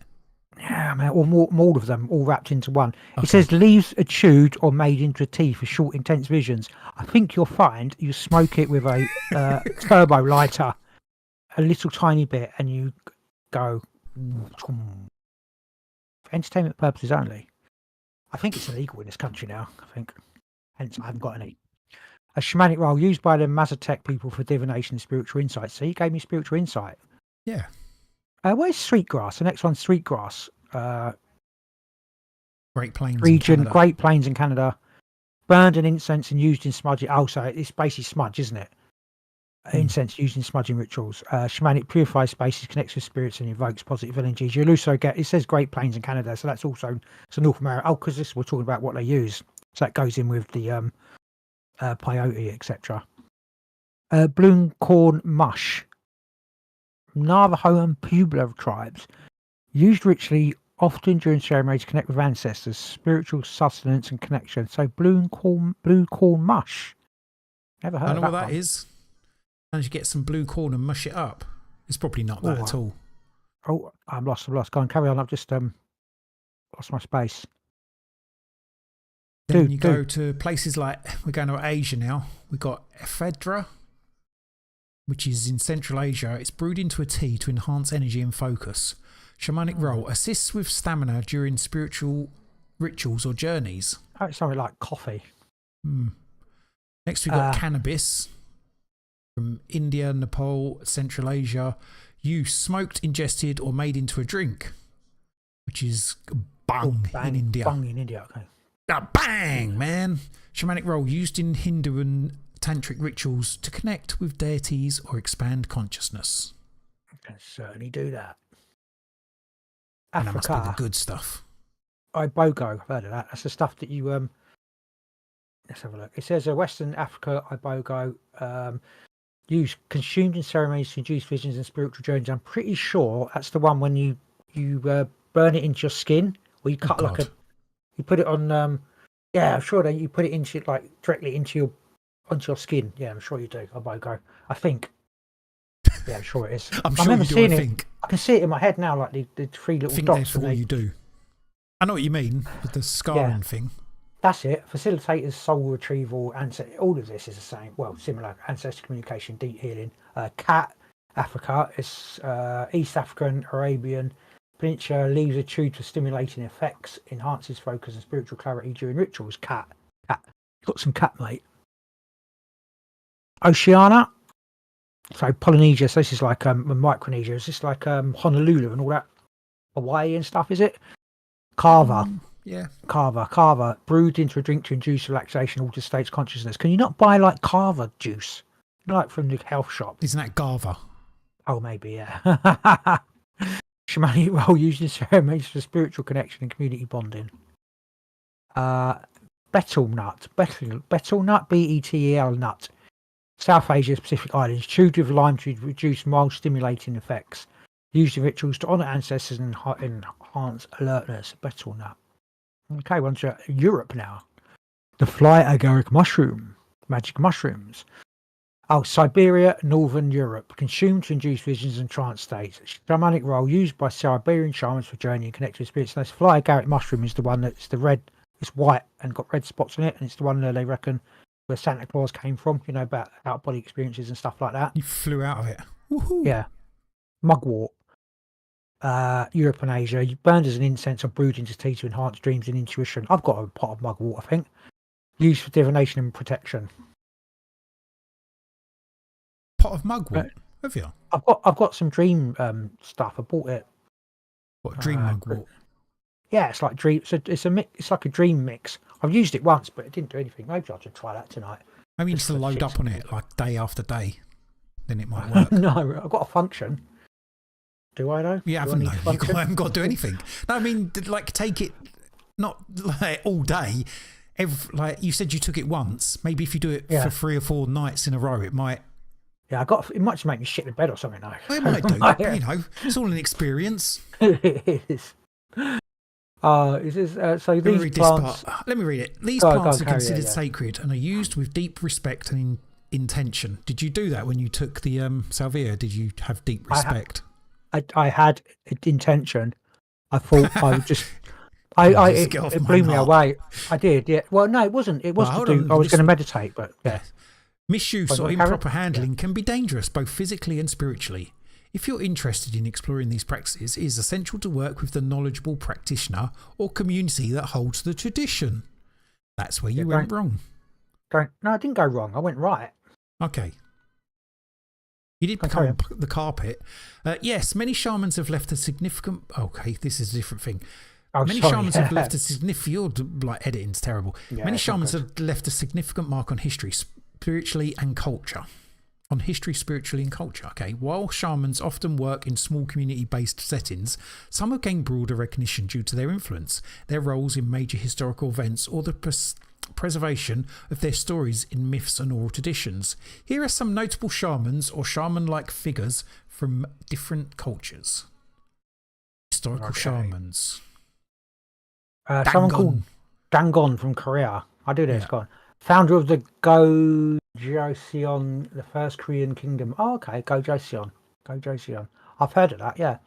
[SPEAKER 3] Yeah, man, or all of them, all wrapped into one. Okay. It says leaves are chewed or made into a tea for short, intense visions. I think you'll find you smoke it with a turbo lighter, a little tiny bit, and you go for entertainment purposes only. I think it's illegal in this country now, I think. Hence, I haven't got any. A shamanic role used by the Mazatec people for divination and spiritual insight. So you gave me spiritual insight.
[SPEAKER 2] Yeah.
[SPEAKER 3] Where's sweetgrass? The next one's sweetgrass.
[SPEAKER 2] Great Plains
[SPEAKER 3] region, Great Plains in Canada. Burned in incense and used in smudging. Oh, so it's basically smudge, isn't it? Incense used in smudging rituals. Shamanic purifies spaces, connects with spirits, and invokes positive energies. You'll also get, it says Great Plains in Canada, so that's also North America. Oh, because we're talking about what they use. So that goes in with the peyote, etc. Bloom corn mush. Navajo and Pueblo tribes used ritually, often during ceremonies to connect with ancestors, spiritual sustenance and connection. So blue corn mush. Never heard of that.
[SPEAKER 2] I know what that
[SPEAKER 3] one.
[SPEAKER 2] is. And you get some blue corn and mush it up. It's probably not that at all.
[SPEAKER 3] Oh, I'm lost. Go on, carry on. I've just lost my space.
[SPEAKER 2] Then you go to places like, we're going to Asia now. We've got ephedra, which is in Central Asia. It's brewed into a tea to enhance energy and focus. Shamanic role assists with stamina during spiritual rituals or journeys.
[SPEAKER 3] Oh, it's something like coffee.
[SPEAKER 2] Next, we've got cannabis from India, Nepal, Central Asia. Use smoked, ingested, or made into a drink, which is bang in India.
[SPEAKER 3] Bang in India, okay.
[SPEAKER 2] Bang, man. Shamanic role used in Hindu and tantric rituals to connect with deities or expand consciousness.
[SPEAKER 3] I can certainly do that.
[SPEAKER 2] And that must be the
[SPEAKER 3] Africa.
[SPEAKER 2] good stuff.
[SPEAKER 3] Ibogo, I've heard of that. That's the stuff that you let's have a look. It says Western Africa, Ibogo, consumed in ceremonies to induce visions and spiritual journeys. I'm pretty sure that's the one when you burn it into your skin, or you cut you put it on. Yeah, I'm sure that you put it into directly onto your skin. Yeah, I'm sure you do. Ibogo, I think. Yeah, I'm sure it is.
[SPEAKER 2] I'm sure you do. I think
[SPEAKER 3] I can see it in my head now, like the three little dots.
[SPEAKER 2] That's all you do. I know what you mean with the scarring thing.
[SPEAKER 3] That's it. Facilitators, soul retrieval, all of this is the same. Well, similar. Ancestor communication, deep healing. Cat, Africa. It's East African, Arabian Peninsula. Leaves are chewed for stimulating effects, enhances focus and spiritual clarity during rituals. Cat. Got some cat, mate. Oceania. So Polynesia. So this is like Micronesia. Is this like Honolulu and all that? Hawaii and stuff, is it? Kava.
[SPEAKER 2] Yeah.
[SPEAKER 3] Kava. Brewed into a drink to induce relaxation, alter states consciousness. Can you not buy like Kava juice? Like from the health shop.
[SPEAKER 2] Isn't that Gava?
[SPEAKER 3] Oh, maybe, yeah. Shamanic role used in ceremonies for spiritual connection and community bonding. Betel nut. Betel nut. South Asia, Pacific Islands. Chewed with lime to reduce mild stimulating effects. Used in rituals to honour ancestors and enhance alertness. Betel nut. Okay, we're on to Europe now. The fly agaric mushroom, magic mushrooms. Oh, Siberia, Northern Europe, consumed to induce visions and trance states. Shamanic role used by Siberian shamans for journey and connect with spirits. This fly agaric mushroom is the one that's the red, it's white and got red spots on it, and it's the one that they reckon where Santa Claus came from, you know, about out-of-body experiences and stuff like that.
[SPEAKER 2] You flew out of it. Woohoo.
[SPEAKER 3] Yeah. Mugwort. Europe and Asia, burned as an incense or brewed into tea to enhance dreams and intuition. I've got a pot of mugwort, I think. Used for divination and protection.
[SPEAKER 2] Pot of mugwort? Have you?
[SPEAKER 3] I've got some dream stuff. I bought it.
[SPEAKER 2] What, dream mugwort?
[SPEAKER 3] Yeah, it's like dream. So it's a mix. It's like a dream mix. I've used it once, but it didn't do anything. Maybe I should try that tonight.
[SPEAKER 2] Maybe you need to load up on it like day after day. Then it might work.
[SPEAKER 3] No, I've got a function. Do I though?
[SPEAKER 2] Yeah, I haven't got to do anything. No, I mean, like, take it not like all day. Like you said, you took it once. Maybe if you do it for 3 or 4 nights in a row, it might.
[SPEAKER 3] Yeah, it might just make me shit in bed or something though.
[SPEAKER 2] Well, it might do. You know, it's all an experience.
[SPEAKER 3] It is. It is. So these plants.
[SPEAKER 2] Let me read it. These plants are considered sacred and are used with deep respect and intention. Did you do that when you took the salvia? Did you have deep respect?
[SPEAKER 3] I had intention. I thought I would just. It blew me away. I did, yeah. Well, no, it wasn't. It wasn't to do. I was going to meditate, but yeah.
[SPEAKER 2] Misuse or improper handling can be dangerous, both physically and spiritually. If you're interested in exploring these practices, it is essential to work with the knowledgeable practitioner or community that holds the tradition. That's where you went wrong.
[SPEAKER 3] No, I didn't go wrong. I went right.
[SPEAKER 2] Okay. You did become the carpet. Yes, many shamans have left a significant... Okay, this is a different thing. Many shamans have left a significant... Like, editing's terrible. Yeah, many shamans have left a significant mark on history, spiritually and culture. On history, spiritually and culture, okay? While shamans often work in small community-based settings, some have gained broader recognition due to their influence, their roles in major historical events, or the preservation of their stories in myths and oral traditions. Here are some notable shamans or shaman-like figures from different cultures. Historical shamans.
[SPEAKER 3] Someone called Dangon from Korea. I do this, God. Founder of the Gojoseon, the first Korean kingdom. Oh, okay, Gojoseon. I've heard of that, yeah.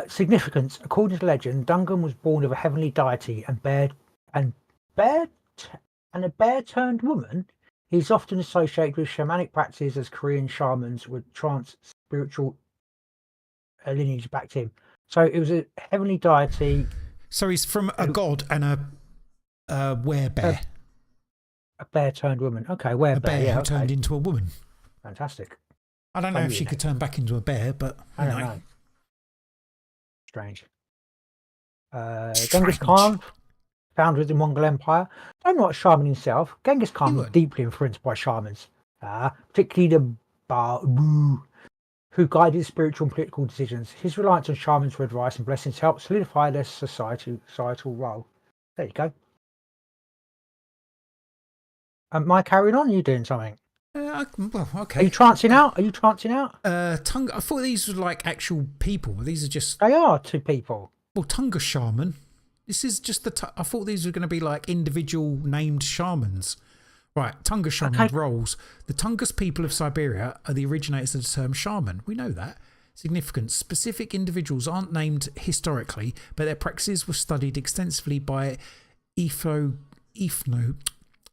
[SPEAKER 3] Significance. According to legend, Dangon was born of a heavenly deity and a bear-turned woman. He's often associated with shamanic practices as Korean shamans with trance spiritual lineage back to him. So it was a heavenly deity.
[SPEAKER 2] So he's from a god and a werebear.
[SPEAKER 3] A bear-turned woman. Okay, werebear.
[SPEAKER 2] A bear who turned into a woman.
[SPEAKER 3] Fantastic.
[SPEAKER 2] I don't know if she could turn back into a bear, but
[SPEAKER 3] I don't know. Strange. Genghis Khan, founder of the Mongol Empire. I'm not a shaman himself. Genghis Khan was deeply influenced by shamans, particularly the Babu, who guided spiritual and political decisions. His reliance on shamans for advice and blessings helped solidify their societal role. There you go. Am I carrying on? Are you doing something?
[SPEAKER 2] Well, okay.
[SPEAKER 3] Are you trancing out?
[SPEAKER 2] Tunga. I thought these were like actual people. These are just.
[SPEAKER 3] They are 2 people.
[SPEAKER 2] Well, Tunga shaman. This is just I thought these were going to be like individual named shamans. Right, Tunga shaman roles. The Tungus people of Siberia are the originators of the term shaman. We know that. Significance. Specific individuals aren't named historically, but their practices were studied extensively by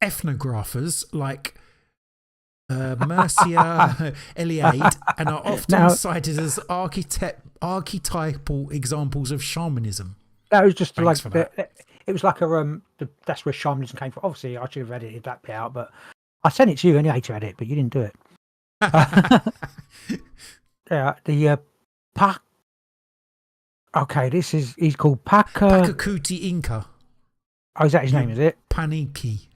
[SPEAKER 2] ethnographers like Mercia Eliade and are often cited as archetypal examples of shamanism.
[SPEAKER 3] That was just it was like that's where shamanism came from. Obviously, I should have edited that bit out, but I sent it to you anyway to edit, but you didn't do it. Yeah, the Okay, he's called
[SPEAKER 2] Pachacuti Inca.
[SPEAKER 3] Oh, is that his name? Is it
[SPEAKER 2] Paniki?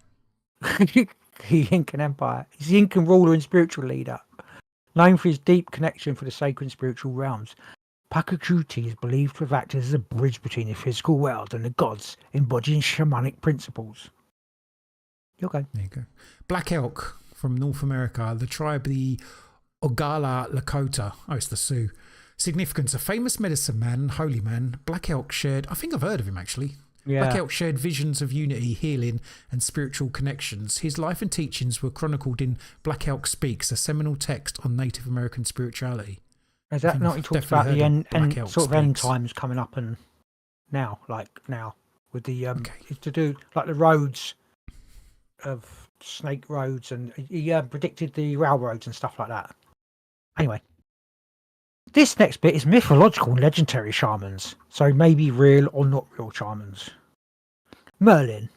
[SPEAKER 3] The Incan Empire. He's the Incan ruler and spiritual leader, known for his deep connection for the sacred and spiritual realms. Pachacuti is believed to have acted as a bridge between the physical world and the gods, embodying shamanic principles. Okay.
[SPEAKER 2] There you go. Black elk from North America, the tribe the Oglala Lakota. Oh, it's the Sioux. Significance: a famous medicine man, holy man. Black elk shared. I think I've heard of him actually.
[SPEAKER 3] Yeah.
[SPEAKER 2] Black Elk shared visions of unity, healing, and spiritual connections. His life and teachings were chronicled in Black Elk Speaks, a seminal text on Native American spirituality.
[SPEAKER 3] Is that not? He talks about the end sort of end times coming up and now with the it's to do like the roads of snake roads, and he predicted the railroads and stuff like that. Anyway, this next bit is mythological and legendary shamans, so maybe real or not real shamans. Merlin,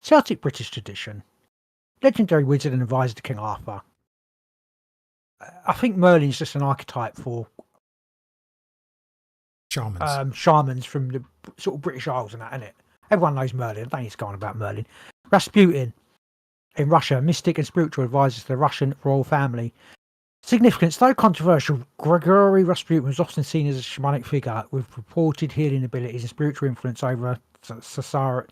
[SPEAKER 3] Celtic British tradition, legendary wizard and advisor to King Arthur. I think Merlin's just an archetype for shamans from the sort of British Isles and that, isn't it? Everyone knows Merlin. I don't need to go on about Merlin. Rasputin in Russia, mystic and spiritual advisor to the Russian royal family. Significance, though controversial, Grigory Rasputin was often seen as a shamanic figure with purported healing abilities and spiritual influence over Tsarina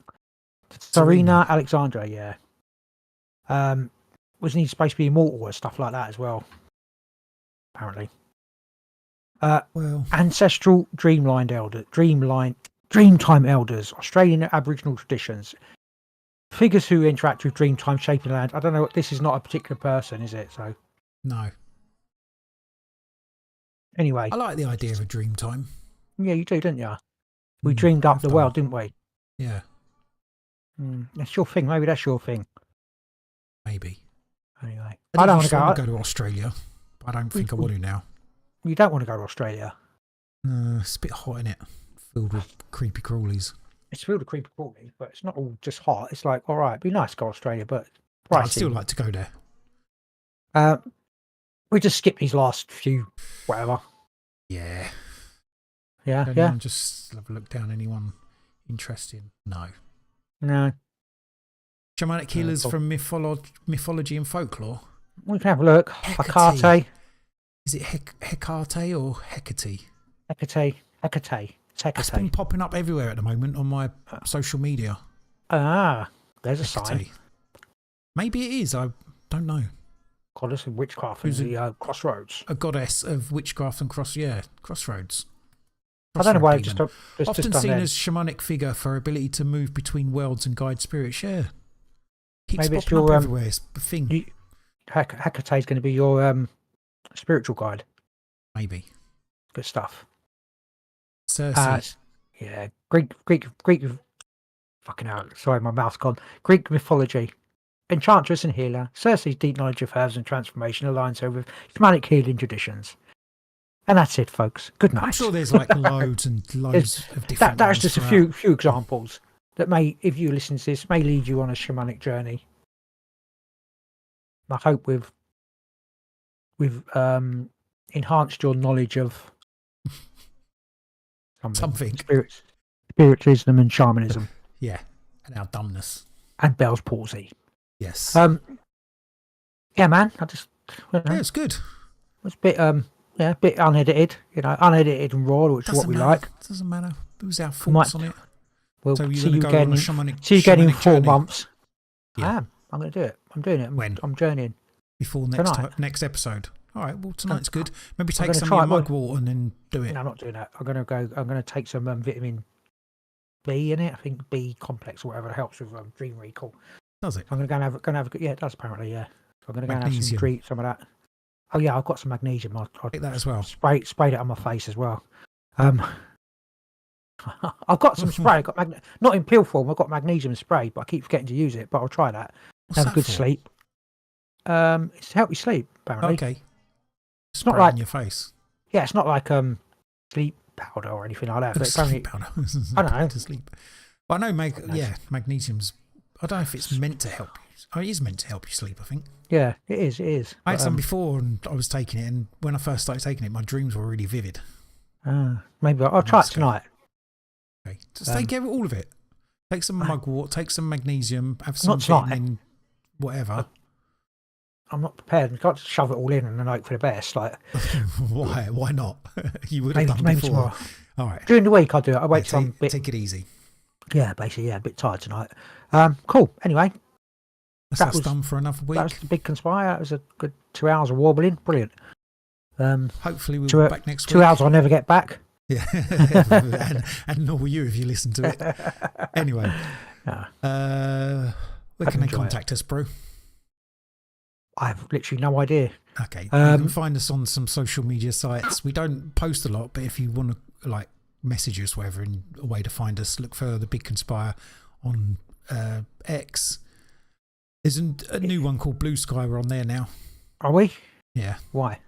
[SPEAKER 3] Alexandra. Yeah, wasn't he supposed to be immortal or stuff like that as well? Apparently. Ancestral dreamtime elders, Australian Aboriginal traditions, figures who interact with dreamtime shaping land. I don't know. This is not a particular person, is it? So
[SPEAKER 2] no.
[SPEAKER 3] Anyway,
[SPEAKER 2] I like the idea of a dream time.
[SPEAKER 3] Yeah, you do, don't you? We dreamed up the world, didn't we?
[SPEAKER 2] Yeah.
[SPEAKER 3] That's your thing. Maybe that's your thing.
[SPEAKER 2] Maybe.
[SPEAKER 3] Anyway,
[SPEAKER 2] I don't want to go to Australia. I don't think I want to now.
[SPEAKER 3] You don't want to go to Australia?
[SPEAKER 2] It's a bit hot, isn't it? Filled with creepy crawlies.
[SPEAKER 3] It's filled with creepy crawlies, but it's not all just hot. It's like, all right, it'd be nice to go to Australia, but
[SPEAKER 2] I'd still like to go there.
[SPEAKER 3] We just skip these last few, whatever.
[SPEAKER 2] Yeah.
[SPEAKER 3] Yeah,
[SPEAKER 2] Anyone just have a look down. Anyone interesting? No. Shamanic healers from mythology and folklore.
[SPEAKER 3] We can have a look. Hecate.
[SPEAKER 2] Is it Hecate or Hecate?
[SPEAKER 3] Hecate.
[SPEAKER 2] It's been popping up everywhere at the moment on my social media.
[SPEAKER 3] There's a
[SPEAKER 2] Hecate.
[SPEAKER 3] sign.
[SPEAKER 2] Maybe it is. I don't know.
[SPEAKER 3] Goddess of witchcraft in the crossroads.
[SPEAKER 2] A goddess of witchcraft and crossroads.
[SPEAKER 3] I don't know why.
[SPEAKER 2] Often seen as shamanic figure for ability to move between worlds and guide spirits. Yeah. Keeps
[SPEAKER 3] Maybe it's
[SPEAKER 2] popping
[SPEAKER 3] your
[SPEAKER 2] up everywhere. It's a thing.
[SPEAKER 3] Hecate is going to be your spiritual guide.
[SPEAKER 2] Maybe.
[SPEAKER 3] Good stuff.
[SPEAKER 2] Circe.
[SPEAKER 3] Yeah. Greek. Fucking hell. Sorry, my mouth's gone. Greek mythology. Enchantress and healer. Circe's deep knowledge of herbs and transformation aligns her with shamanic healing traditions. And that's it, folks. Good night.
[SPEAKER 2] I'm sure there's like loads and loads of different.
[SPEAKER 3] That's just a few examples that may, if you listen to this, may lead you on a shamanic journey. I hope we've enhanced your knowledge of
[SPEAKER 2] something.
[SPEAKER 3] Spiritism and shamanism.
[SPEAKER 2] Yeah, and our dumbness.
[SPEAKER 3] And Bell's palsy.
[SPEAKER 2] Yes.
[SPEAKER 3] Yeah, man.
[SPEAKER 2] It's good.
[SPEAKER 3] It's a bit unedited, unedited and raw, which is what we like.
[SPEAKER 2] Doesn't matter. It was our thoughts on it.
[SPEAKER 3] We'll
[SPEAKER 2] so
[SPEAKER 3] see you again in 4 months.
[SPEAKER 2] Yeah.
[SPEAKER 3] I'm going to do it. I'm doing it.
[SPEAKER 2] When?
[SPEAKER 3] I'm journeying.
[SPEAKER 2] Before next episode. All right. Well, tonight's good. Maybe take some of your mugwort and then do it.
[SPEAKER 3] No, I'm not doing that. I'm going to take some vitamin B in it. I think B complex or whatever helps with dream recall.
[SPEAKER 2] Does it?
[SPEAKER 3] I'm going to go and have a good. Yeah, it does apparently. Yeah. So I'm going to go and have some of that. Oh yeah, I've got some magnesium. I'll
[SPEAKER 2] take that as well.
[SPEAKER 3] Sprayed it on my face as well. I've got some spray. Not in pill form. I've got magnesium spray, but I keep forgetting to use it. But I'll try that. Have a good sleep. It's to help you sleep. Apparently.
[SPEAKER 2] Okay.
[SPEAKER 3] It's not like
[SPEAKER 2] in your face.
[SPEAKER 3] Yeah, it's not like sleep powder or anything like that. But
[SPEAKER 2] sleep powder.
[SPEAKER 3] I don't know.
[SPEAKER 2] To sleep. Well, I know. Magnesium's. I don't know if it's meant to help you. Oh, it is meant to help you sleep, I think.
[SPEAKER 3] Yeah, it is.
[SPEAKER 2] I had some before and I was taking it, and when I first started taking it, my dreams were really vivid.
[SPEAKER 3] Maybe I'll try it tonight.
[SPEAKER 2] Okay, just take all of it. Take some mugwort, take some magnesium, have some vitamin, whatever.
[SPEAKER 3] I'm not prepared. You've got to shove it all in and then hope for the best. Like,
[SPEAKER 2] why? Why not? You would have done
[SPEAKER 3] maybe
[SPEAKER 2] before.
[SPEAKER 3] Tomorrow.
[SPEAKER 2] All right.
[SPEAKER 3] During the week, I'll do it. I'll wait till I'm a bit.
[SPEAKER 2] Take it easy.
[SPEAKER 3] Yeah, basically, a bit tired tonight. Cool. Anyway.
[SPEAKER 2] That's done for another week.
[SPEAKER 3] That was the Big Conspire. That was a good 2 hours of warbling. Brilliant.
[SPEAKER 2] Hopefully we'll be back next week.
[SPEAKER 3] 2 hours I'll never get back.
[SPEAKER 2] Yeah, and nor will you if you listen to it. Anyway, where can they contact us, bro?
[SPEAKER 3] I have literally no idea.
[SPEAKER 2] Okay, you can find us on some social media sites. We don't post a lot, but if you want to like message us, whatever, and a way to find us, look for the Big Conspire on X. There's a new one called Blue Sky. We're on there now.
[SPEAKER 3] Are we?
[SPEAKER 2] Yeah.
[SPEAKER 3] Why?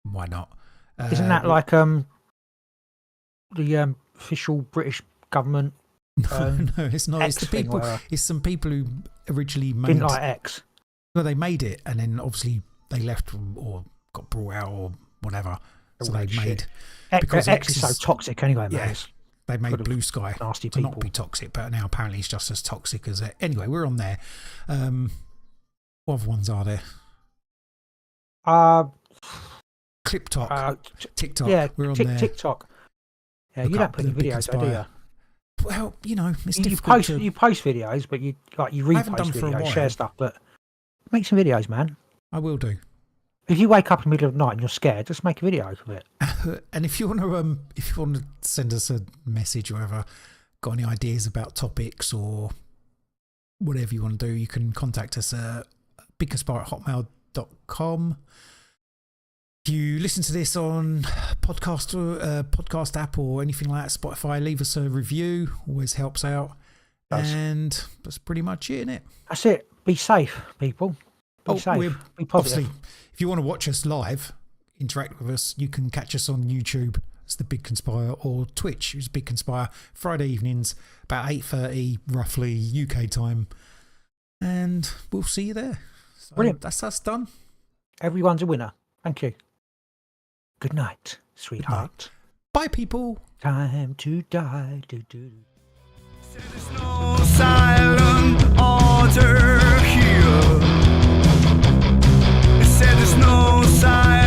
[SPEAKER 2] Why not?
[SPEAKER 3] Isn't that like the official British government?
[SPEAKER 2] No, it's not. It's the people. It's some people who originally made.
[SPEAKER 3] Didn't like X.
[SPEAKER 2] Well, they made it, and then obviously they left or got brought out or whatever. So they made
[SPEAKER 3] because X is so toxic anyway, man.
[SPEAKER 2] Yeah, they made Blue Sky
[SPEAKER 3] nasty
[SPEAKER 2] to
[SPEAKER 3] people.
[SPEAKER 2] not be toxic, but now apparently it's just as toxic as it. Anyway, we're on there. What other ones are there? ClipTok, TikTok.
[SPEAKER 3] Yeah,
[SPEAKER 2] we're on there.
[SPEAKER 3] TikTok. Yeah, you don't put any videos, do you?
[SPEAKER 2] Well, you know, it's difficult.
[SPEAKER 3] You post videos, but you repost videos, share stuff. But make some videos, man.
[SPEAKER 2] I will do.
[SPEAKER 3] If you wake up in the middle of the night and you're scared, just make a video of it.
[SPEAKER 2] And if you want to send us a message or whatever, got any ideas about topics or whatever you want to do, you can contact us at bigconspire@hotmail.com. If you listen to this on podcast app or anything like that, Spotify, leave us a review. Always helps out. And that's pretty much it, innit?
[SPEAKER 3] That's it. Be safe, people. Be safe. Be positive.
[SPEAKER 2] Obviously, if you want to watch us live, interact with us, you can catch us on YouTube. It's the Big Conspire, or Twitch. It's Big Conspire. Friday evenings, about 8:30 roughly UK time. And we'll see you there. So
[SPEAKER 3] brilliant.
[SPEAKER 2] That's us done.
[SPEAKER 3] Everyone's a winner. Thank you. Good night, sweetheart.
[SPEAKER 2] Bye, people.
[SPEAKER 3] Time to die.
[SPEAKER 1] There's no silent order here. It said there's no silent